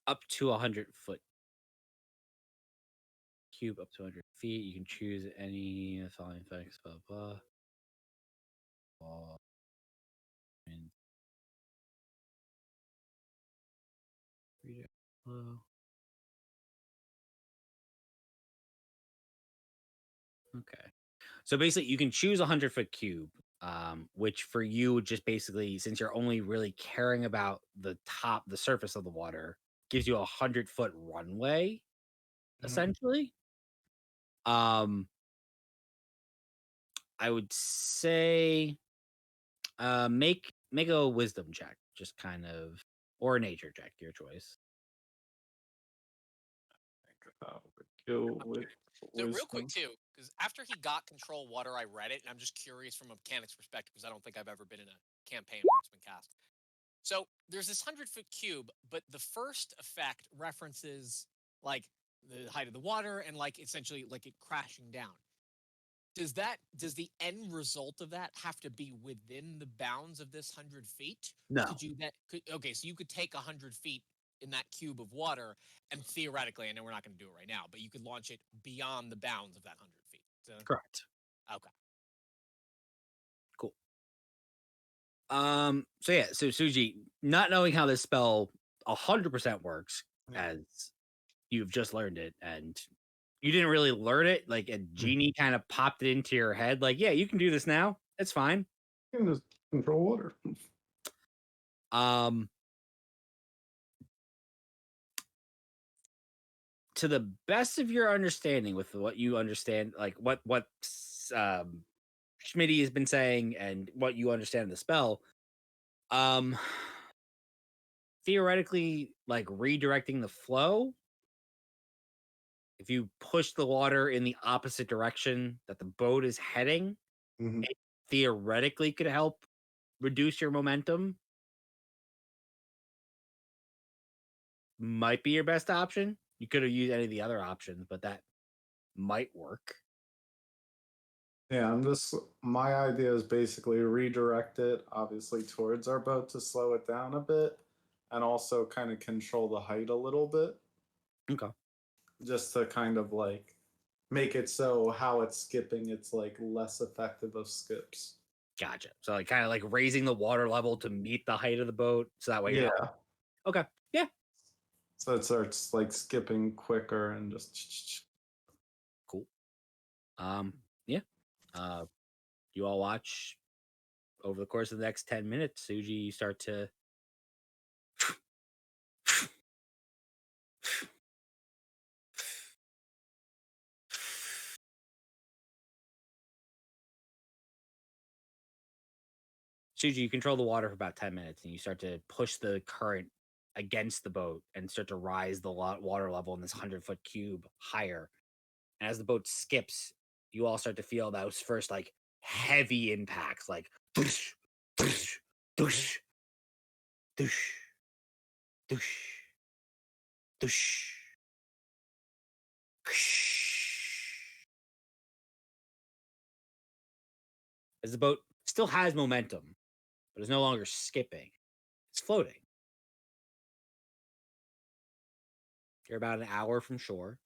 A: Up to 100-foot cube, up to 100 feet. You can choose any of the following effects, blah, blah. Blah. And flow. Okay. So basically, you can choose a 100-foot cube, which for you, just basically, since you're only really caring about the surface of the water, gives you a 100-foot runway, essentially. I would say, make a wisdom check, just kind of, or a nature check, your choice.
D: Think about the Go with
C: So real quick
D: wisdom.
C: too, because after he got control water, I read it, and I'm just curious from a mechanics perspective because I don't think I've ever been in a campaign where it's been cast. So there's this 100-foot cube, but the first effect references like the height of the water and like essentially like it crashing down. Does the end result of that have to be within the bounds of this 100 feet?
A: No.
C: Okay, so you could take 100 feet in that cube of water, and theoretically, I know we're not going to do it right now, but you could launch it beyond the bounds of that 100 feet. So,
A: Correct.
C: okay.
A: Cool. So yeah, so Suji, not knowing how this spell 100% works,
E: Yeah.
A: as you've just learned it, and you didn't really learn it, like a genie kind of popped it into your head, like, yeah, you can do this now. It's fine.
D: You can just control water.
A: To the best of your understanding, with what you understand, like what Schmitty has been saying and what you understand of the spell, theoretically, like redirecting the flow, if you push the water in the opposite direction that the boat is heading,
D: Mhm.
A: it theoretically could help reduce your momentum. Might be your best option. You could have used any of the other options, but that might work.
D: Yeah, my idea is basically redirect it obviously towards our boat to slow it down a bit and also kind of control the height a little bit.
A: Okay.
D: Just to kind of like make it so how it's skipping, it's like less effective of skips.
A: Gotcha. So like kind of like raising the water level to meet the height of the boat, so that way you're not. Okay. Yeah.
D: So it starts like skipping quicker and just
A: Cool. Yeah. You all watch over the course of the next 10 minutes, Suji, you start to Suji, you control the water for about 10 minutes and you start to push the current against the boat and start to rise the water level in this 100-foot cube higher. And as the boat skips, you all start to feel those first like heavy impacts, like doosh, doosh, doosh, doosh, doosh, doosh. As the boat still has momentum, but is no longer skipping, it's floating. You're about an hour from shore.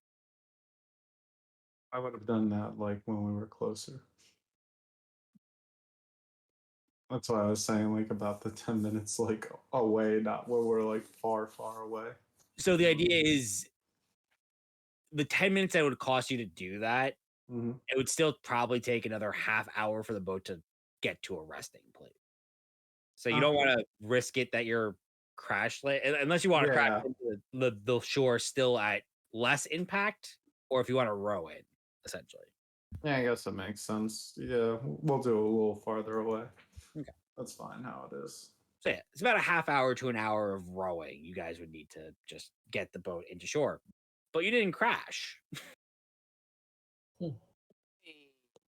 D: I would have done that like when we were closer. That's why I was saying like about the 10 minutes like away, not where we're like far, far away.
A: So the idea is the 10 minutes that would cost you to do that, it would still probably take another half hour for the boat to get to a resting place. So you don't want to risk it that you're crash unless you want to crash into the shore still at less impact, or if you want to row it, essentially.
D: Yeah, I guess that makes sense. Yeah, we'll do it a little farther away.
A: Okay.
D: That's fine how it is.
A: So yeah, it's about a half hour to an hour of rowing. You guys would need to just get the boat into shore. But you didn't crash.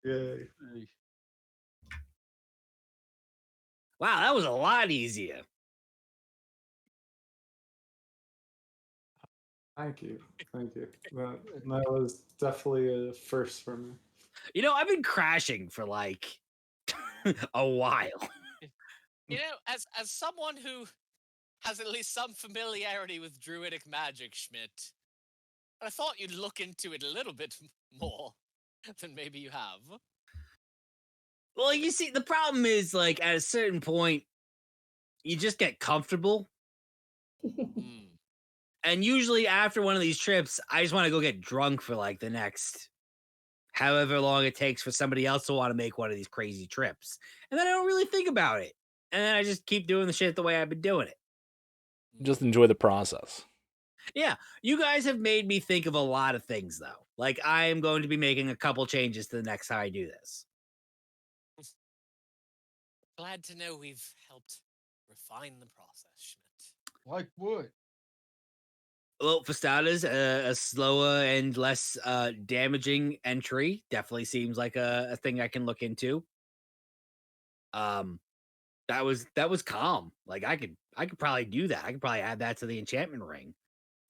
D: Yay.
A: Wow, that was a lot easier.
D: Thank you. Thank you. That was definitely a first for me.
A: You know, I've been crashing for like a while.
C: You know, as someone who has at least some familiarity with druidic magic, Schmidt, I thought you'd look into it a little bit more than maybe you have.
A: Well, you see, the problem is like at a certain point, you just get comfortable. And usually after one of these trips, I just want to go get drunk for like the next however long it takes for somebody else to want to make one of these crazy trips. And then I don't really think about it. And then I just keep doing the shit the way I've been doing it.
B: Just enjoy the process.
A: Yeah, you guys have made me think of a lot of things, though. Like, I am going to be making a couple changes to the next time I do this.
C: Glad to know we've helped refine the process, Schmidt.
E: Like what?
A: Well, for starters, a slower and less damaging entry definitely seems like a thing I can look into. That was calm. Like I could probably do that. I could probably add that to the enchantment ring.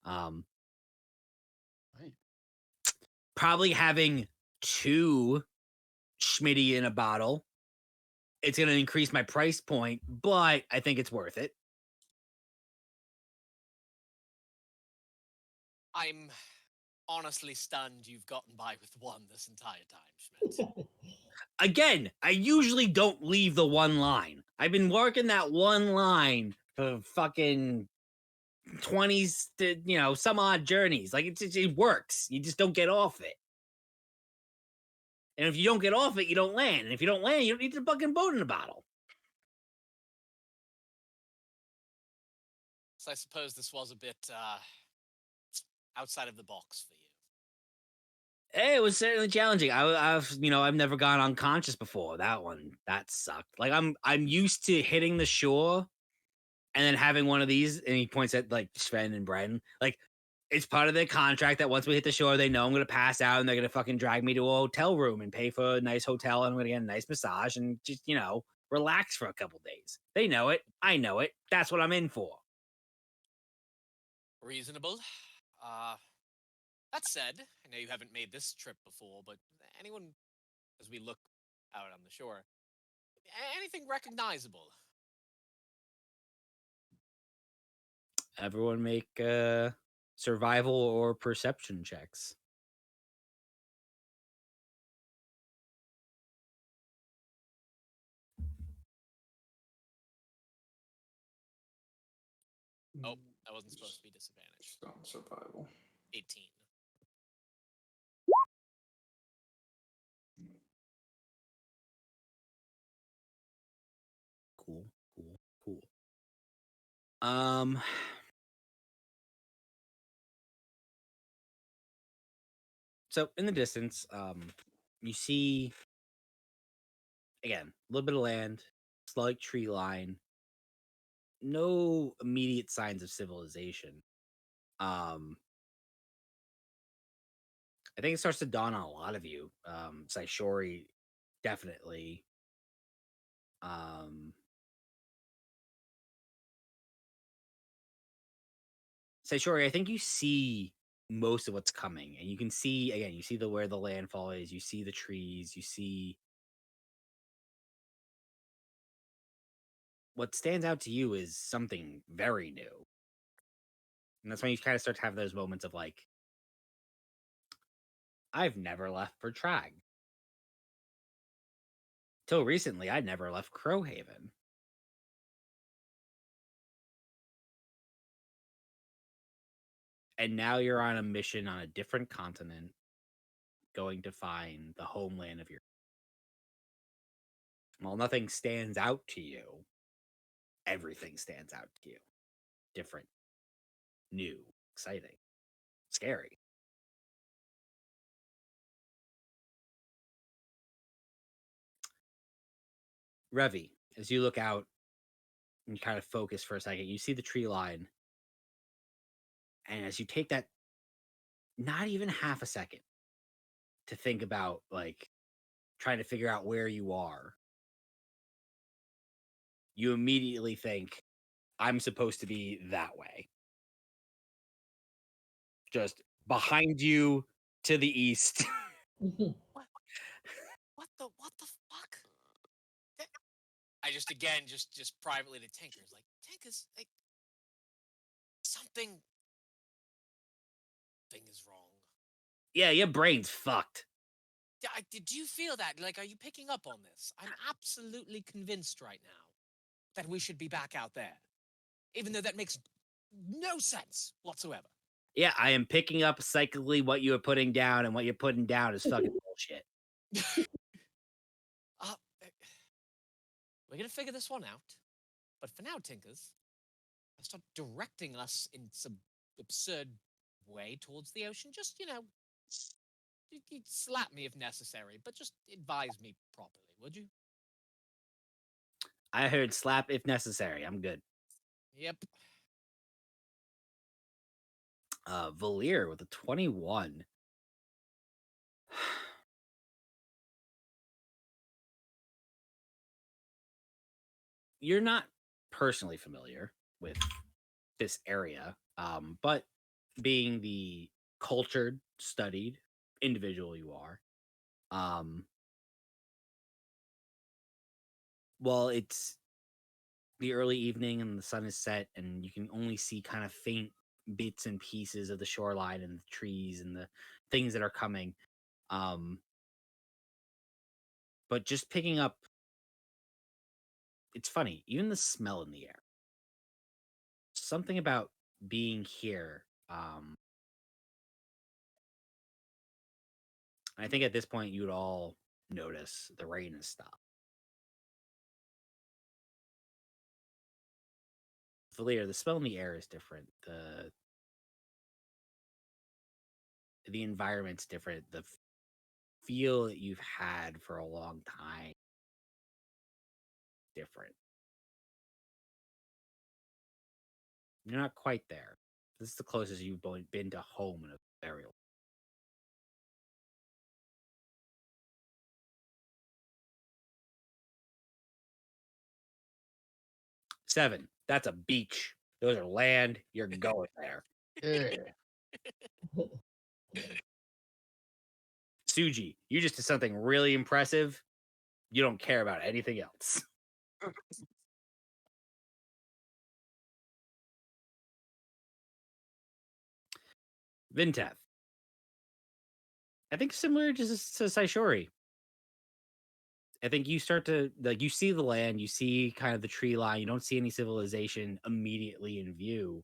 E: Right.
A: Probably having 2 Schmitty in a bottle. It's going to increase my price point, but I think it's worth it.
F: I'm honestly stunned you've gotten by with 1 this entire time, Schmidt.
A: Again, I usually don't leave the 1 line. I've been working that 1 line for fucking 20s to, some odd journeys. Like it works. You just don't get off it. And if you don't get off it, you don't land. And if you don't land, you don't need to fucking boat in a bottle.
F: So I suppose this was a bit outside of the box for you.
A: Hey, it was certainly challenging. I've never gone unconscious before. That sucked. Like I'm used to hitting the shore and then having one of these, and he points at like Sven and Bren. Like it's part of their contract that once we hit the shore, they know I'm gonna pass out and they're gonna fucking drag me to a hotel room and pay for a nice hotel and I'm gonna get a nice massage and just, relax for a couple days. They know it. I know it. That's what I'm in for.
F: Reasonable. That said, I know you haven't made this trip before, but anyone, as we look out on the shore, anything recognizable?
A: Everyone make survival or perception checks.
F: Oh, that wasn't supposed to be disadvantage.
D: Just on survival.
F: 18.
A: Cool. Um, so in the distance, you see again a little bit of land, slight tree line, no immediate signs of civilization. I think it starts to dawn on a lot of you. Saishori, definitely. Saishori, I think you see most of what's coming, and you can see again. You see where the landfall is. You see the trees. You see what stands out to you is something very new, and that's when you kind of start to have those moments of like, I've never left for Trag. Till recently, I'd never left Crowhaven. And now you're on a mission on a different continent, going to find the homeland of your. While nothing stands out to you, everything stands out to you. Different, new, exciting, scary. Revi, as you look out and you kind of focus for a second, you see the tree line. And as you take that, not even half a second to think about like trying to figure out where you are, you immediately think, I'm supposed to be that way. Just behind you to the east.
F: What the fuck? I just again just privately to Tinker's like, Tinker's like something is wrong.
A: Yeah, your brain's fucked.
F: Did you feel that? Like, are you picking up on this? I'm absolutely convinced right now that we should be back out there, even though that makes no sense whatsoever.
A: Yeah, I am picking up psychically what you are putting down, and what you're putting down is fucking bullshit.
F: We're gonna figure this one out, but for now, Tinkers, start directing us in some absurd way towards the ocean. Just you'd slap me if necessary, but just advise me properly, would you?
A: I heard slap if necessary. I'm good.
F: Yep.
A: Valir with a 21. You're not personally familiar with this area, but being the cultured, studied individual you are, well, it's the early evening and the sun is set, and you can only see kind of faint bits and pieces of the shoreline and the trees and the things that are coming. But just picking up, it's funny, even the smell in the air. Something about being here. I think at this point you would all notice the rain has stopped. Valir, the smell in the air is different. The environment's different. The feel that you've had for a long time different. You're not quite there. This is the closest you've been to home in a very long. Seven. That's a beach. Those are land. You're going there.
E: Yeah.
A: Suji, you just did something really impressive. You don't care about anything else. Vinteth. I think similar to Saishori. I think you start to you see the land, you see kind of the tree line, you don't see any civilization immediately in view.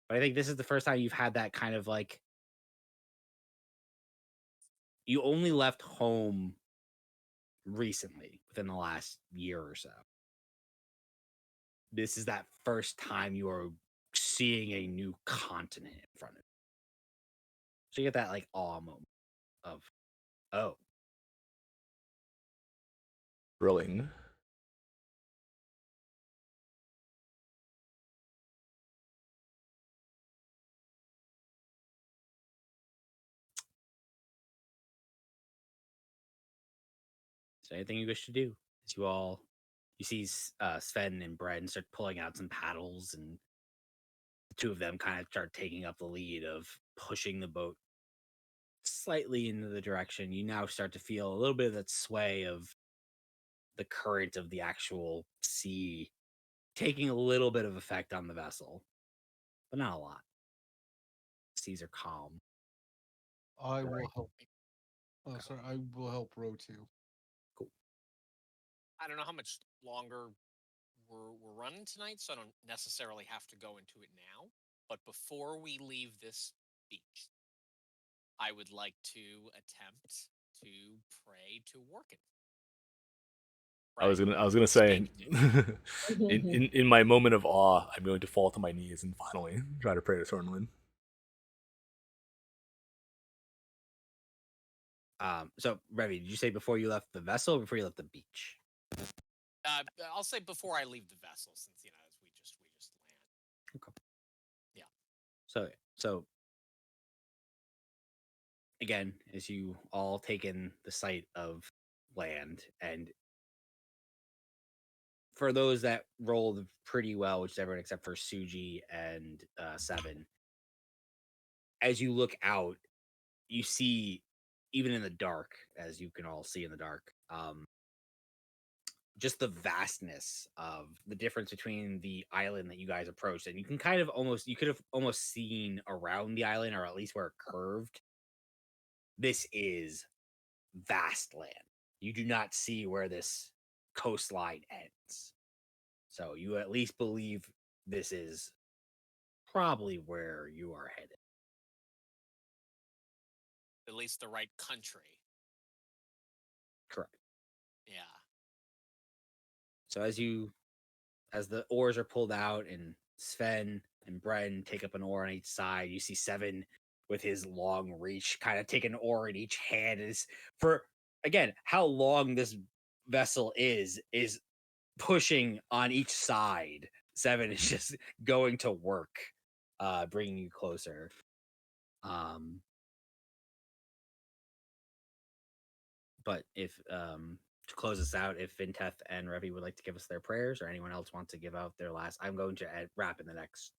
A: But I think this is the first time you've had that kind of like you only left home recently within the last year or so. This is that first time you are seeing a new continent in front of you. So you get that like awe moment of, oh.
B: Thrilling.
A: Is there anything you wish to do? As you see Sven and Bren start pulling out some paddles, and the two of them kind of start taking up the lead of pushing the boat slightly into the direction. You now start to feel a little bit of that sway of the current of the actual sea taking a little bit of effect on the vessel, but not a lot. Seas are calm.
E: I will
A: Right.
E: help. Oh,
A: Okay.
E: sorry. I will help row too.
A: Cool.
C: I don't know how much longer we're running tonight, so I don't necessarily have to go into it now. But before we leave this beach, I would like to attempt to pray to Workin.
B: I was gonna say,
C: Speak
B: in my moment of awe, I'm going to fall to my knees and finally try to pray to Thornwyn.
A: So Revi, did you say before you left the vessel or before you left the beach?
C: I'll say before I leave the vessel, since as we just land.
A: Okay.
C: Yeah.
A: So again, as you all take in the sight of land, and for those that rolled pretty well, which is everyone except for Suji and Seven, as you look out, you see, even in the dark, as you can all see in the dark, just the vastness of the difference between the island that you guys approached, and you can kind of you could have almost seen around the island, or at least where it curved. This is vast land. You do not see where this coastline ends. So you at least believe this is probably where you are headed.
C: At least the right country.
A: Correct.
C: Yeah.
A: So as the oars are pulled out and Sven and Bren take up an oar on each side, you see Seven with his long reach kind of take an oar in each hand. Is for again how long this vessel is pushing on each side. Seven is just going to work bringing you closer. But if to close us out, if Vinteth and Revi would like to give us their prayers, or anyone else wants to give out their last, I'm going to wrap in the next